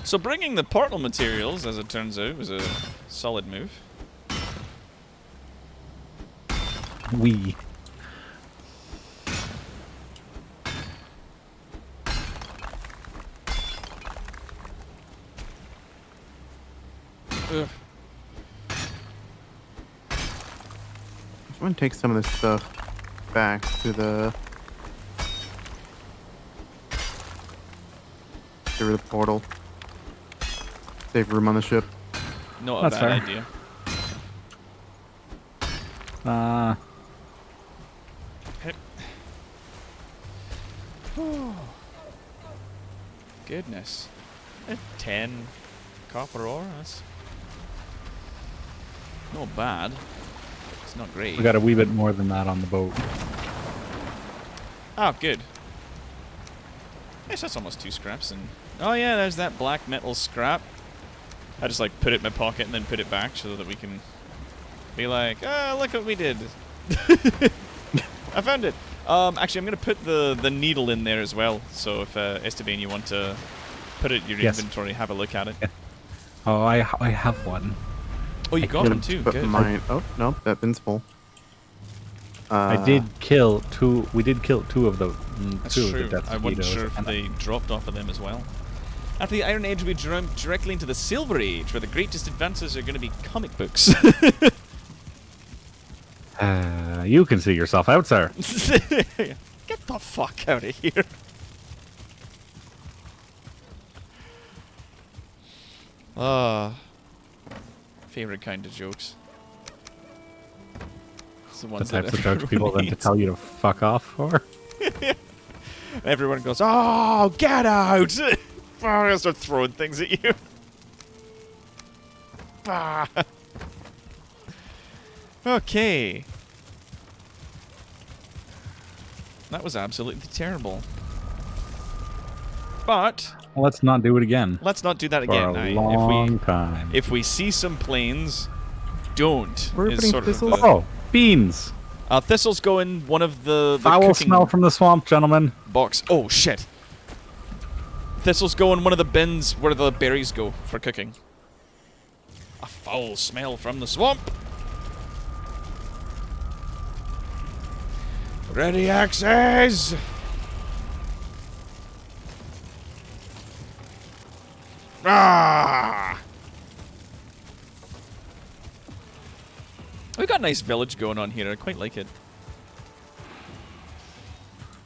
So bringing the portal materials, as it turns out, was a solid move. We. Ugh. I'm gonna take some of this stuff back to the portal. Save room on the ship. Not a That's bad fair. idea. Goodness. 10 copper ore, that's not bad. It's not great. We got a wee bit more than that on the boat. Oh, good. Yes, that's almost 2 scraps. And oh yeah, there's that black metal scrap. I just like put it in my pocket and then put it back so that we can be like, ah, look what we did. I found it. Actually, I'm gonna put the needle in there as well. So if Esteban, you want to put it in your inventory, have a look at it. Yeah. Oh, I have one. Oh, you got one too. Put Good. mine. Oh no, that bin's full. I did kill 2. We did kill 2 of the That's 2 true. of the death I wasn't mosquitoes, sure if and they dropped off of them as well. After the Iron Age, we jumped directly into the Silver Age, where the greatest advances are going to be comic books. you can see yourself out, sir. Get the fuck out of here. Favorite kind of jokes. It's the The ones that types of jokes people then to hates. tell you to fuck off for. Everyone goes, "Oh, get out!" I start throwing things at you. Ah. Okay. That was absolutely terrible. But Let's not do it again. let's not do that For again. a Aye. long time. If we see some planes, don't. We're is putting sort of thistles? the, Oh, beans. thistles go in one of the Foul cooking smell from the swamp, gentlemen. box. Oh shit! Thistles go in one of the bins where the berries go for cooking. A foul smell from the swamp. Ready axes! Ah! We got a nice village going on here. I quite like it.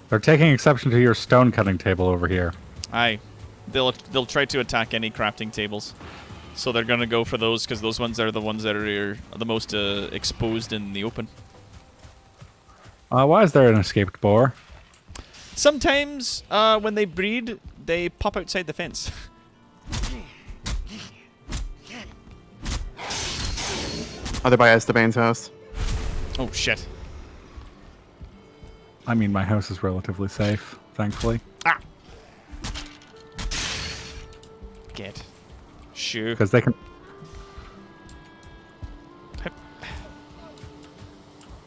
They're taking exception to your stone cutting table over here. Aye. They'll try to attack any crafting tables. So they're gonna go for those because those ones are the ones that are the most exposed in the open. Why is there an escaped boar? Sometimes when they breed, they pop outside the fence. Are they by Esteban's house? Oh shit! I mean, my house is relatively safe, thankfully. Ah! Get. Shoo. Because they can...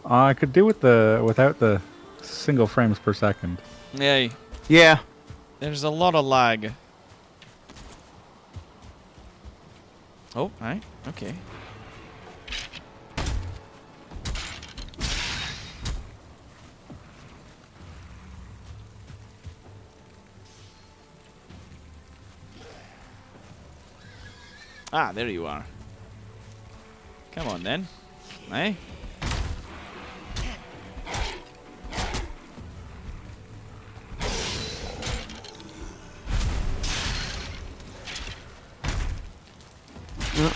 I could do with without the single frames per second. Yay. Yeah. There's a lot of lag. Oh, aye. Okay. Ah, there you are. Come on then. Eh?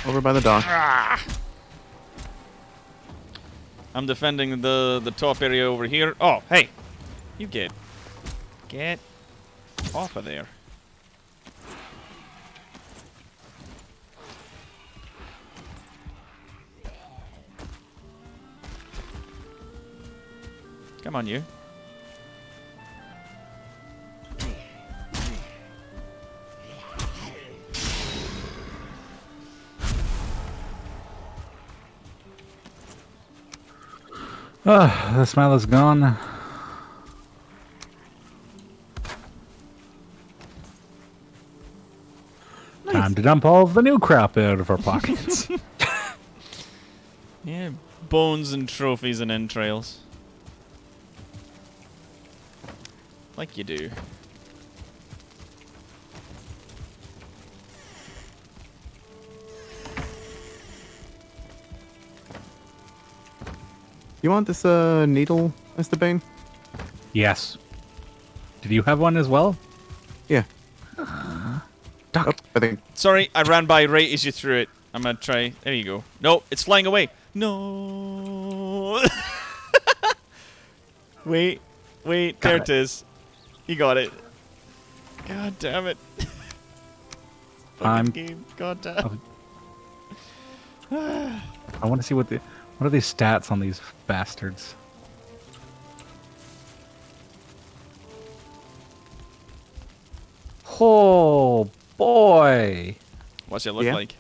Over by the dock. I'm defending the top area over here. Oh, hey! You get off of there. Come on, you. The smell is gone. Time to dump all of the new crap out of our pockets. Yeah, bones and trophies and entrails. Like you do. You want this needle, Mr. Bane? Yes. Did you have one as well? Yeah. Duck. Oh, I think. Sorry, I ran by right as you threw it. I'm gonna try. There you go. No, it's flying away. No. Wait, Got there it. it is. You got it. God damn it. I'm- Fucking game. God damn. I want to see what are these stats on these bastards. Oh boy. What's it look Yeah. like?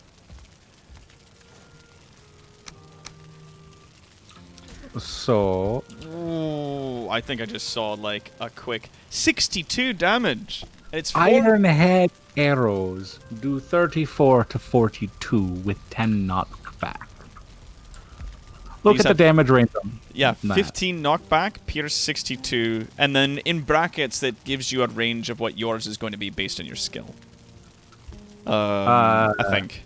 So Ooh, I think I just saw like a quick 62 damage. And it's 4. Iron Head arrows do 34 to 42 with 10 knockback. Look These at the have- damage range on Yeah, that. 15 knockback, Pierce 62, and then in brackets that gives you a range of what yours is going to be based on your skill. I think.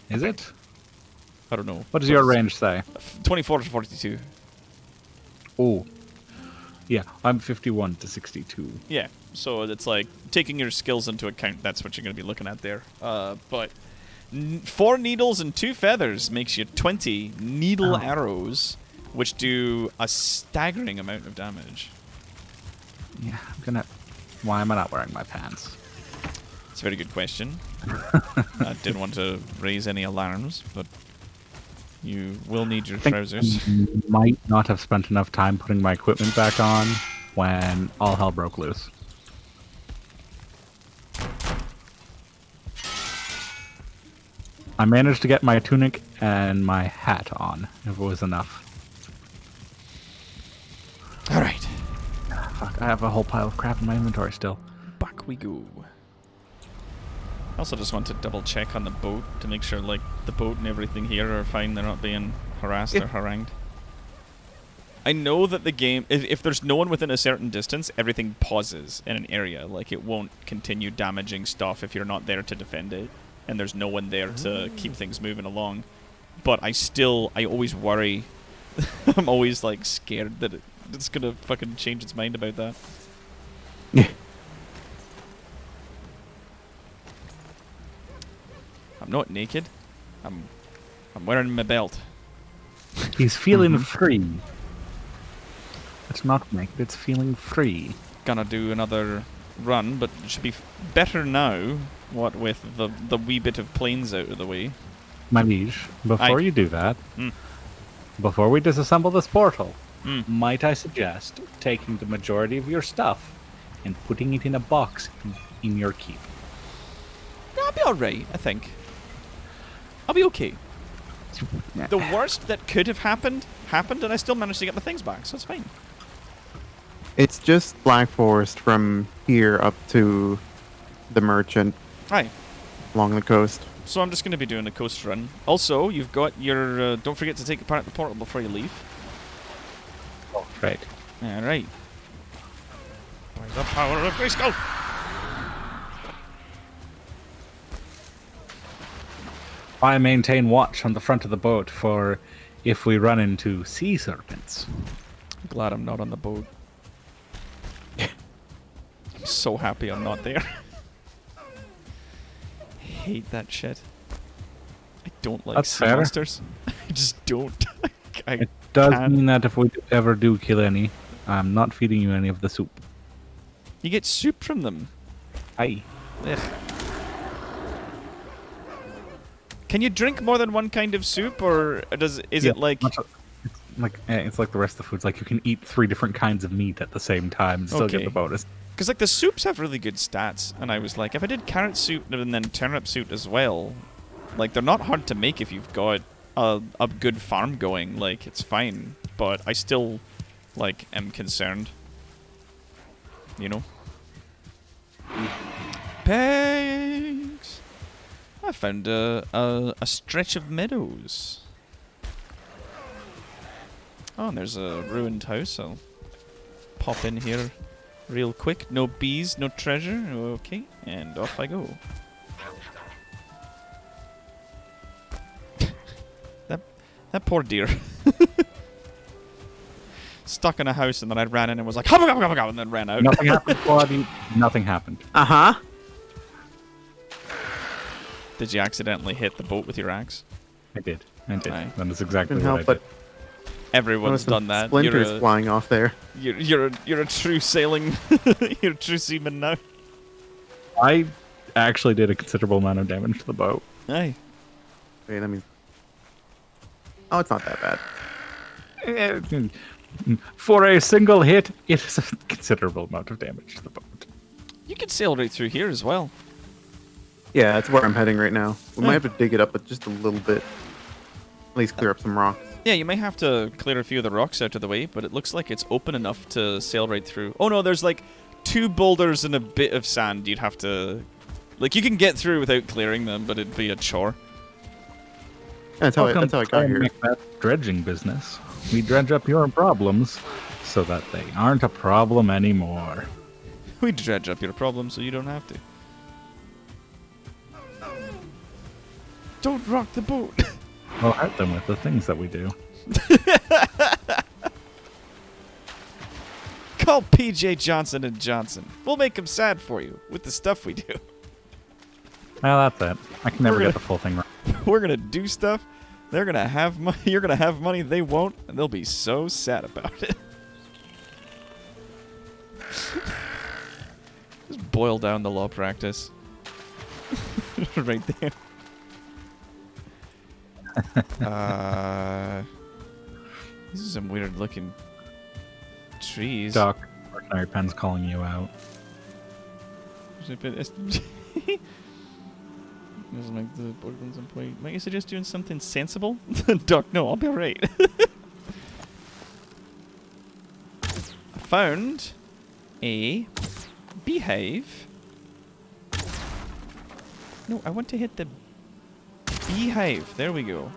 Is it? I don't know. What does your range say? 24 to 42. Oh. Yeah, I'm 51 to 62. Yeah, so it's like taking your skills into account, that's what you're going to be looking at there. But 4 needles and 2 feathers makes you 20 needle arrows, which do a staggering amount of damage. Yeah, I'm gonna. Why am I not wearing my pants? It's a very good question. I didn't want to raise any alarms, but you will need your I think trousers. I might not have spent enough time putting my equipment back on when all hell broke loose. I managed to get my tunic and my hat on, if it was enough. All right, Fuck, I have a whole pile of crap in my inventory still. back we go. I also just want to double check on the boat to make sure like the boat and everything here are fine. They're not being harassed or harangued. I know that the game, if there's no one within a certain distance, everything pauses in an area. Like it won't continue damaging stuff if you're not there to defend it, and there's no one there to keep things moving along. But I always worry. I'm always like scared that it's gonna fucking change its mind about that. Yeah. Mm-hmm. I'm not naked. I'm wearing my belt. He's feeling free. It's not naked, it's feeling free. Gonna do another run, but it should be better now. What with the wee bit of planes out of the way. My liege, before Aye. you do that, Mm. before we disassemble this portal, Mm. might I suggest taking the majority of your stuff and putting it in a box in your keep? No, I'll be alright, I think. I'll be okay. The worst that could have happened, and I still managed to get my things back, so it's fine. It's just Black Forest from here up to the merchant Aye. along the coast. so I'm just going to be doing a coast run. Also, you've got your... don't forget to take apart the portal before you leave. Oh, right. Alright. By the power of Grayskull! I maintain watch on the front of the boat for if we run into sea serpents. I'm glad I'm not on the boat. I'm so happy I'm not there. Hate that shit. I don't like That's sea fair. monsters. I just don't. I It does can't. mean that if we ever do kill any, I'm not feeding you any of the soup. You get soup from them. Aye. Ugh. Can you drink more than one kind of soup, or is it like... It's like the rest of the foods. Like you can eat 3 different kinds of meat at the same time and still get Okay. the bonus. Because like the soups have really good stats, and I was like, if I did carrot soup and then turnip soup as well, like they're not hard to make if you've got a good farm going. Like it's fine, but I still like am concerned. You know. Pigs. I found a stretch of meadows. Oh, and there's a ruined house. I'll pop in here real quick. No bees, no treasure. Okay, and off I go. that poor deer. Stuck in a house, and then I ran in and was like, "Hubba, hubba, hubba," and then ran out. Nothing happened, Claudia. Nothing happened. Uh-huh. Did you accidentally hit the boat with your axe? I did. Aye. That is exactly Couldn't what I help but did. Everyone's some done that. splinters flying off there. You're a true sailing. You're a true seaman now. I actually did a considerable amount of damage to the boat. Aye. Wait, I mean... Oh, it's not that bad. For a single hit, it is a considerable amount of damage to the boat. You could sail right through here as well. Yeah, that's where I'm heading right now. We might have to dig it up, but just a little bit. At least clear up some rocks. Yeah, you may have to clear a few of the rocks out of the way, but it looks like it's open enough to sail right through. Oh no, there's like 2 boulders and a bit of sand you'd have to... Like, you can get through without clearing them, but it'd be a chore. That's how I Welcome got to here. Macbeth dredging business. We dredge up your problems so that they aren't a problem anymore. We dredge up your problem so you don't have to. Don't rock the boat! We'll hurt them with the things that we do. Call PJ Johnson and Johnson. We'll make them sad for you with the stuff we do. Well, that's it. I can never We're get gonna- the full thing right. We're gonna do stuff. They're gonna have money. You're gonna have money. They won't, and they'll be so sad about it. Just boil down the law practice. Right there. These are some weird looking trees. Doc, Ordinary Pen's calling you out. Doesn't like the boardrooms employee. Might you suggest doing something sensible? Doc, no, I'll be alright. I found a beehive. No, I want to hit the beehive. There we go.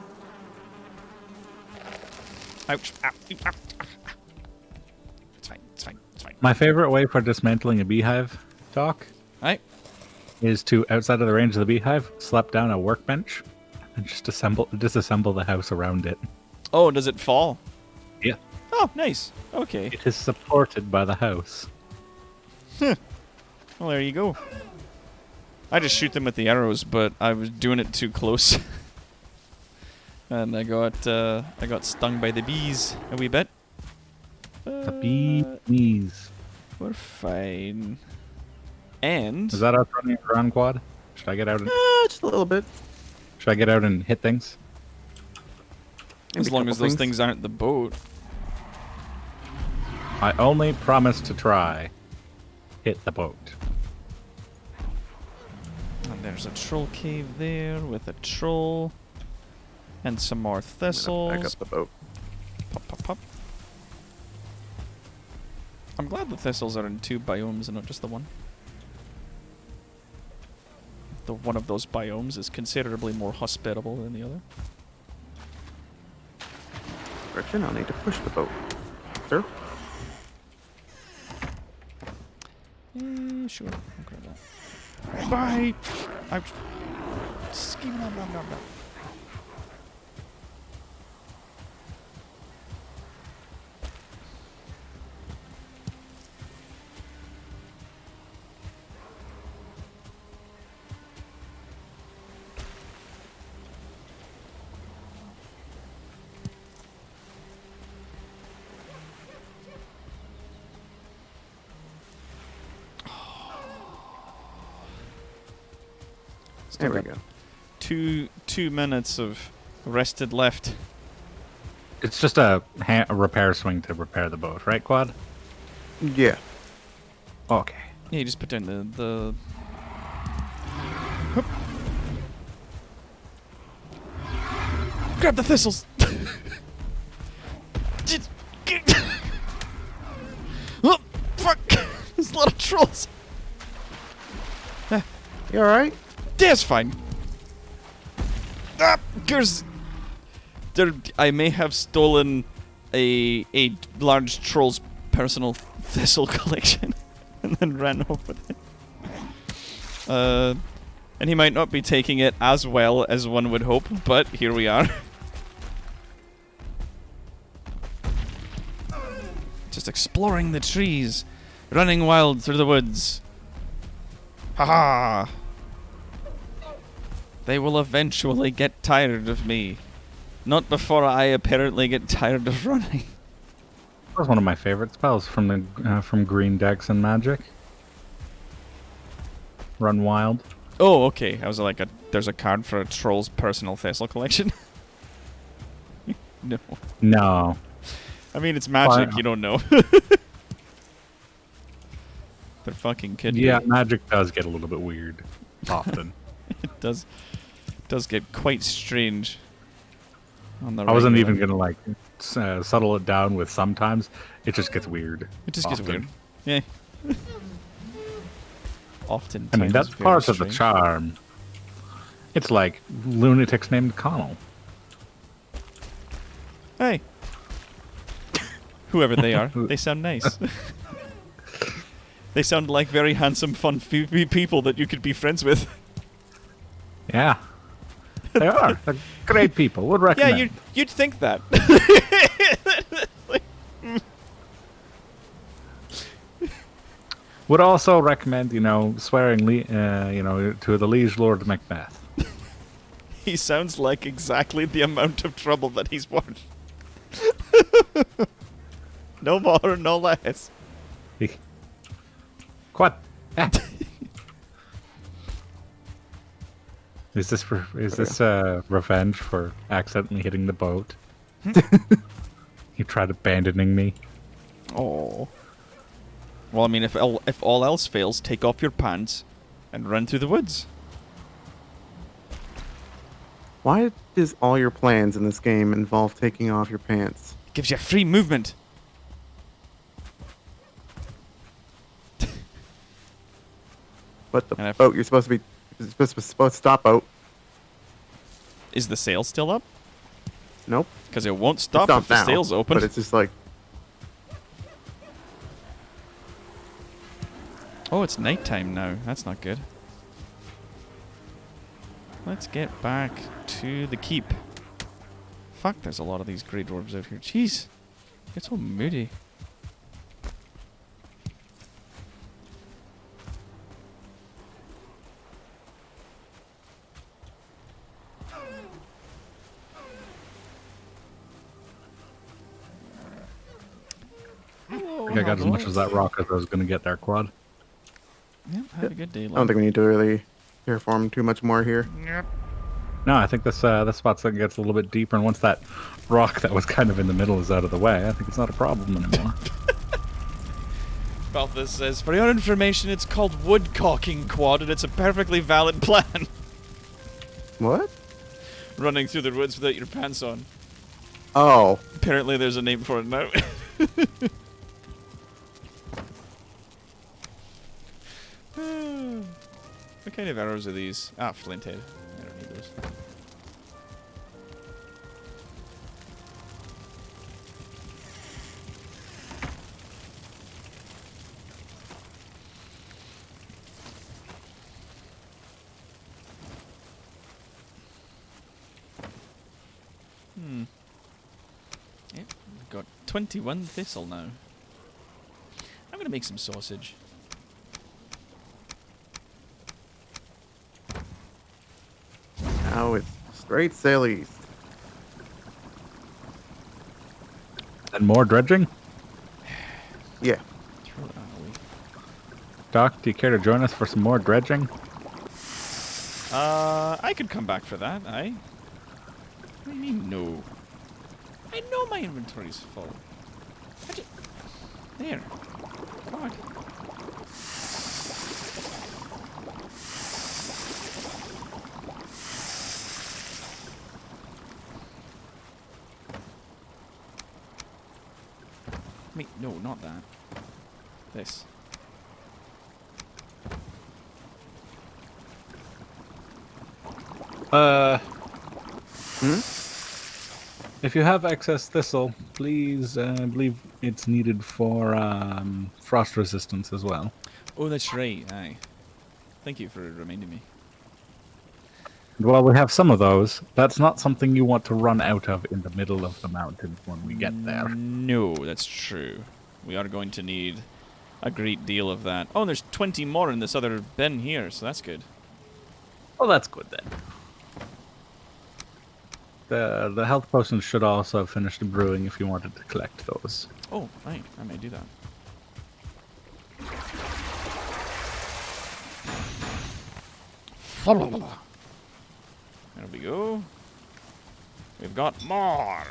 Ouch. Ow, ow, ow. It's fine, it's fine, it's fine. My favorite way for dismantling a beehive, Doc, Alright. is to, outside of the range of the beehive, slap down a workbench and just disassemble the house around it. Oh, does it fall? Yeah. Oh, nice. Okay. It is supported by the house. Well, there you go. I just shoot them with the arrows, but I was doing it too close. And I got stung by the bees a wee bit. The bees. We're fine. And Is that us running a ground quad? Should I get out and Just a little bit. hit things? as Maybe a long couple as those things aren't the boat. I only promise to try. Hit the boat. And there's a troll cave there with a troll. And some more I'm gonna thistles. back up the boat. Pop, pop, pop. I'm glad the thistles are in 2 biomes and not just the one. Though one of those biomes is considerably more hospitable than the other. Correction, I'll need to push the boat. Sir? Sure. I'll grab that. Bye! Ouch. Nom, nom, nom, nom. There we go. 2 minutes of rested left. It's just a repair swing to repair the boat, right, Quad? Yeah. Okay. Yeah, you just put down the Hup. Grab the thistles. Oh, fuck! There's a lot of trolls. You alright? That's fine. Ah, there's... I may have stolen a large troll's personal thistle collection and then ran off with it. And he might not be taking it as well as one would hope, but here we are. Just exploring the trees, running wild through the woods. Haha! They will eventually get tired of me. Not before I apparently get tired of running. That was one of my favorite spells from the from Green Decks and Magic. Run wild. Oh, okay. I was like, there's a card for a troll's personal thistle collection. No. No. I mean, it's magic. Fine. You don't know. They're fucking kidding. Yeah, Magic does get a little bit weird often. It does get quite strange. On the I wasn't regular. even gonna like settle it down with sometimes. It just gets weird. It just gets often. weird. Yeah. Often. I mean, that's part of the charm. It's like lunatics named Connell. Hey. Whoever they are, they sound nice. They sound like very handsome, fun people that you could be friends with. Yeah. They are. They're great people. Would recommend. Yeah, you'd think that. Would also recommend, swearing, to the liege lord Macbeth. He sounds like exactly the amount of trouble that he's worth. No more, no less. What? Is this revenge for accidentally hitting the boat? You tried abandoning me. Oh. Well, I mean, if all else fails, take off your pants and run through the woods. Why does all your plans in this game involve taking off your pants? It gives you free movement. But the And if- boat you're supposed to stop out. Is the sail still up? Nope. Because it won't It's stop stopped if the now, sail's open. But it's just like, Oh, it's nighttime now. That's not good. Let's get back to the keep. Fuck, there's a lot of these grey dwarves out here. Jeez. It's so moody. I think I got as much as that rock as I was going to get there, Quad. Yeah, have a good day, I don't think we need to really terraform too much more here. No, I think this spot gets a little bit deeper, and once that rock that was kind of in the middle is out of the way, I think it's not a problem anymore. Balthus says, for your information, it's called woodcocking, Quad, and it's a perfectly valid plan. What? Running through the woods without your pants on. Oh. Apparently there's a name for it now. What kind of arrows are these? Ah, flint head. I don't need those. Yep, we've got 21 thistle now. I'm gonna make some sausage. Now it's straight sail east. And more dredging? Yeah. Throw that away. Doc, do you care to join us for some more dredging? I could come back for that, aye. What do you mean, no? I know my inventory's full. There. God. Wait, no, not that. This. If you have excess thistle, please, I believe it's needed for frost resistance as well. Oh, that's right, aye. Thank you for reminding me. While we have some of those, that's not something you want to run out of in the middle of the mountains when we get there. No, that's true. We are going to need a great deal of that. Oh, there's 20 more in this other bin here, so that's good. Well, that's good then. The health potions should also have finished brewing if you wanted to collect those. Oh, right, I may do that. There we go. We've got more.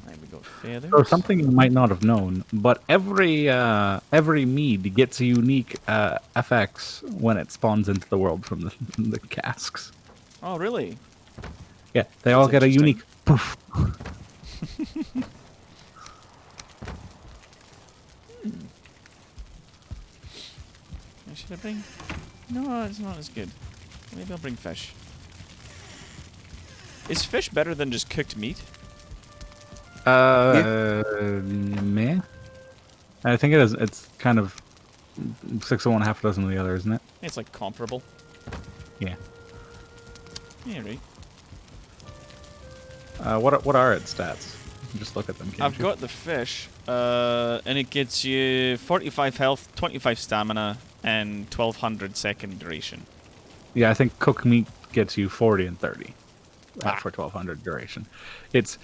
There we go, feathers. So something you might not have known, but every mead gets a unique FX when it spawns into the world from the casks. Oh, really? Yeah, they all get a interesting. unique poof. Should I bring? No, it's not as good. Maybe I'll bring fish. Is fish better than just cooked meat? Meh. I think it is. It's kind of 6 of one, half a dozen of the other, isn't it? It's like comparable. Yeah. Yeah, right. What are its stats? Just look at them. I've got the fish, and it gets you 45 health, 25 stamina, and 1200 second duration. Yeah, I think cooked meat gets you 40 and 30 Ah. for 1200 duration. It's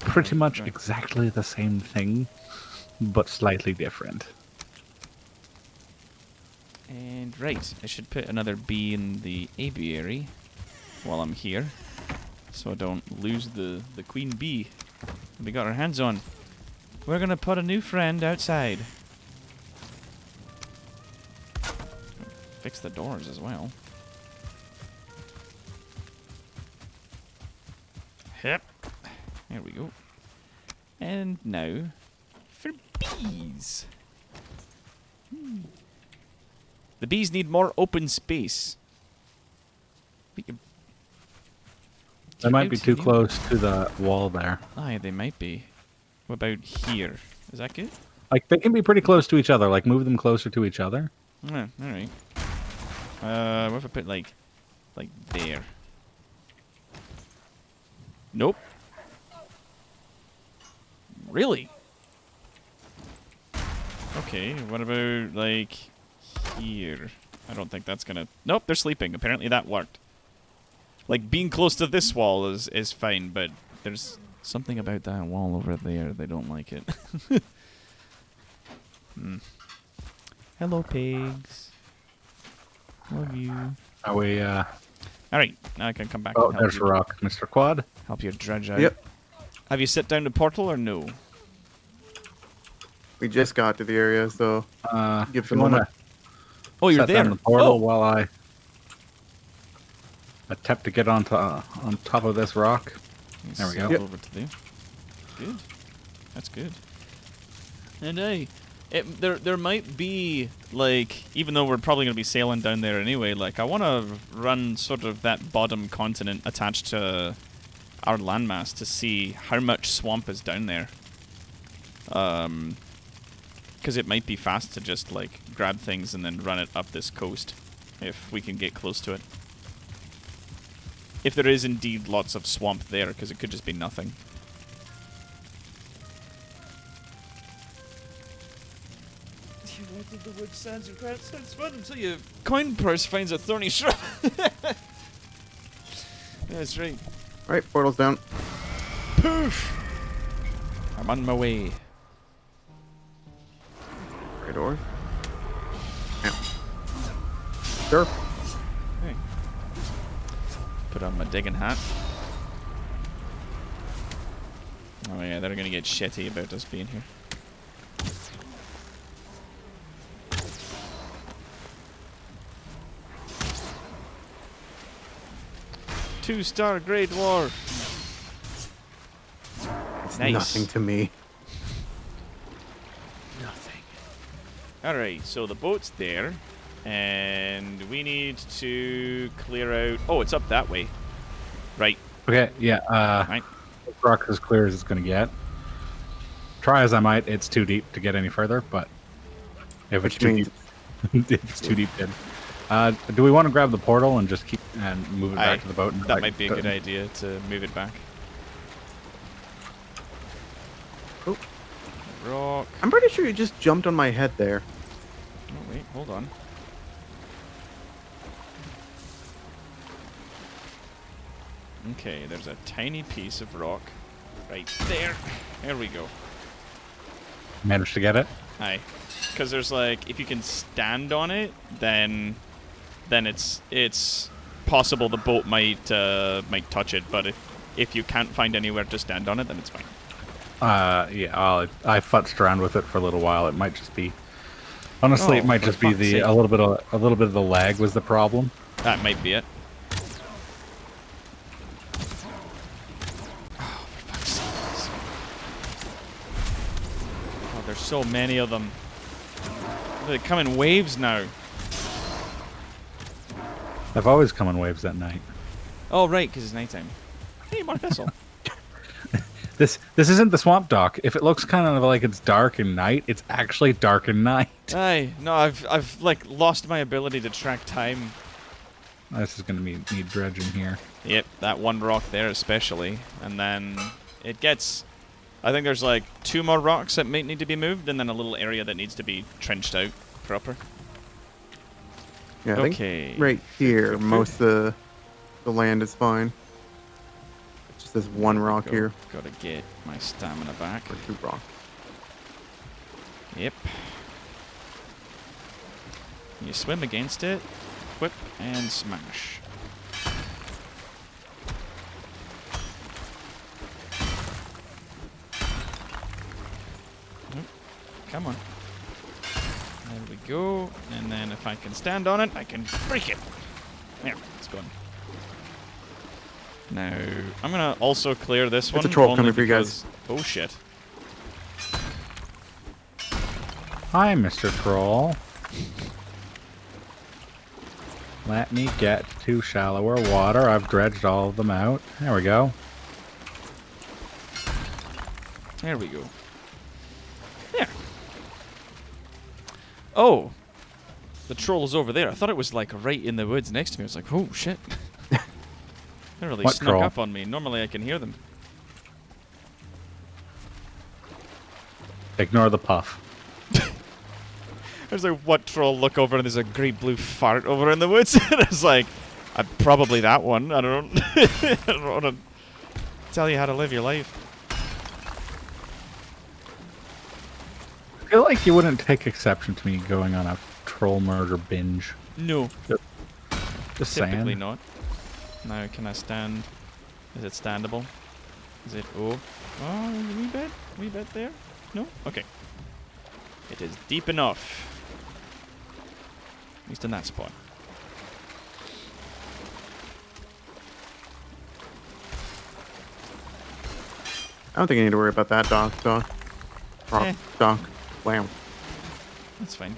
pretty much Right. exactly the same thing, but slightly different. And right, I should put another bee in the apiary while I'm here, so I don't lose the queen bee we got our hands on. We're gonna put a new friend outside. Fix the doors as well. Yep. There we go. And now for bees. The bees need more open space. We can They get might be out too here. close to the wall there. Aye, they might be. What about here? Is that good? Like, they can be pretty close to each other. Like, move them closer to each other. Yeah, alright. What if I put like there? Nope. Really? Okay, what about like here? I don't think that's gonna... Nope, they're sleeping. Apparently that worked. Like, being close to this wall is fine, but there's something about that wall over there. They don't like it. Hello, pigs. Love you. Are we, Alright, now I can come back Oh, and help there's you, Rock, Mr. Quad. help you dredge out. Yep. Have you set down the portal or no? We just got to the area, so give if it a you wanna moment. Oh, you're set there. down the portal Oh. while I attempt to get onto on top of this rock. There we go. Slide Yep. over to there. Good. That's good. And hey, there might be, like, even though we're probably going to be sailing down there anyway, like, I want to run sort of that bottom continent attached to our landmass to see how much swamp is down there. Because it might be fast to just, like, grab things and then run it up this coast, if we can get close to it. If there is indeed lots of swamp there, because it could just be nothing. The wood sounds fun until your coin purse finds a thorny shrub. That's right. Alright, portal's down. Poof! I'm on my way. Right door. Yeah. Sure. Hey. Put on my digging hat. Oh yeah, they're gonna get shitty about us being here. Two-star Great War. It's Nice. nothing to me. Nothing. Alright, so the boat's there. And we need to clear out... Oh, it's up that way. Right. Okay, yeah. Right. This rock is as clear as it's going to get. Try as I might, it's too deep to get any further, but if it's Which too means deep, if it's too deep, then. Do we want to grab the portal and just keep and move it back to the boat? And That might be a good idea to move it back. Oh. Rock. I'm pretty sure you just jumped on my head there. Oh, wait, hold on. Okay, there's a tiny piece of rock right there. There we go. Managed to get it. Aye. Because there's like, if you can stand on it, then it's possible the boat might touch it. But if you can't find anywhere to stand on it, then it's fine. Yeah, I futzed around with it for a little while. It might just be, honestly, it Oh, might for just be fuck's sake. a little bit of the lag was the problem. That might be it. Oh, for fuck's sake. Oh, there's so many of them. They come in waves now. They've always come in waves at night. Oh, right, because it's nighttime. Hey, Mark Thistle. This isn't the swamp dock. If it looks kind of like it's dark in night, it's actually dark in night. Aye, no, I've like lost my ability to track time. This is gonna need dredging here. Yep, that one rock there especially, and then it gets. I think there's like 2 more rocks that might need to be moved, and then a little area that needs to be trenched out proper. Yeah, I Okay. think right here, most of the land is fine. It's just this one rock here. Gotta get my stamina back. Or 2 rocks. Yep. You swim against it, whip, and smash. Come on. There we go. And then if I can stand on it, I can break it. There, it's gone. Now, I'm going to also clear this one. It's a troll only coming for you guys. because- Oh, shit. Hi, Mr. Troll. Let me get to shallower water. I've dredged all of them out. There we go. There we go. There. Oh. The troll's over there. I thought it was like right in the woods next to me. I was like, oh, shit. They really What snuck troll? up on me. Normally I can hear them. Ignore the puff. There's like, what troll look over and there's a great blue fart over in the woods. And I was like, probably that one. I don't I don't want to tell you how to live your life. I feel like you wouldn't take exception to me going on a troll murder binge. No. Just Typically saying. not. Now, can I stand? Is it standable? Is it... Oh. Oh, wee bit there? No? Okay. It is deep enough. At least in that spot. I don't think I need to worry about that dock. Eh. Dunk. Wham. That's fine.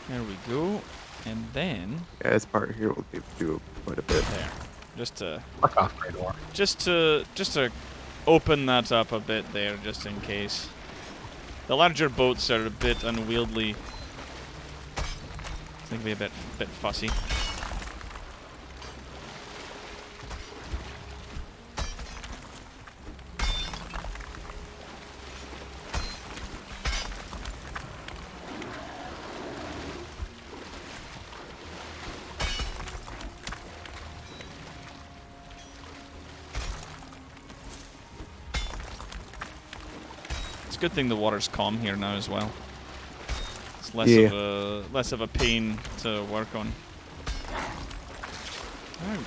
There we go. And then Yeah, this part here will do quite a bit. there. Just to Fuck off, Grey Dwarf. just to open that up a bit there, just in case. The larger boats are a bit unwieldy. I think they'll be a bit fussy. It's a good thing the water's calm here now as well. It's less of a pain to work on. Oh.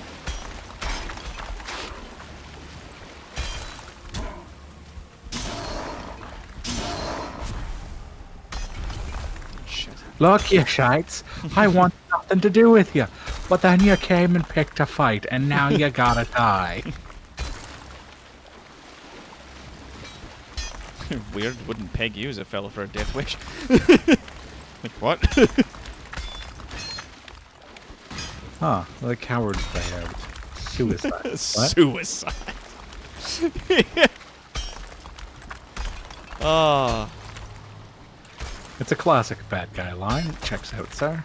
Shit. Look, you shites. I want nothing to do with you. But then you came and picked a fight, and now you gotta die. Weird, wouldn't peg you as a fellow for a death wish. Like, what? Huh, the coward's way out. Suicide. What? Suicide. Ah. It's a classic bad guy line. It checks out, sir.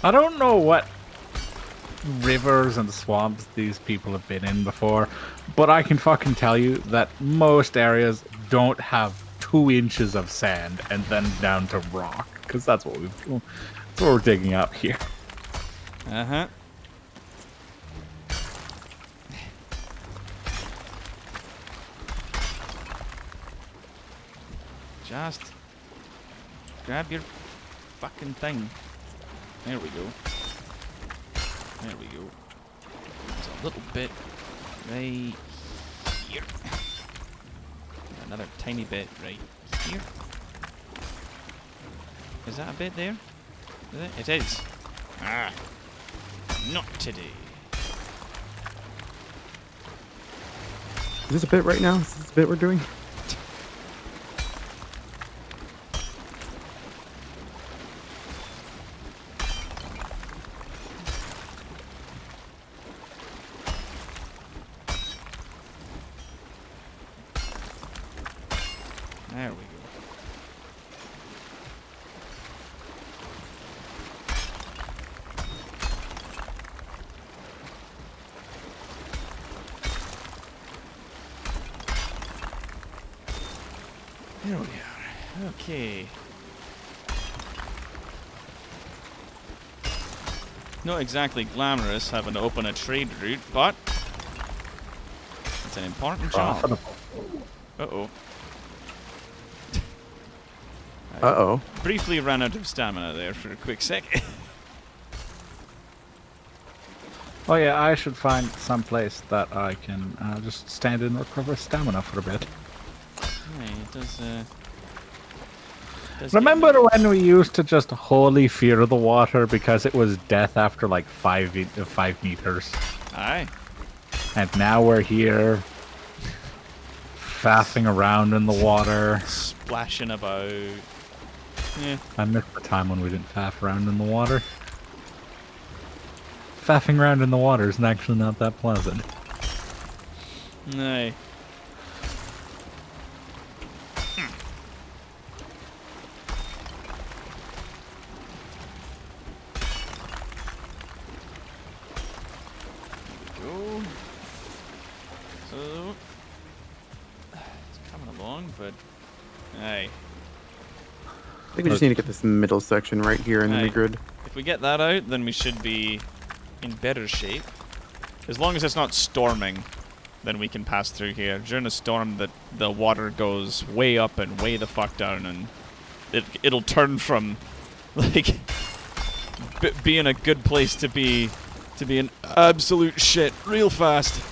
I don't know what rivers and swamps these people have been in before, but I can fucking tell you that most areas don't have 2 inches of sand and then down to rock, because that's what we're digging up here. Uh-huh. Just grab your fucking thing. There we go. There we go. There's a little bit right here. Another tiny bit right here. Is that a bit there? Is it? It is. Ah. Not today. Is this a bit right now? Is this a bit we're doing? There we go. There we are. Okay. Not exactly glamorous having to open a trade route, but it's an important job. Profitable. Uh-oh. Uh-oh. Briefly ran out of stamina there for a quick sec. Oh yeah, I should find some place that I can just stand and recover stamina for a bit. Yeah, it does, does Remember get when we used to just wholly fear the water because it was death after like 5 meters? Aye. And now we're here, faffing around in the water. Splashing about. Yeah. I miss the time when we didn't faff around in the water. Faffing around in the water isn't actually not that pleasant. No. Go. So it's coming along, but aye. I think we just need to get this middle section right here in Aye. the grid. If we get that out, then we should be in better shape. As long as it's not storming, then we can pass through here. During a storm, the water goes way up and way the fuck down, and it'll turn from like being a good place to be an absolute shit real fast.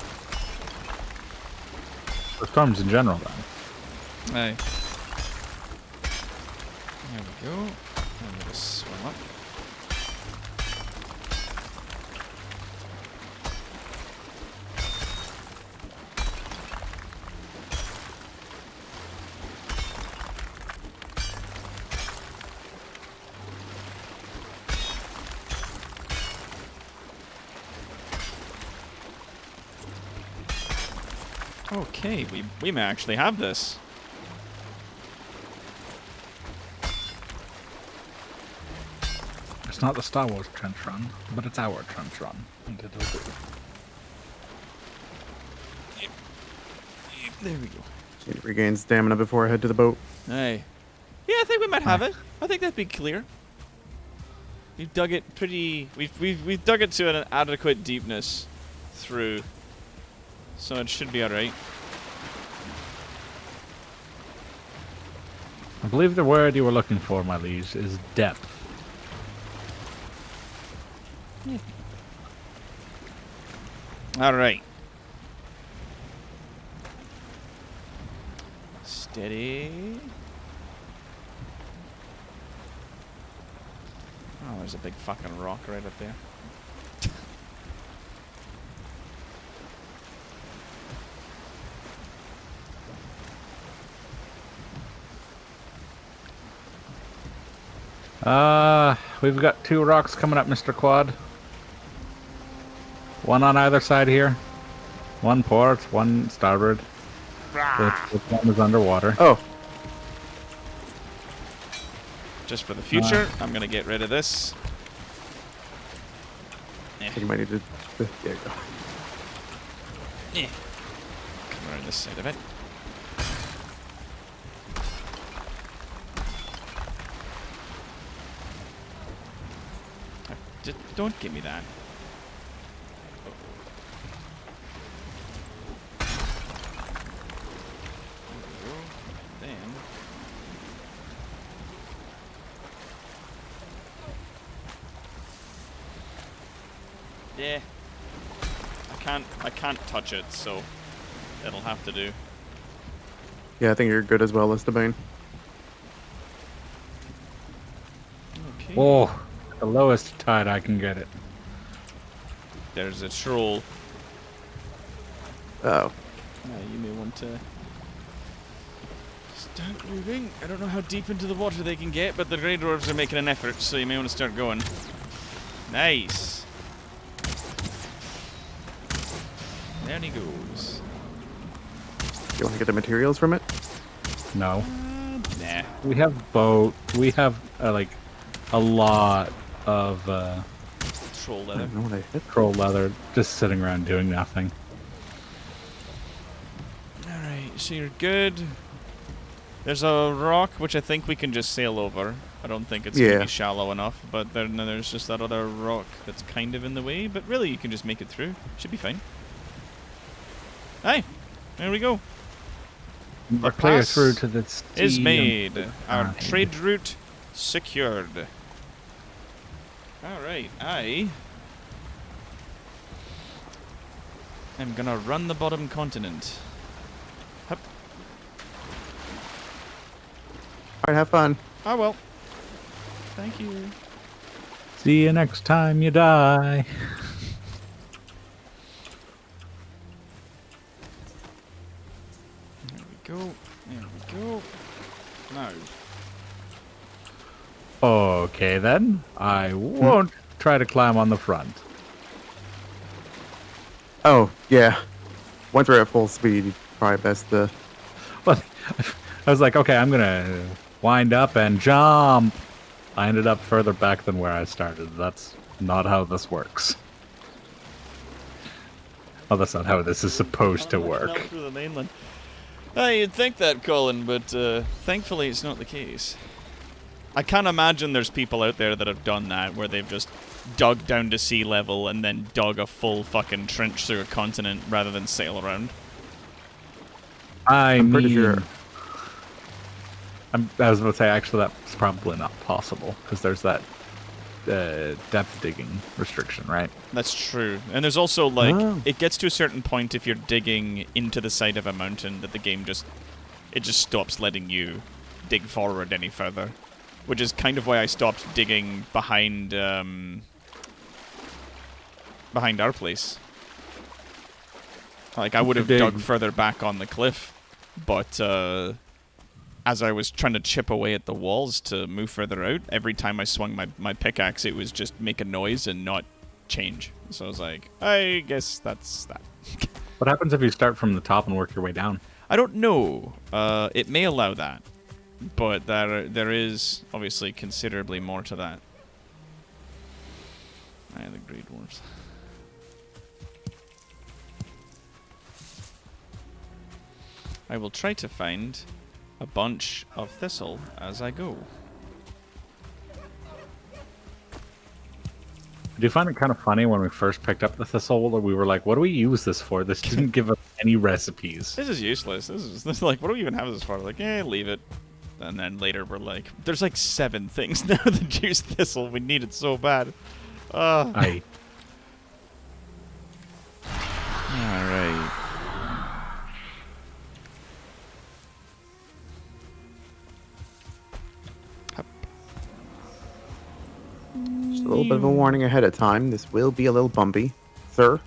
For storms in general, then. Aye. There we go. And we'll just swim up. Okay, we may actually have this. It's not the Star Wars trench run, but it's our trench run. And it'll do. There we go. It regains stamina before I head to the boat. Aye. Yeah, I think we might have it. I think that'd be clear. We've dug it pretty. We've dug it to an adequate deepness through, so it should be all right. I believe the word you were looking for, my liege, is depth. All right. Steady. Oh, there's a big fucking rock right up there. We've got 2 rocks coming up, Mr. Quad. One on either side here. One port, one starboard. Which one is underwater. Oh, Just for the future, I'm gonna get rid of this. I think you might need to. There you go. Yeah. Come around this side of it. Don't give me that. Then yeah, I can't touch it, so it'll have to do. Yeah, I think you're good as well as the Bane. Okay. Oh, the lowest tide I can get it. There's a troll. Oh. You may want to start moving. I don't know how deep into the water they can get, but the grey dwarves are making an effort, so you may want to start going. Nice. There he goes. You want to get the materials from it? No. Nah. We have boat. We have, like, a lot of, Troll I leather. don't know what I hit. troll leather just sitting around doing nothing. Alright, so you're good. There's a rock which I think we can just sail over. I don't think it's going to Yeah. be shallow enough, but then there's just that other rock that's kind of in the way, but really you can just make it through. Should be fine. Aye, there we go. We're The clear pass through to the sea Is and- made. Our Aye. trade route secured. Alright, I am gonna run the bottom continent. Hup. Alright, have fun. Oh well. Thank you. See you next time you die. There we go. There we go. Now. Okay then. I won't try to climb on the front. Oh, yeah. Once we're at full speed, probably best to. Well, I was like, okay, I'm gonna wind up and jump. I ended up further back than where I started. That's not how this works. Well, that's not how this is supposed to work. Through the mainland. You'd think that, Colin, but thankfully it's not the case. I can't imagine there's people out there that have done that, where they've just dug down to sea level and then dug a full fucking trench through a continent rather than sail around. I'm pretty sure. I was about to say, actually, that's probably not possible, because there's that depth digging restriction, right? That's true. And there's also, like, Oh. it gets to a certain point if you're digging into the side of a mountain that the game just stops letting you dig forward any further. Which is kind of why I stopped digging behind our place. Like, I would have dug further back on the cliff, but as I was trying to chip away at the walls to move further out, every time I swung my pickaxe, it was just make a noise and not change. So I was like, I guess that's that. What happens if you start from the top and work your way down? I don't know. It may allow that, but there is obviously considerably more to that. The Great Dwarves. I will try to find a bunch of thistle as I go. Do you find it kind of funny when we first picked up the thistle? We were like, what do we use this for? This didn't give us any recipes. This is useless. This is like, what do we even have this for? Like, leave it. And then later we're like, there's like 7 things now that use thistle. We need it so bad. Aye. Alright. Just a little bit of a warning ahead of time. This will be a little bumpy, sir.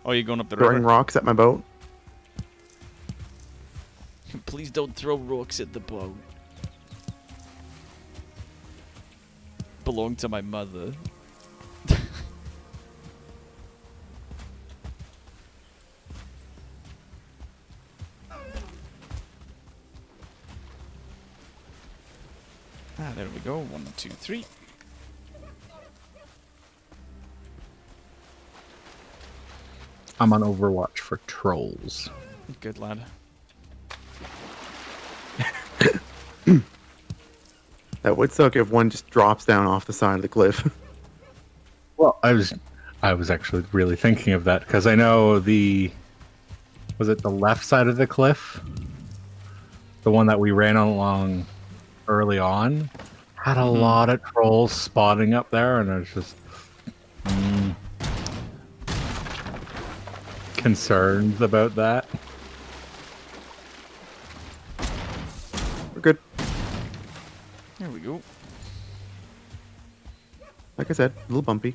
Oh, you're going up the Throwing river? rocks at my boat. Please don't throw rocks at the boat. Belong to my mother. There we go. 1, 2, 3. I'm on Overwatch for trolls. Good lad. That would suck if one just drops down off the side of the cliff. Well, I was actually really thinking of that because I know was it the left side of the cliff? The one that we ran along early on had a lot of trolls spawning up there, and I was just concerned about that. We're good. There we go. Like I said, a little bumpy.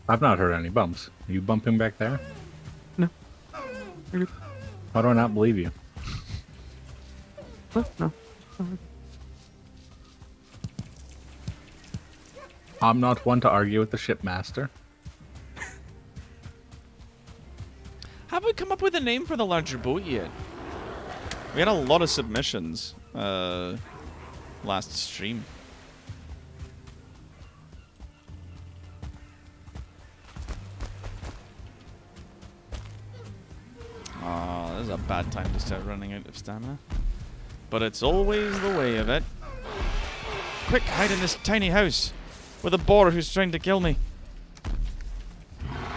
I've not heard any bumps. Are you bumping back there? No. We're good. Why do I not believe you? No. I'm not one to argue with the shipmaster. Have we come up with a name for the larger boat yet? We had a lot of submissions last stream. Oh, this is a bad time to start running out of stamina. But it's always the way of it. Quick, hide in this tiny house with a boar who's trying to kill me.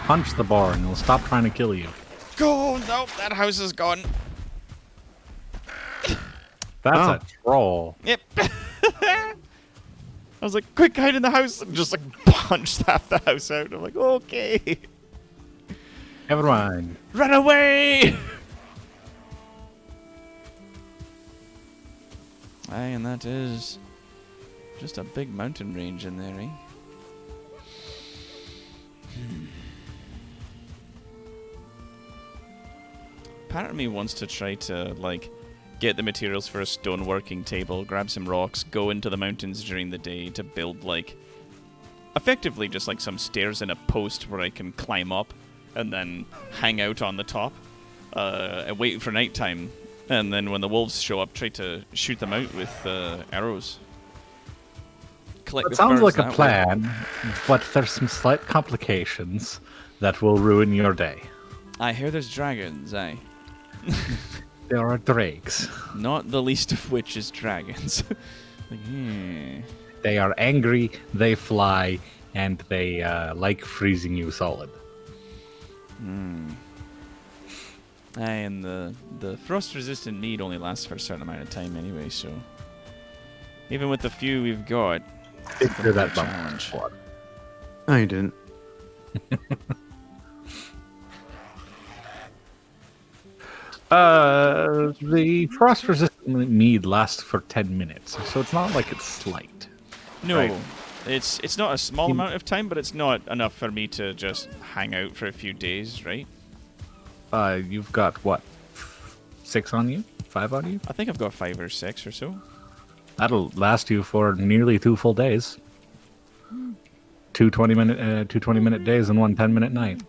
Punch the bar and he'll stop trying to kill you. Go! Nope, that house is gone. That's Oh. a troll. Yep. I was like, quick, hide in the house, and just like punched half the house out. I'm like, okay. Never mind. Run away! Aye, and that is just a big mountain range in there, eh? Part of me wants to try to, like, get the materials for a stone working table, grab some rocks, go into the mountains during the day to build, like, effectively just like some stairs and a post where I can climb up and then hang out on the top and wait for nighttime. And then when the wolves show up, try to shoot them out with arrows. Collect It the sounds furs like a that way. plan, but there's some slight complications that will ruin your day. I hear there's dragons, aye. There are drakes. Not the least of which is dragons. Like, They are angry, they fly, and they like freezing you solid. Aye, and the frost-resistant need only lasts for a certain amount of time anyway, so... Even with the few we've got. Figure that bump. Challenge. No, you didn't. The frost resistant mead lasts for 10 minutes, so it's not like it's slight. No, Right. it's not a small amount of time, but it's not enough for me to just hang out for a few days, right? You've got what? 6 on you? 5 on you? I think I've got 5 or 6 or so. That'll last you for nearly 2 full days. 2 20-minute days and 1 10-minute night.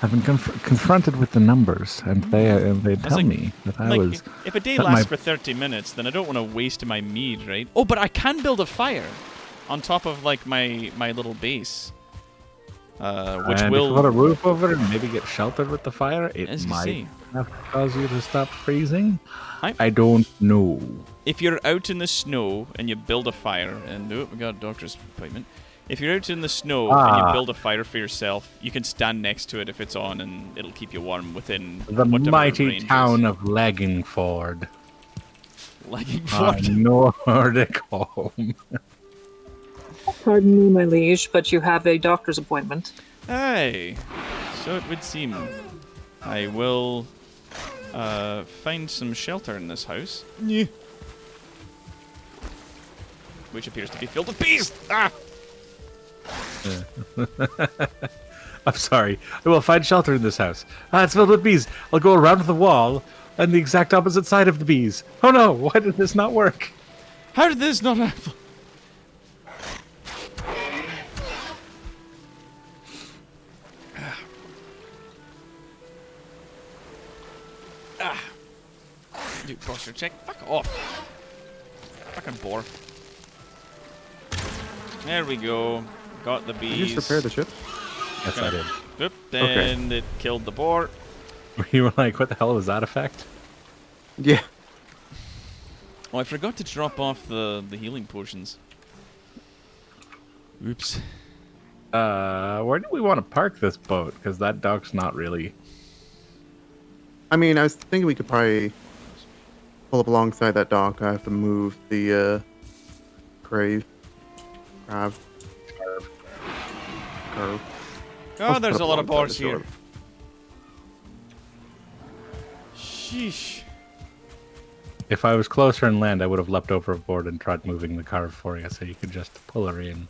I've been confronted with the numbers, and they tell like- me that I Like, was. if a day that lasts my- for 30 minutes, then I don't want to waste my mead, right? Oh, but I can build a fire on top of like my little base, which and if you will. put a roof over it and maybe get sheltered with the fire, it As you might say. have to cause you to stop freezing. I- I don't know. If you're out in the snow and you build a fire, and we got a doctor's appointment. If you're out in the snow and you build a fire for yourself, you can stand next to it if it's on, and it'll keep you warm within The whatever mighty range town is. of Laggingford, Lagging our Ford. Nordic home. Pardon me, my liege, but you have a doctor's appointment. Aye, so it would seem. I will find some shelter in this house. Which appears to be filled with bees! Ah! I'm sorry. I will find shelter in this house. It's filled with bees. I'll go around the wall on the exact opposite side of the bees. Oh no, why did this not work? How did this not happen? Do posture check. Fuck off. Fucking bore. There we go. Got the bees. Did you just repair the ship? Yes, I did. Oop, Okay. and it killed the boar. You were like, what the hell was that effect? Yeah. Oh, I forgot to drop off the healing potions. Oops. Where do we want to park this boat? Because that dock's not really. I mean, I was thinking we could probably pull up alongside that dock. I have to move the crave. Crab. Curve. Oh, Let's there's put a up lot of alongside boars the here. shore. Sheesh. If I was closer inland, I would have leapt overboard and tried moving the carve for you, so you could just pull her in.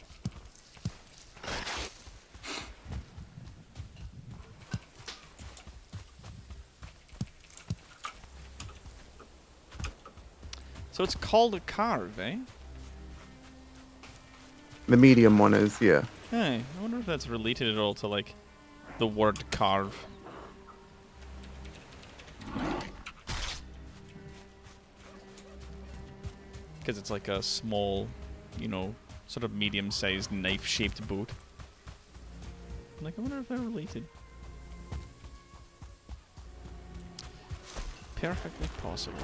So it's called a carve, eh? The medium one is, yeah. Hey, I wonder if that's related at all to, like, the word carve. Because it's like a small, you know, sort of medium-sized knife-shaped boat. Like, I wonder if they're related. Perfectly possible.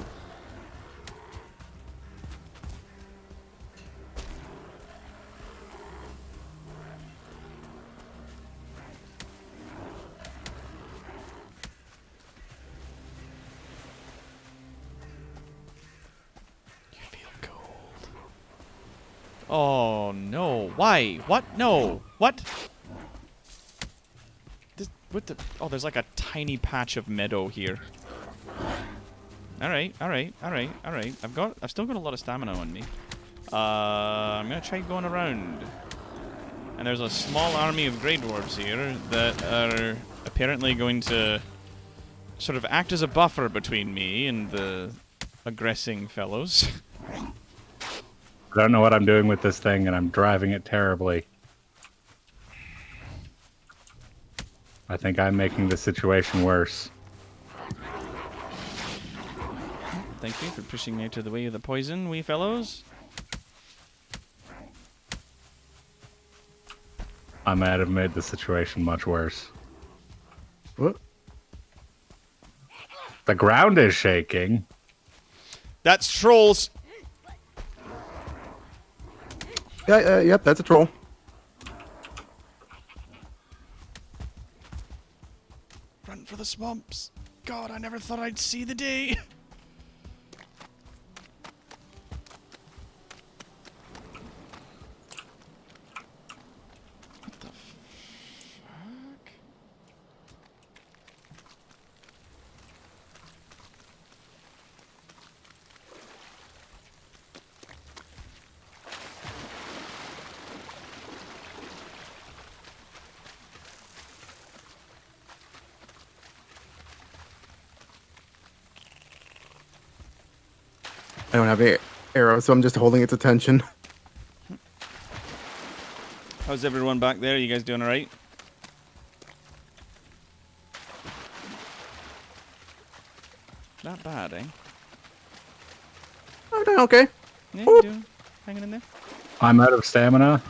You feel cold. Oh no! Why? What? No! What? What the? Oh, there's like a tiny patch of meadow here. All right, all right, all right, all right. I've still got a lot of stamina on me. I'm gonna try going around. And there's a small army of Grey Dwarves here that are apparently going to sort of act as a buffer between me and the aggressing fellows. I don't know what I'm doing with this thing, and I'm driving it terribly. I think I'm making the situation worse. Thank you for pushing me out of the way of the poison, wee fellows. I might have made the situation much worse. What? The ground is shaking. That's trolls! Yeah, yep, that's a troll. the swamps. God, I never thought I'd see the day. What the fuck? I don't have a arrow, so I'm just holding its attention. How's everyone back there? You guys doing alright? Not bad, eh? Oh, doing okay. Yeah, you doing? Hanging in there? I'm out of stamina.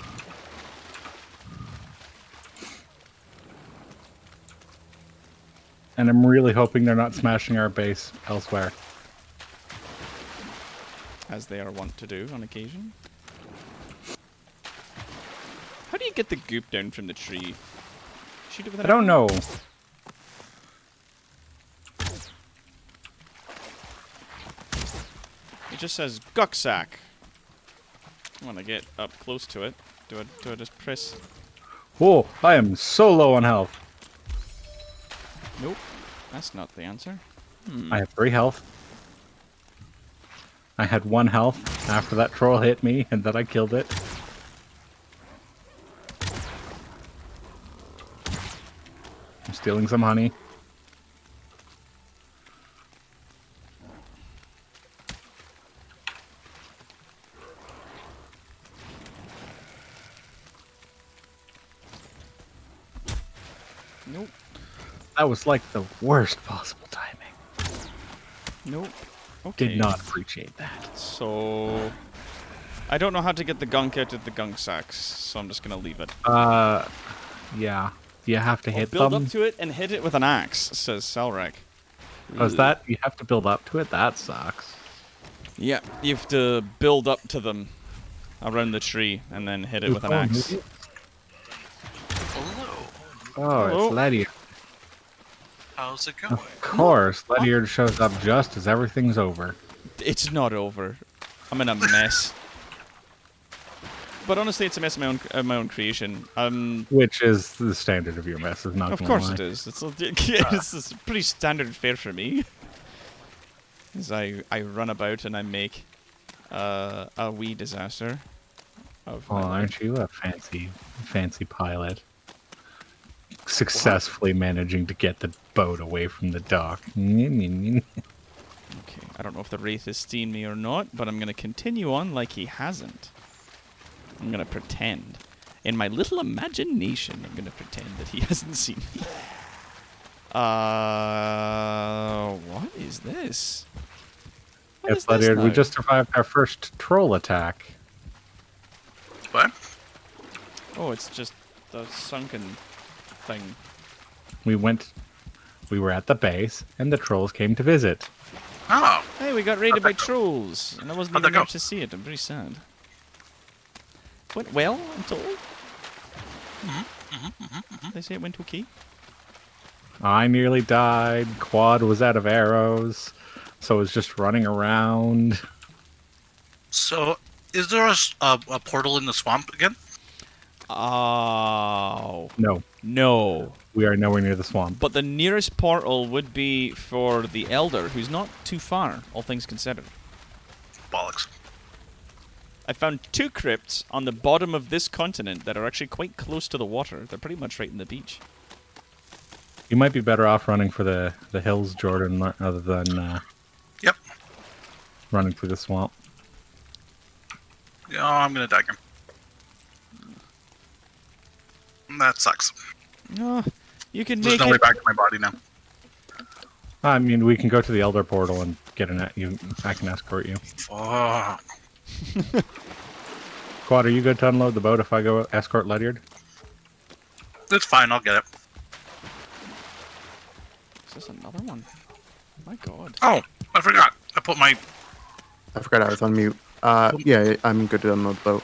And I'm really hoping they're not smashing our base elsewhere. As they are wont to do on occasion. How do you get the goop down from the tree? Shoot it with an I don't arrow? know. It just says Gucksack. I want to get up close to it. Do I just press? Whoa, I am so low on health. Nope. That's not the answer. I have 3 health. I had 1 health after that troll hit me, and then I killed it. I'm stealing some honey. Nope. That was like the worst possible timing. Nope. Okay. Did not appreciate that. So I don't know how to get the gunk out of the gunk sacks, so I'm just gonna leave it. Yeah. You have to hit Build them. up to it and hit it with an axe, says Salrek. Was that you have to build up to it? That sucks. Yeah, you have to build up to them around the tree and then hit it with an axe. Hello. Oh, Hello. it's Ledyard. How's it going? Of course, Ledyard shows up just as everything's over. It's not over. I'm in a mess. But honestly, it's a mess of my own creation. Which is the standard of your mess, is not Of gonna course lie. it is. It's pretty standard fare for me. As I run about and I make a wee disaster of Oh, my life. aren't you a fancy pilot? Successfully managing to get the boat away from the dock. Okay, I don't know if the Wraith is seeing me or not, but I'm going to continue on like he hasn't. I'm going to pretend. In my little imagination, I'm going to pretend that he hasn't seen me. What is this? What Yes, is this Ledyard, we now? just survived our first troll attack. What? Oh, it's just the sunken thing. We were at the base, and the trolls came to visit. Oh, Hey, we got raided by trolls, and I wasn't How'd even that there go? to see it. I'm very sad. Went well, I'm told. They say it went okay. I nearly died. Quad was out of arrows, so I was just running around. so is there a portal in the swamp again? Oh. No, No. we are nowhere near the swamp. But the nearest portal would be for the Elder, who's not too far, all things considered. Bollocks. I found 2 crypts on the bottom of this continent that are actually quite close to the water. They're pretty much right in the beach. You might be better off running for the hills, Jordan, other than Yep. running through the swamp. Oh, I'm gonna die again. That sucks. Oh, you can There's make no way it. back to my body now. I mean, we can go to the Elder Portal and get I can escort you. Fuck. Quad, are you good to unload the boat if I go escort Ledyard? It's fine, I'll get it. Is this another one? My god. Oh, I forgot. I I forgot I was on mute. Yeah, I'm good to unload the boat.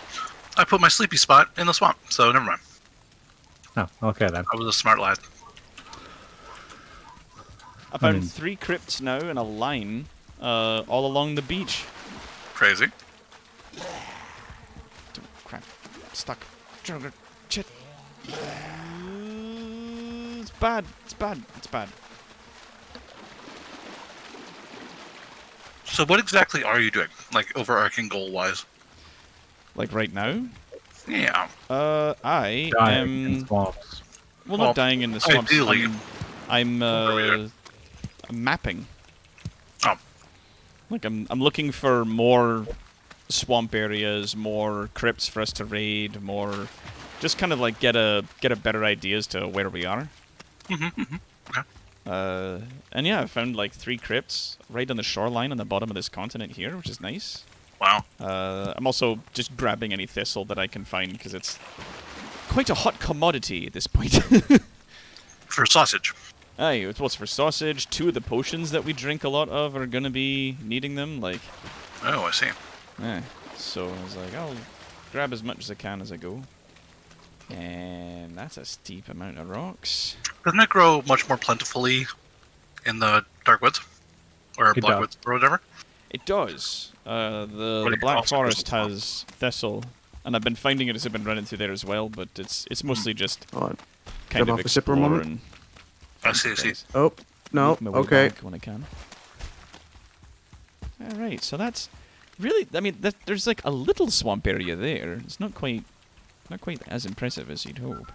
put my sleepy spot in the swamp, so never mind. Oh, okay then. I was a smart lad. I found 3 crypts now in a line all along the beach. Crazy. Crap. Stuck. Shit. It's bad. It's bad. It's bad. So what exactly are you doing? Like, overarching goal-wise? Like right now? Yeah. I Dying in am... swamps. Well, not dying in the swamps. ideally. I'm Earlier. mapping. Oh. Like I'm looking for more swamp areas, more crypts for us to raid, more just kind of like get a better idea as to where we are. Okay. And yeah, I found like 3 crypts right on the shoreline on the bottom of this continent here, which is nice. Wow. I'm also just grabbing any thistle that I can find because it's quite a hot commodity at this point. For sausage. Aye, it's what's for sausage. 2 of the potions that we drink a lot of are gonna be needing them. Like, Oh, I see. yeah. So I was like, I'll grab as much as I can as I go. And that's a steep amount of rocks. Doesn't it grow much more plentifully in the dark woods? Or It black does. woods, or whatever? It does. The it Black also Forest crystal has thistle, and I've been finding it as I've been running through there as well. But it's mostly just Hold on. kind Jump of off the ship for a explore moment? and I see, I see. things. Oh, no. Make my way Okay. back when I can. All right, so that's really. I mean, there's like a little swamp area there. It's not quite as impressive as you'd hope.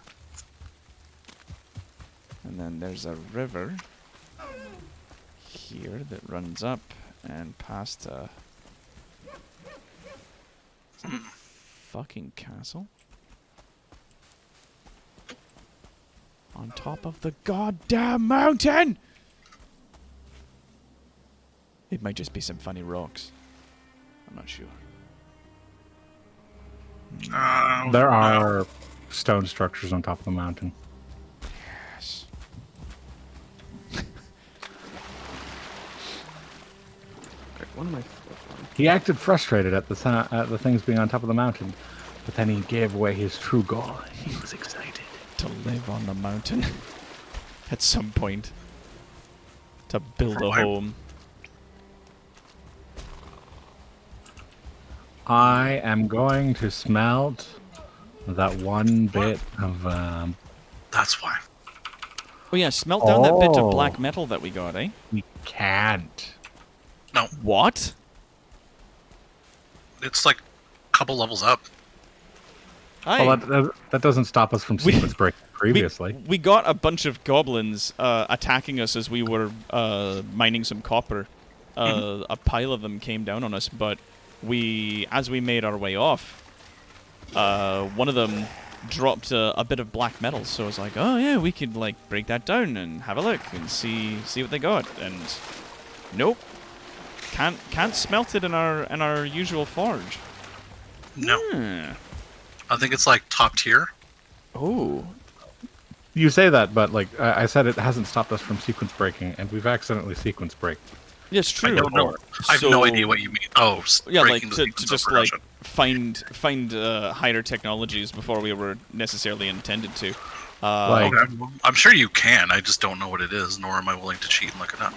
And then there's a river here that runs up and past a fucking castle on top of the goddamn mountain. It might just be some funny rocks. I'm not sure. There are stone structures on top of the mountain. Yes. Alright, what am I stuck on? He acted frustrated at the things being on top of the mountain, but then he gave away his true goal. He was excited. To live on the mountain at some point. To build a Right. home. I am going to smelt that one bit of. That's why. Oh yeah, smelt down that bit of Oh. black metal that we got, eh? We can't. No, What? it's like a couple levels up. Aye. Well, that doesn't stop us from We- sequence breaking previously. We got a bunch of goblins attacking us as we were mining some copper. A pile of them came down on us, but as we made our way off, one of them dropped a bit of black metal. So I was like, oh yeah, we could like break that down and have a look and see what they got. And nope, can't smelt it in our usual forge. No. Hmm. I think it's like top tier. Oh. You say that, but like I said, it hasn't stopped us from sequence breaking, and we've accidentally sequence break. Yes, true. I don't know. I have no idea what you mean. Oh, Yeah, like breaking the to sequence of just like progression. find higher technologies before we were necessarily intended to. Like- Okay. I'm sure you can. I just don't know what it is, nor am I willing to cheat and look it up.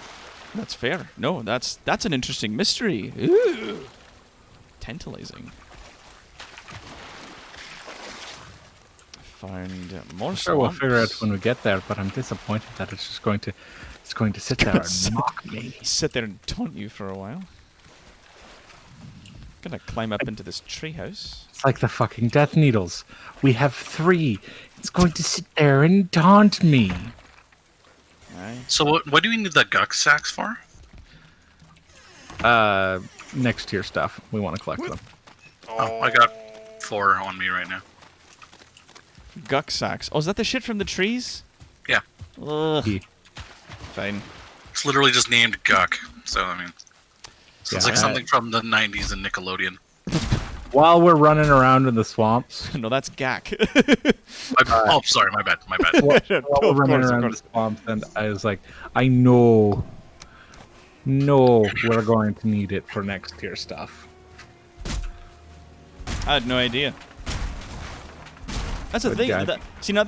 That's fair. No, that's an interesting mystery. Ooh. Tantalizing. Find more Sure, we'll figure out swamps. when we get there, but I'm disappointed that it's just going to sit there and mock me. Sit there and taunt you for a while. Gonna climb up into this treehouse. It's like the fucking Death Needles. We have 3. It's going to sit there and taunt me. Aye. So what do we need the guk sacks for? Next tier stuff. We want to collect them. Oh, I got 4 on me right now. Guk sacks. Oh, is that the shit from the trees? Yeah. Ugh. Yeah. Fine. It's literally just named guk. So I mean, so it's Yeah. like something from the 90s in Nickelodeon. While we're running around in the swamps, No, that's Gak. Oh, sorry, my bad. while we're running around in the swamps, and I was like, I know we're going to need it for next tier stuff. I had no idea. That's the Good thing. guy. See, now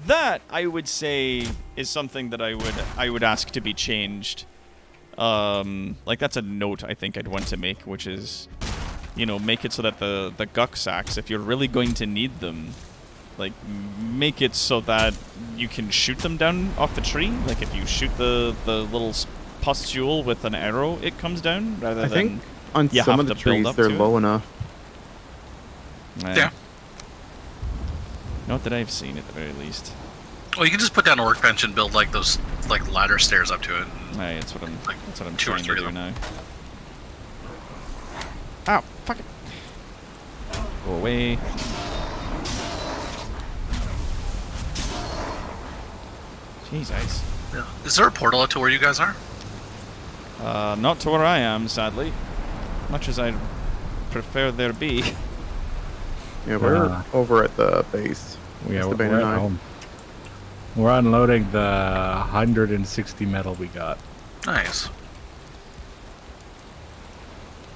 That I would say is something that I would ask to be changed. Like that's a note I think I'd want to make, which is, you know, make it so that the guck sacks, if you're really going to need them, like make it so that you can shoot them down off the tree. Like if you shoot the little pustule with an arrow, it comes down rather I than think on you some have of the to build trees up they're to it. low enough. Yeah. Not that I've seen at the very least. Well, you can just put down a workbench and build like those like ladder stairs up to it. Aye, that's what I'm Like, two or trying to three do of now. Ow, fuck it. Go away. Jesus. Yeah. Is there a portal out to where you guys are? Not to where I am, sadly. Much as I'd prefer there be. Yeah, we're over at the base. Yeah, That's the we're Bane and at I. home. We're unloading the 160 metal we got. Nice.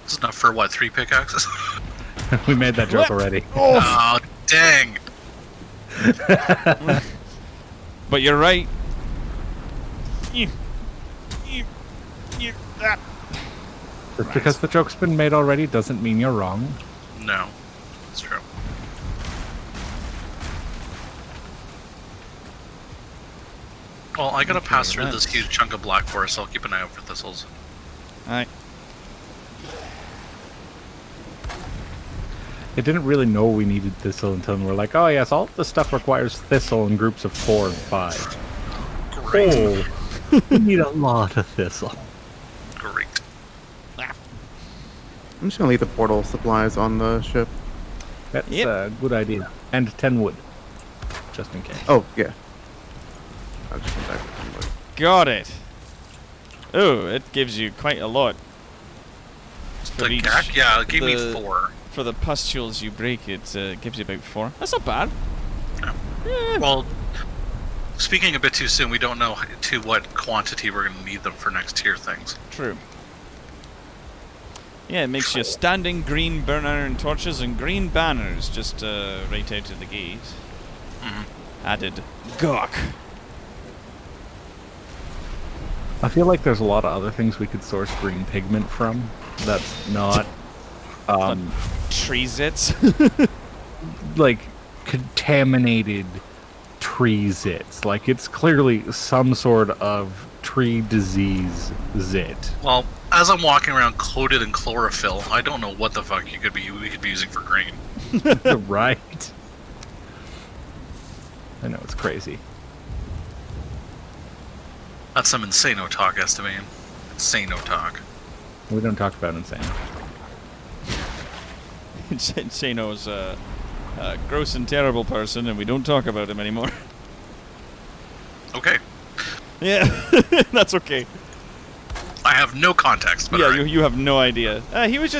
This is enough for what, 3 pickaxes? We made that joke already. Oh, dang. But you're right. Just because the joke's been made already doesn't mean you're wrong. No, it's true. Well, I gotta Okay, pass through this that's- huge chunk of black forest, so I'll keep an eye out for thistles. Aye. They didn't really know we needed thistle until we were like, oh yes, all of this stuff requires thistle in groups of 4 and 5. Great. Oh, we need a lot of thistle. Great. I'm just gonna leave the portal supplies on the ship. That's Yep. a good idea. And 10 wood, just in case. Oh yeah. I'll just come back with some wood. Got it. Oh, it gives you quite a lot. For The each- gack? Yeah, it gave me the- 4. For the pustules you break, it gives you about 4. That's not bad. Yeah. Well, speaking a bit too soon, we don't know to what quantity we're gonna need them for next tier things. True. Yeah, it makes you standing green burn iron torches and green banners just right out of the gate. Mhm. Added gawk. I feel like there's a lot of other things we could source green pigment from. That's not Tree zits. like contaminated tree zits. Like it's clearly some sort of tree disease zit. Well, as I'm walking around coated in chlorophyll, I don't know what the fuck we could be using for green. Right. I know it's crazy. That's some insano talk, estimate. Insano talk. We don't talk about insane. Sano's a gross and terrible person, and we don't talk about him anymore. Okay. Yeah, that's okay. I have no context, but Yeah, alright. you have no idea. He was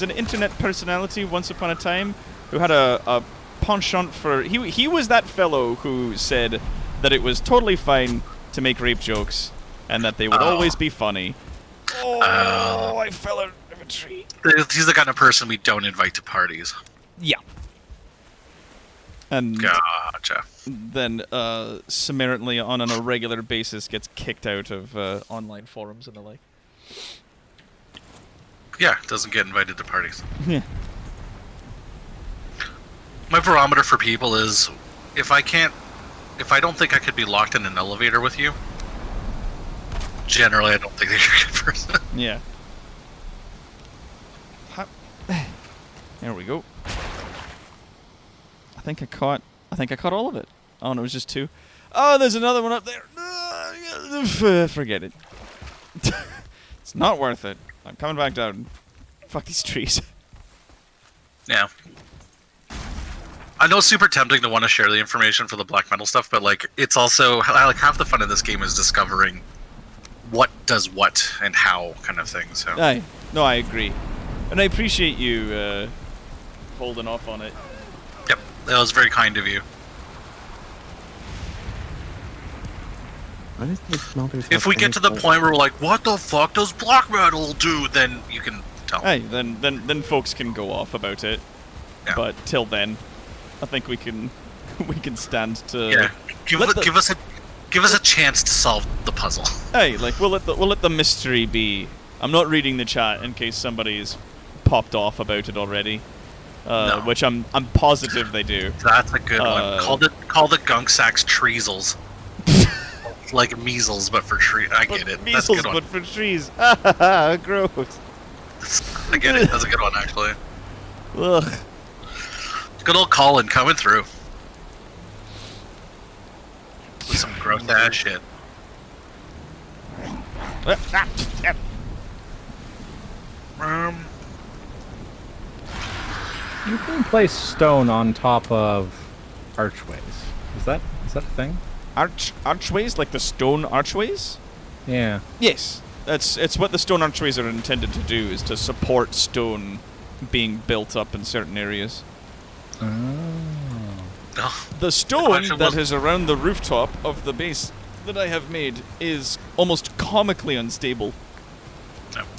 an internet personality once upon a time who had a penchant for he was that fellow who said that it was totally fine to make rape jokes and that they would always be funny. Oh, I fell out of a tree. He's the kind of person we don't invite to parties. Yeah. And Gotcha. then summarily on a regular basis gets kicked out of online forums and the like. Yeah, doesn't get invited to parties. Yeah. My barometer for people is if I don't think I could be locked in an elevator with you, generally I don't think that you're a good person. Yeah. There we go. I think I caught all of it. Oh, no, it was just 2. Oh, there's another one up there. Forget it. It's not worth it. I'm coming back down. Fuck these trees. Yeah. I know it's super tempting to want to share the information for the black metal stuff, but like it's also like half the fun of this game is discovering what does what and how kind of thing. So Aye. No, I agree. And I appreciate you holding off on it. yep, that was very kind of you. Why does these smelters If have we get to the any- point where we're like, what the fuck does black metal do? Then you can tell. Aye, then folks can go off about it. Yeah. But till then, I think we can we can stand to. Yeah, Let the- give us a chance to solve the puzzle. Hey, like we'll let the mystery be. I'm not reading the chat in case somebody's popped off about it already. No. Which I'm positive they do. That's a good one. Call the gunk sacks treasels. Like measles, but for tree. I get it. That's a Measles, good one. but for trees. Gross. I get it. That's a good one, actually. Ugh. Good old Colin coming through. With some gross ass shit. You can place stone on top of archways. Is that a thing? Archways, like the stone archways? Yeah. Yes. It's what the stone archways are intended to do, is to support stone being built up in certain areas. Oh, The stone actually that was- is around the rooftop of the base that I have made is almost comically unstable.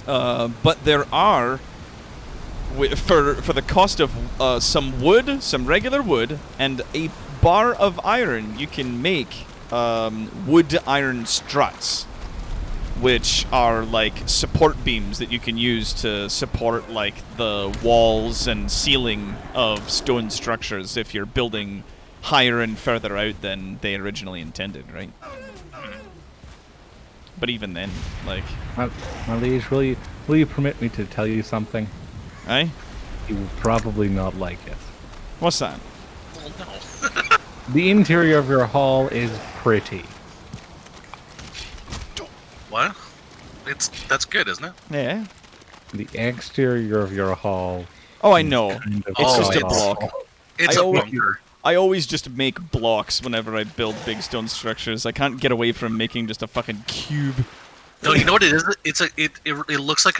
But there are, for the cost of some wood, some regular wood, and a bar of iron, you can make wood iron struts, which are like support beams that you can use to support like the walls and ceiling of stone structures if you're building higher and further out than they originally intended, right? But even then, like, My liege, will you permit me to tell you something? eh? You will probably not like it. What's that? well, no. The interior of your hall is pretty. What? That's good, isn't it? Yeah. The exterior of your hall. Oh, I know. Kind of It's just a god-awful. block. It's I a always- bunker. I always just make blocks whenever I build big stone structures. I can't get away from making just a fucking cube. No, you know what it is? It looks like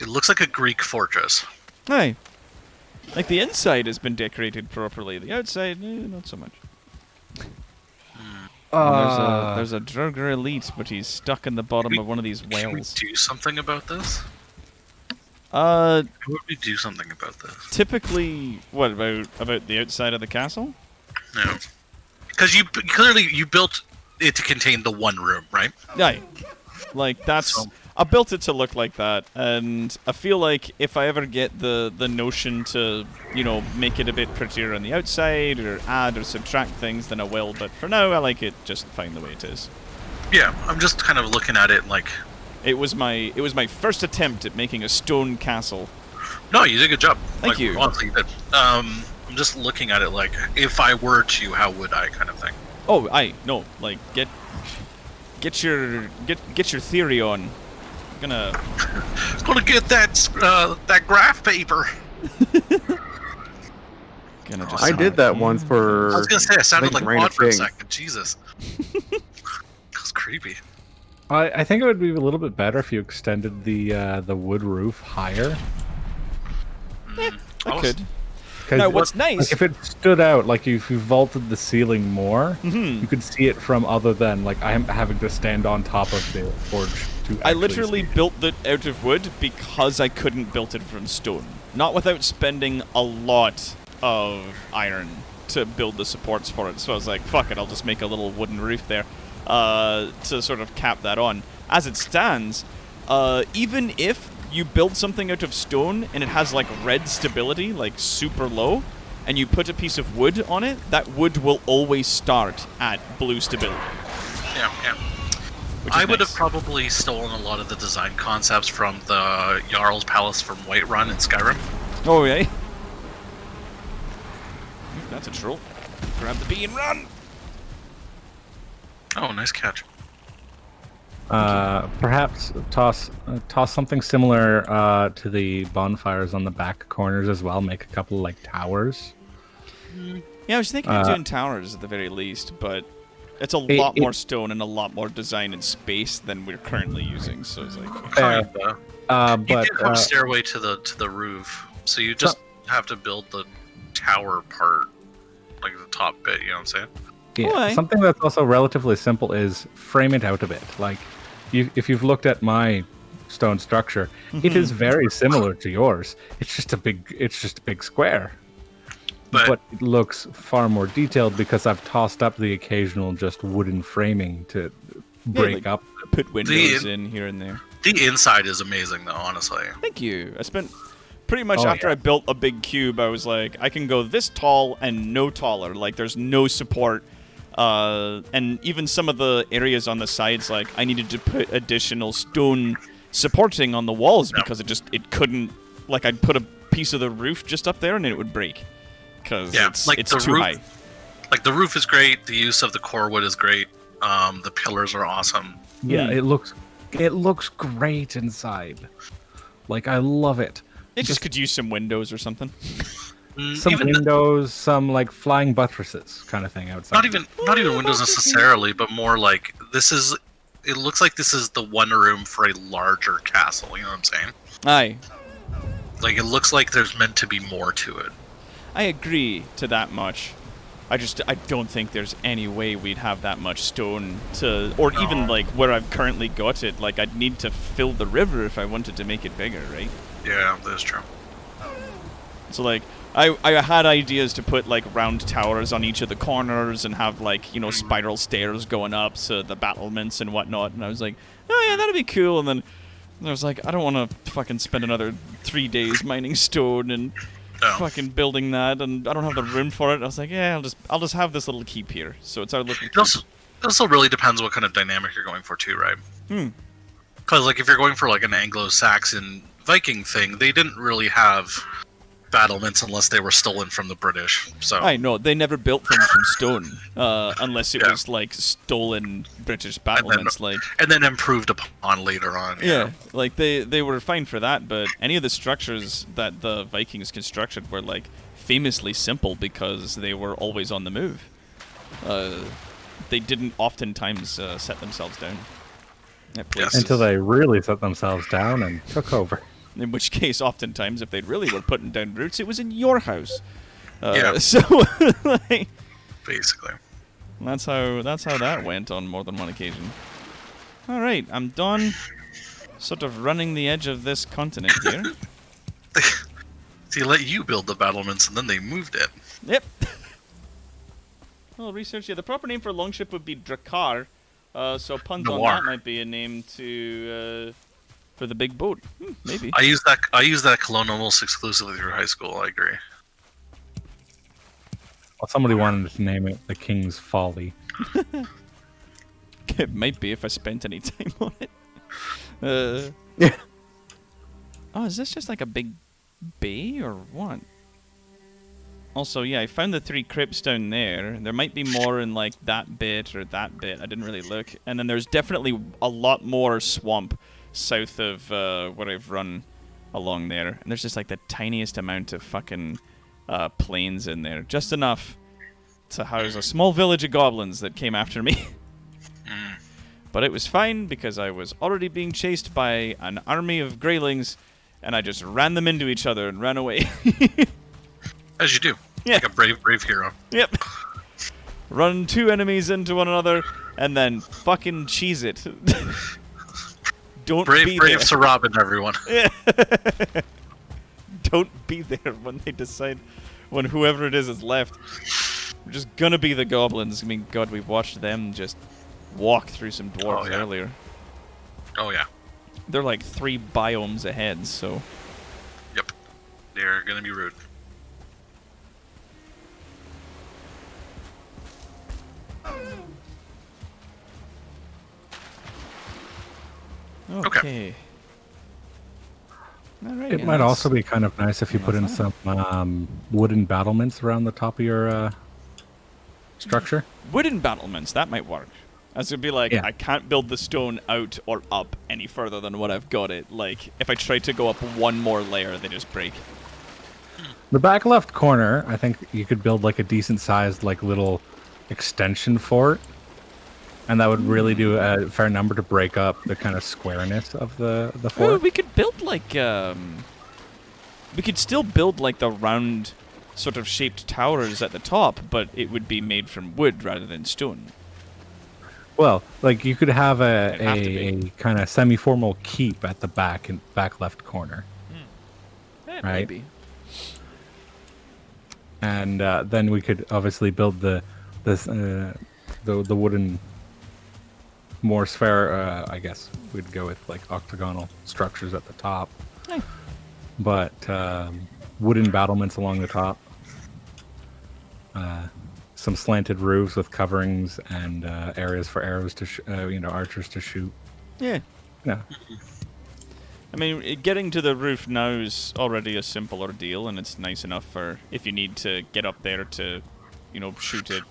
it looks like a Greek fortress. Hey. Like, the inside has been decorated properly. The outside, not so much. There's a Droger Elite, but he's stuck in the bottom of one of these Can we wells. do something about this? Uh, How would we do something about this? typically, what, about the outside of the castle? No, because you built it to contain the one room, right? Yeah. Like, that's... So- I built it to look like that, and I feel like if I ever get the notion to, make it a bit prettier on the outside, or add or subtract things, then I will, but for now, I like it just fine the way it is. Yeah, I'm just kind of looking at it like, It was my first attempt at making a stone castle. no, you did a good job. Thank Like, you. Honestly, you did. I'm just looking at it like, if I were to, how would I, kind of thing. Oh, no, like, get your theory on. I'm Gonna get that graph paper. gonna just I did that once for. I was gonna say, I sounded think like Reign Mod of for a Kings. second. Jesus, that was creepy. I think it would be a little bit better if you extended the wood roof higher. I could. 'Cause Now, what's like nice? if it stood out, like if you vaulted the ceiling more, Mhm. you could see it from other than like I am having to stand on top of the forge to. I actually literally see it. built it out of wood because I couldn't build it from stone. Not without spending a lot of iron to build the supports for it. So I was like, fuck it, I'll just make a little wooden roof there to sort of cap that on. As it stands, even if you build something out of stone and it has like red stability, like super low, and you put a piece of wood on it, that wood will always start at blue stability. Yeah, yeah. Which is I would nice. have probably stolen a lot of the design concepts from the Jarl's Palace from Whiterun in Skyrim. Oh, yeah. Ooh, that's a troll. Grab the bee and run! Oh, nice catch. Perhaps toss something similar to the bonfires on the back corners as well. Make a couple like towers. Yeah, I was thinking of doing towers at the very least, but it's a lot more stone and a lot more design and space than we're currently using, so it's like... Kinda. You But do have a stairway to the roof, so you just have to build the tower part, like the top bit. You know what I'm saying? yeah, Why? something that's also relatively simple is frame it out a bit. Like, if you've looked at my stone structure, it is very similar to yours. It's just a big square. but it looks far more detailed because I've tossed up the occasional just wooden framing to break like, up. Put windows in here and there. The inside is amazing, though. Honestly. Thank you. I spent pretty much Oh, after yeah. I built a big cube, I was like, I can go this tall and no taller. Like, there's no support. And even some of the areas on the sides, like, I needed to put additional stone supporting on the walls because it couldn't. Like, I'd put a piece of the roof just up there and it would break because it's the too roof, high. Like the roof is great. The use of the core wood is great. The pillars are awesome. Yeah, it looks great inside. Like, I love it. It just could use some windows or something. Some Even windows, some like flying buttresses kind of thing outside. not even windows necessarily, but more like this is. It looks like this is the one room for a larger castle. You know what I'm saying? Aye. Like, it looks like there's meant to be more to it. I agree to that much. I don't think there's any way we'd have that much stone to, or even like where I've currently got it. Like, I'd need to fill the river if I wanted to make it bigger, right? Yeah, that's true. So like, I had ideas to put like round towers on each of the corners and have like, you know, spiral stairs going up to the battlements and whatnot. And I was like, oh yeah, that'd be cool. And then I was like, I don't want to fucking spend another 3 days mining stone and fucking building that, and I don't have the room for it. I was like, yeah, I'll just have this little keep here. So it's our little keep. It also really depends what kind of dynamic you're going for too, right? Because like if you're going for like an Anglo-Saxon Viking thing, they didn't really have battlements unless they were stolen from the British. So I know they never built things from stone, unless it was like stolen British battlements, and then improved upon later on. Yeah, like they were fine for that, but any of the structures that the Vikings constructed were like famously simple because they were always on the move. They didn't oftentimes set themselves down at places. Until they really set themselves down and took over. In which case, oftentimes, if they really were putting down roots, it was in your house. Yeah. So, like, basically, that's how that went on more than one occasion. All right, I'm done. Sort of running the edge of this continent here. They let you build the battlements, and then they moved it. Yep. Well, research. Yeah, the proper name for a longship would be Drakkar. So puns on Noir. that might be a name to for the big boat. Maybe. I use that cologne almost exclusively through high school. I agree. Well, somebody wanted to name it the King's Folly. It might be if I spent any time on it. Yeah. Oh, is this just like a big bay or what? Also, yeah, I found the 3 crypts down there. There might be more in like that bit or that bit. I didn't really look. And then there's definitely a lot more swamp south of where I've run along there. And there's just like the tiniest amount of fucking plains in there. Just enough to house a small village of goblins that came after me. But it was fine because I was already being chased by an army of greylings and I just ran them into each other and ran away. As you do. Yeah. Like a brave hero. Yep. Run 2 enemies into one another and then fucking cheese it. Don't be Brave there. Sir Robin, everyone. Yeah. Don't be there when they decide, when whoever it is left. We're just gonna be the goblins. I mean, God, we've watched them just walk through some dwarves earlier. Oh yeah. They're like 3 biomes ahead, so. Yep. They're gonna be rude. Okay. Alright, It yeah, might that's- also be kind of nice if you put in some wooden battlements around the top of your structure. Wooden battlements, that might work. As it'd be like, Yeah. I can't build the stone out or up any further than what I've got it. Like, if I try to go up one more layer, they just break. The back left corner, I think you could build like a decent sized like little extension fort. And that would really do a fair number to break up the kind of squareness of the Oh, fort. we could build like, we could still build like the round sort of shaped towers at the top, but it would be made from wood rather than stone. Well, like you could have It'd have to a kind of semi-formal keep at the back and back left corner. Right. Maybe. and then we could obviously build the wooden more sphere. I guess we'd go with like octagonal structures at the top, but wooden battlements along the top. Some slanted roofs with coverings and areas for arrows to archers to shoot. Yeah. Yeah. I mean, getting to the roof now is already a simple ordeal, and it's nice enough for if you need to get up there to, shoot it.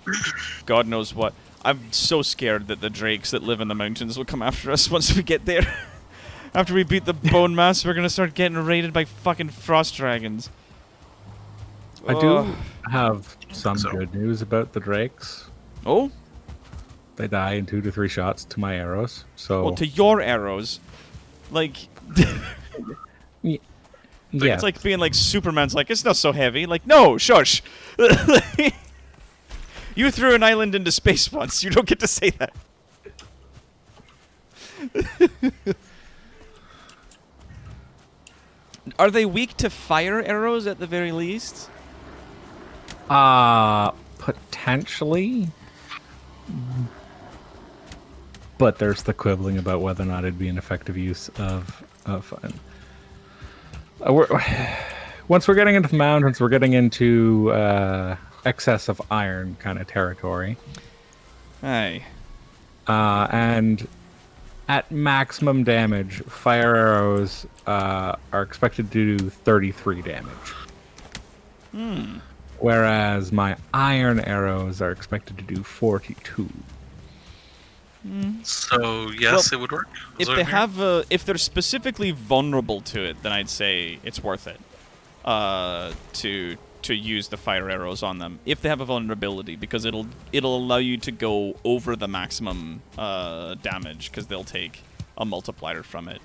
God knows what. I'm so scared that the drakes that live in the mountains will come after us once we get there. After we beat the bone mass, we're gonna start getting raided by fucking frost dragons. I do have some good news about the drakes. Oh? They die in 2 to 3 shots to my arrows. So Well, to your arrows, like. yeah. It's like being like Superman's like, it's not so heavy. Like, no, shush. You threw an island into space once. You don't get to say that. Are they weak to fire arrows at the very least? Potentially. But there's the quibbling about whether or not it'd be an effective use of once we're getting into the mountains, we're getting into excess of iron kind of territory. Aye. And at maximum damage, fire arrows are expected to do 33 damage. Whereas my iron arrows are expected to do 42. So yes, it would work. If they have if they're specifically vulnerable to it, then I'd say it's worth it to use the fire arrows on them if they have a vulnerability, because it'll allow you to go over the maximum damage, because they'll take a multiplier from it,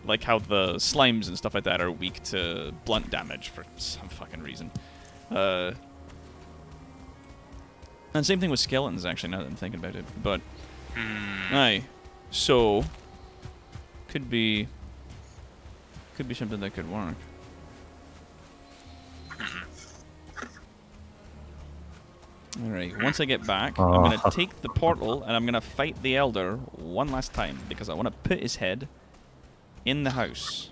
like how the slimes and stuff like that are weak to blunt damage for some fucking reason. And same thing with skeletons, actually, now that I'm thinking about it. But aye, so could be something that could work. Alright, once I get back, I'm going to take the portal and I'm going to fight the Elder one last time, because I want to put his head in the house.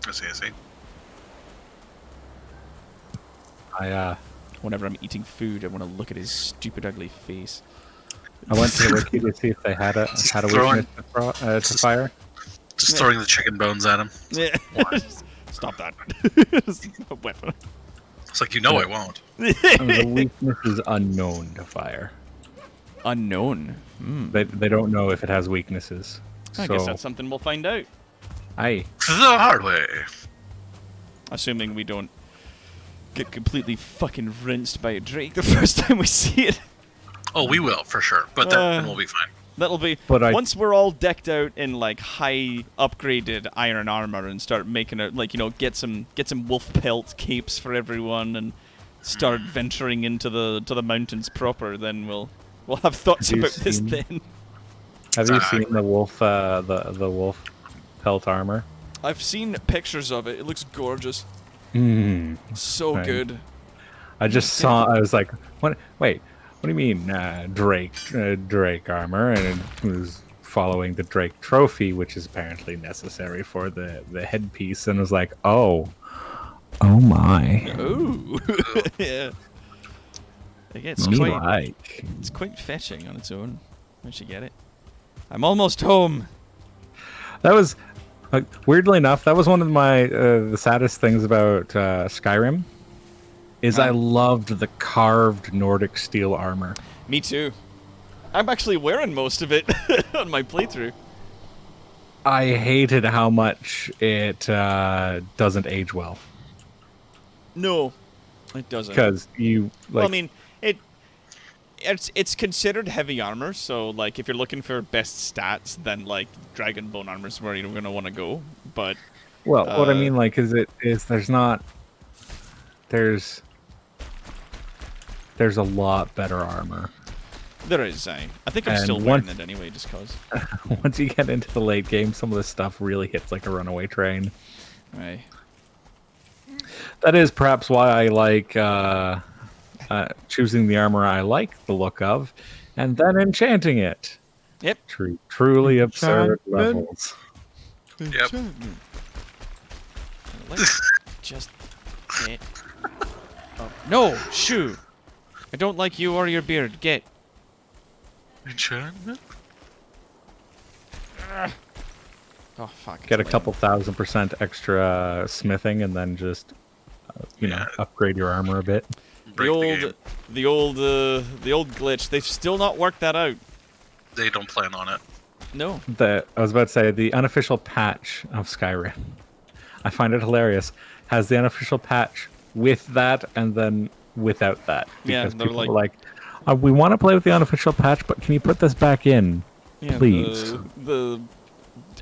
I see. Whenever I'm eating food, I want to look at his stupid, ugly face. I went to the wiki to see if they had a weakness to fire. Just throwing the chicken bones at him. Yeah. Stop that. A weapon. It's like, I won't. The weakness is unknown to fire. Unknown? They don't know if it has weaknesses. I guess that's something we'll find out. Aye. The hard way. Assuming we don't get completely fucking rinsed by a drake the first time we see it. Oh, we will, for sure. But then we'll be fine. That'll be... once we're all decked out in, like, high upgraded iron armor and start making it, like, get some wolf pelt capes for everyone and start venturing into the mountains proper, then we'll have thoughts about this then. Have you seen the wolf the wolf pelt armor? I've seen pictures of it. It looks gorgeous. So Right. good. I just saw. I was like, "What? Wait, what do you mean Drake armor?" And it was following the Drake trophy, which is apparently necessary for the headpiece. And I was like, "Oh my!" Ooh, yeah. It's Me quite. like. It's quite fetching on its own. Once you get it. I'm almost home. That was weirdly enough. That was one of my the saddest things about Skyrim. Is I loved the carved Nordic steel armor. Me too. I'm actually wearing most of it on my playthrough. I hated how much it doesn't age well. No, it doesn't. Because you like. Well, I mean, it's considered heavy armor, so like if you're looking for best stats, then like dragon bone armor is where you're gonna want to go. But well, what I mean, like, there's a lot better armor. There is. I think I'm And still wearing it anyway, just cause. Once you get into the late game, some of this stuff really hits like a runaway train. Right. That is perhaps why I like choosing the armor I like the look of, and then enchanting it. Yep. Truly absurd Enchantment. levels. Yep. Let's just get up. No, shoo! I don't like you or your beard. Get. Enchantment? Oh fuck. Get a it's couple 1000% extra smithing, and then just Yeah. upgrade your armor a bit. Break the game. the old glitch. They've still not worked that out. They don't plan on it. No. I was about to say the unofficial patch of Skyrim. I find it hilarious. Has the unofficial patch with that and then without that. Yeah, Because they're people like- were like, we want to play with the unofficial patch, but can you put this back in? Yeah, Please. The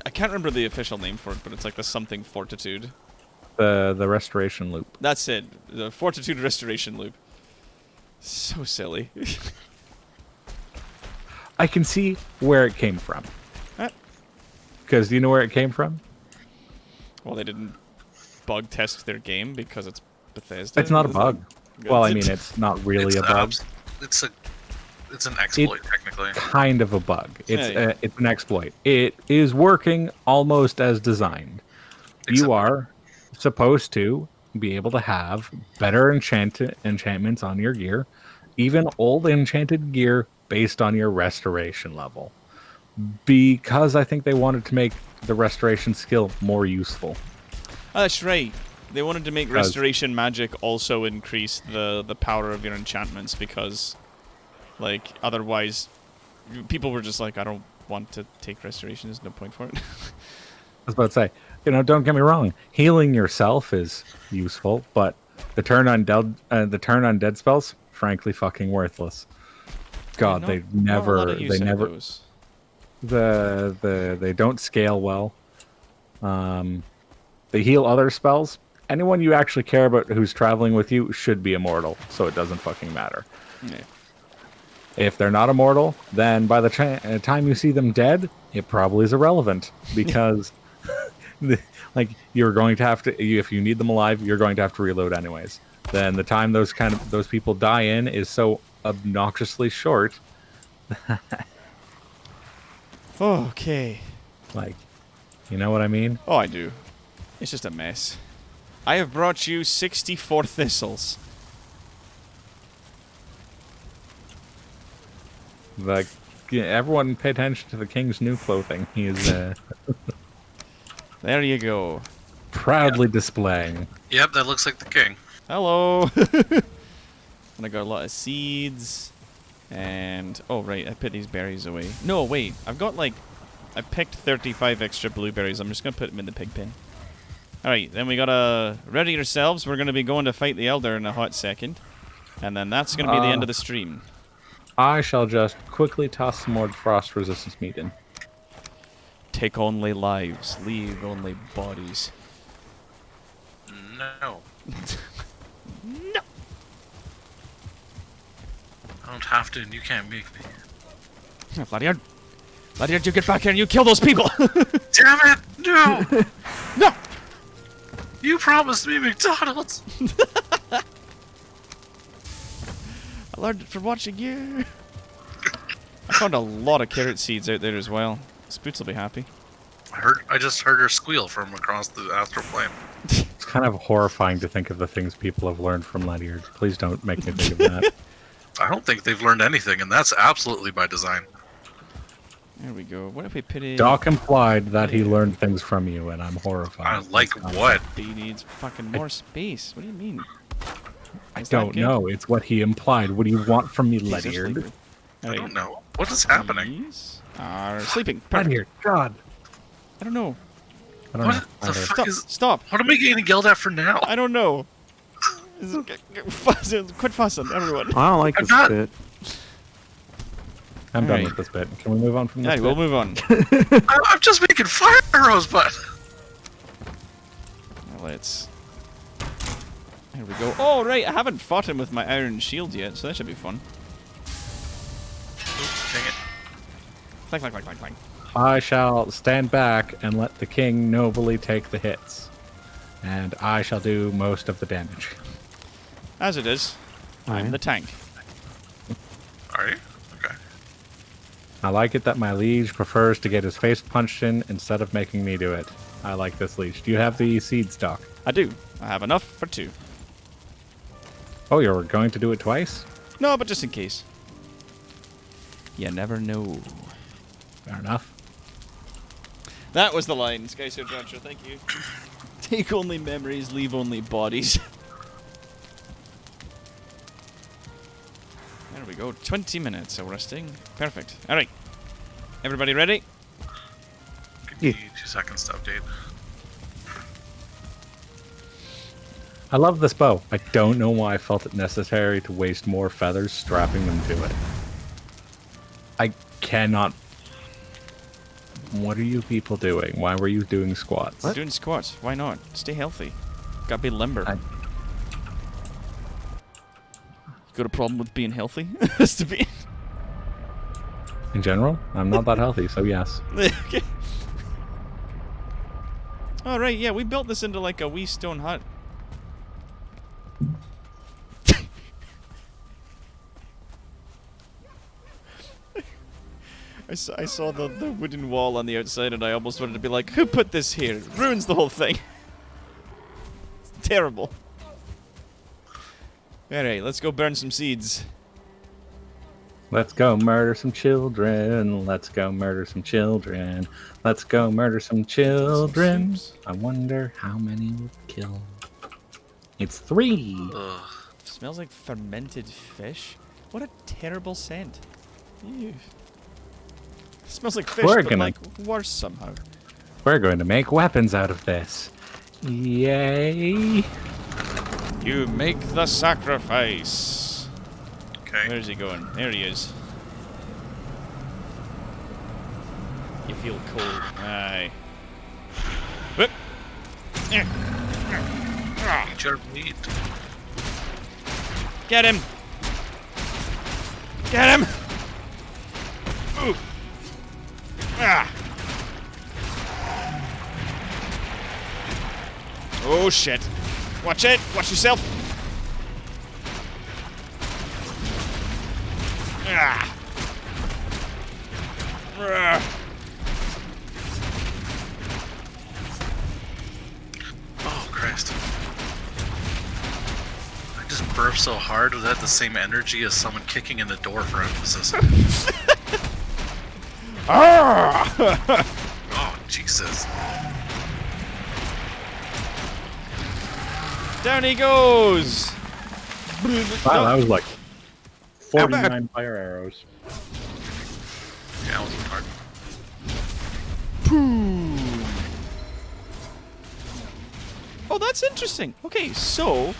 I can't remember the official name for it, but it's like the something fortitude. The restoration loop. That's it. The fortitude restoration loop. So silly. I can see where it came from. Because do you know where it came from? Well, they didn't bug test their game because it's Bethesda. It's not a Is bug. it? Well, I mean, it's not really a bug. It's an exploit, technically. Kind of a bug. It's Yeah. It's an exploit. It is working almost as designed. Except- You are supposed to be able to have better enchantments on your gear, even old enchanted gear based on your restoration level. Because I think they wanted to make the restoration skill more useful. Oh, that's right. They wanted to make Because- restoration magic also increase the power of your enchantments because, like, otherwise, people were just like, I don't want to take restoration. There's no point for it. I was about to say, don't get me wrong, healing yourself is useful, but the turn on dead spells, frankly, fucking worthless. God, Not- they not a never, lot of use out of those. they don't scale well. They heal other spells. Anyone you actually care about who's traveling with you should be immortal, so it doesn't fucking matter. Yeah. If they're not immortal, then by the time you see them dead, it probably is irrelevant because, like, you're going to have to. If you need them alive, you're going to have to reload anyways. Then the time those people die in is so obnoxiously short. Okay. Like, you know what I mean? Oh, I do. It's just a mess. I have brought you 64 thistles. Like, everyone pay attention to the king's new clothing. He is There you go. proudly displaying. Yep, that looks like the king. Hello. And I got a lot of seeds. And oh right, I put these berries away. No, wait. I picked 35 extra blueberries. I'm just gonna put them in the pig pen. Alright, then we gotta ready yourselves. We're gonna be going to fight the Elder in a hot second. And then that's gonna be the end of the stream. I shall just quickly toss some more frost resistance meat in. Take only lives, leave only bodies. No. No. I don't have to, and you can't make me. Vladiard, you get back here and you kill those people. Damn it! No! No. You promised me McDonald's! I learned it from watching you. I found a lot of carrot seeds out there as well. Spoots will be happy. I just heard her squeal from across the astral plane. It's kind of horrifying to think of the things people have learned from Ledyard. Please don't make me think of that. I don't think they've learned anything, and that's absolutely by design. There we go. What if we put in... Doc implied that he learned things from you, and I'm horrified. I like what? B needs fucking more space. What do you mean? I Is that don't good? know. It's what he implied. What do you want from me, Jesus, Ledyard? Ledyard. I don't know. What is happening? These are sleeping. Perfect. Ledyard, God. I don't know. I don't What know. the either. fuck Stop. is... Stop. What am I getting yelled at for now? I don't know. Quit fussing, everyone. I don't like I'm this not- bit. I'm done Alright. with this bit. Can we move on from this Yeah, bit? we'll move on. I'm just making fire arrows, but... Let's... There we go. Oh, right. I haven't fought him with my iron shield yet, so that should be fun. Dang it. Clank, clank, clank, clank, clank. I shall stand back and let the king nobly take the hits. and I shall do most of the damage. As it is, I'm Alright. the tank. Are you? Okay. I like it that my liege prefers to get his face punched in instead of making me do it. I like this liege. Do you have the seed stock? I do. I have enough for 2. Oh, you're going to do it twice? No, but just in case. You never know. Fair enough. That was the line, Sky Sword Rancher. Thank you. Take only memories, leave only bodies. There we go. 20 minutes of resting. Perfect. All right. Everybody ready? Give me 2 seconds to update. I love this bow. I don't know why I felt it necessary to waste more feathers strapping them to it. I cannot... What are you people doing? Why were you doing squats? Doing squats. Why not? Stay healthy. Gotta be limber. I- Got a problem with being healthy? Has to be. In general, I'm not that healthy, so yes. Okay. All right. Yeah, we built this into like a wee stone hut. I saw the wooden wall on the outside and I almost wanted to be like, who put this here? It ruins the whole thing. It's terrible. Alright, let's go burn some seeds. Let's go murder some children. Let's go murder some children. Let's go murder some children. soups. I wonder how many would kill. It's 3. Ugh. Smells like fermented fish. What a terrible scent. Ew. Smells like fish, We're but gonna- like worse somehow. We're going to make weapons out of this. Yay. You make the sacrifice. Okay. Where's he going? There he is. You feel cold. Aye. Whoop. Eat your meat. Get him! Get him! Ooh. Ah. Oh shit. Watch it! Watch yourself! Ah. Ah. Oh, Christ. I just burped so hard it had the same energy as someone kicking in the door for emphasis. Ah. Oh, Jesus. Down he goes! Wow, that was like How bad? 49 fire arrows. Yeah, that wasn't hard. Oh, that's interesting. Okay, so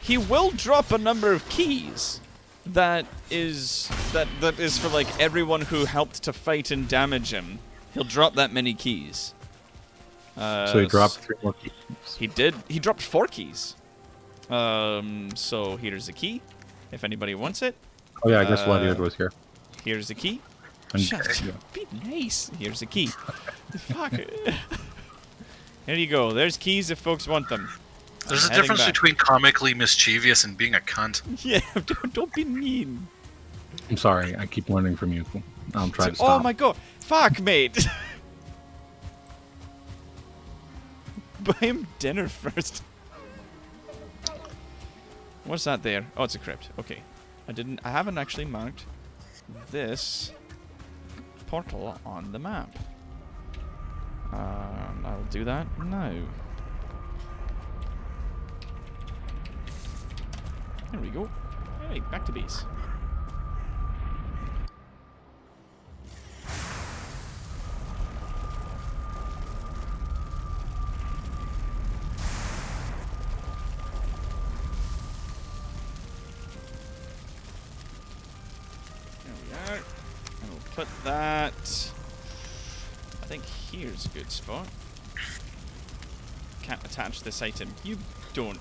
he will drop a number of keys. That is for like everyone who helped to fight and damage him. He'll drop that many keys. So he dropped 3 more keys. He did. He dropped 4 keys. So here's a key, if anybody wants it. Oh yeah, I guess Ledyard was here. Here's a key. And- Shut yeah. Be nice. Here's a key. Fuck. Here you go. There's keys if folks want them. There's I'm a heading difference back. between comically mischievous and being a cunt. Yeah, don't be mean. I'm sorry, I keep learning from you. I'll try to Oh stop. my god. Fuck, mate. Buy him dinner first. What's that there? Oh, it's a crypt. Okay. I haven't actually marked this portal on the map. I'll do that now. There we go. Hey, back to base. There we are. And we'll put that... I think here's a good spot. Can't attach this item. You don't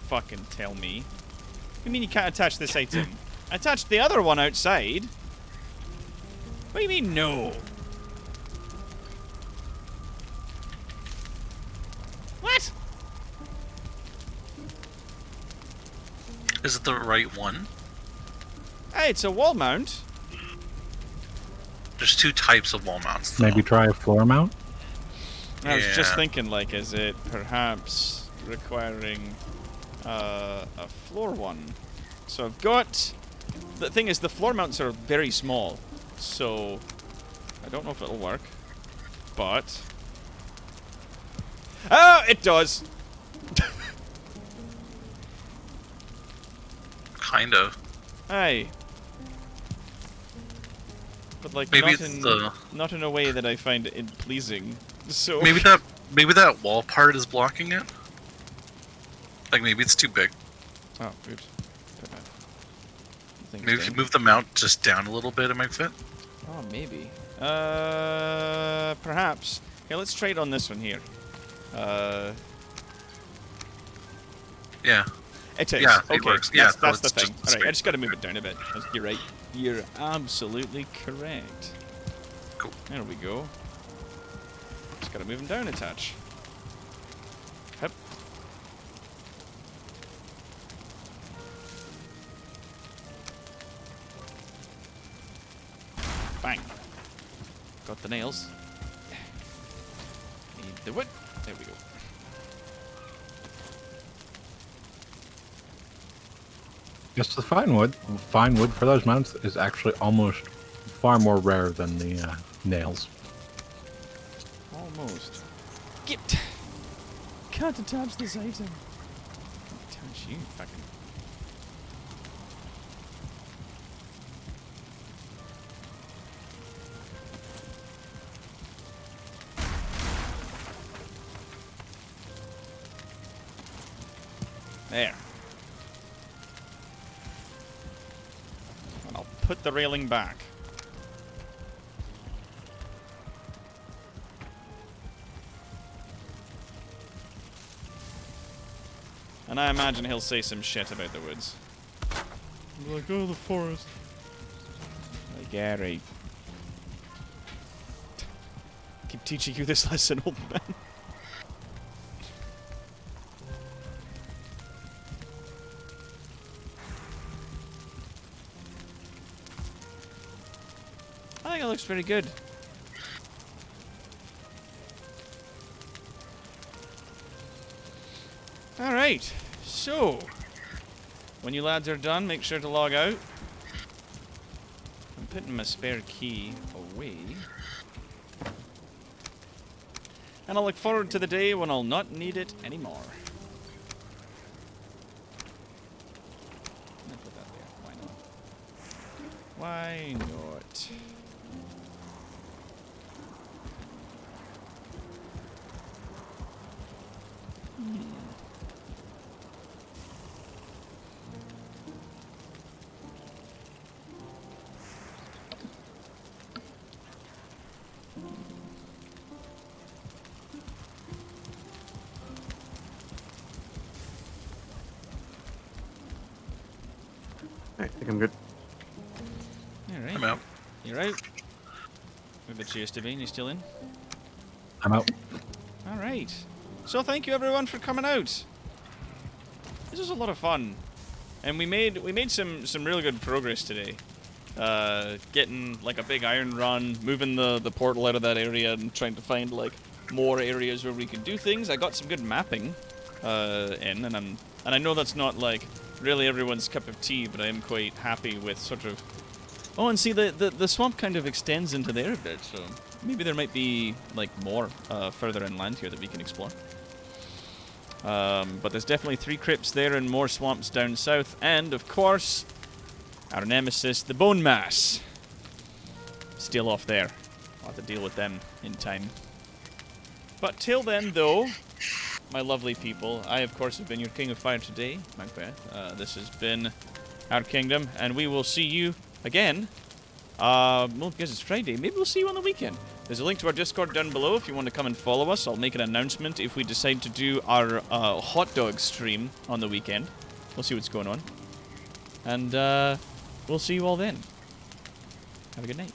fucking tell me. What do you mean you can't attach this item? I attached the other one outside. What do you mean no? What? Is it the right one? Hey, it's a wall mount. There's two types of wall mounts, though. Maybe try a floor mount. I was just Yeah. thinking, like, is it perhaps requiring a floor one? So I've got... The thing is, the floor mounts are very small, so I don't know if it'll work, but... Oh, it does! Kind of. Hey. But, like, Maybe not it's in, the- not in a way that I find it pleasing, so... Maybe that wall part is blocking it. Like maybe it's too big. Oh, oops. Put that thing Maybe if down. you move the mount just down a little bit, it might fit. Oh, maybe. Perhaps. Here, let's try it on this one here. Yeah. It is. Yeah, okay. it works. Yes, Yeah, that's no, the it's thing. just Alright, I straight. just gotta move it down a bit. You're right. You're absolutely correct. Cool. There we go. Just gotta move him down a touch. Yep. Bang. Got the nails. Need the wood. There we go. Just the fine wood. Fine wood for those mounts is actually almost far more rare than the nails. Almost. Get! Can't attach this item. Attach you, fucking. There. And I'll put the railing back. And I imagine he'll say some shit about the woods. He'll be like, oh, the forest. Like, Gary. Keep teaching you this lesson, old man. I think it looks pretty good. Alright, so when you lads are done, make sure to log out. I'm putting my spare key away. And I'll look forward to the day when I'll not need it anymore. I'll put that there. Why not? Why not? I think I'm good. Alright. I'm out. You're out. Move the chase to Bean, you still in? I'm out. Alright. So thank you everyone for coming out. This was a lot of fun. And we made some really good progress today. Getting like a big iron run, moving the portal out of that area and trying to find like more areas where we could do things. I got some good mapping in and I know that's not like really everyone's cup of tea, but I am quite happy with sort of... Oh, and see, the swamp kind of extends into there a bit, so maybe there might be, like, more further inland here that we can explore. But there's definitely 3 crypts there and more swamps down south, and, of course, our nemesis, the Bone Mass. Still off there. I'll have to deal with them in time. But till then, though... My lovely people, I of course have been your King of Fire today, Macbeth. This has been our kingdom, and we will see you again. Well, because it's Friday, maybe we'll see you on the weekend. There's a link to our Discord down below if you want to come and follow us. I'll make an announcement if we decide to do our hot dog stream on the weekend. We'll see what's going on. And we'll see you all then. Have a good night.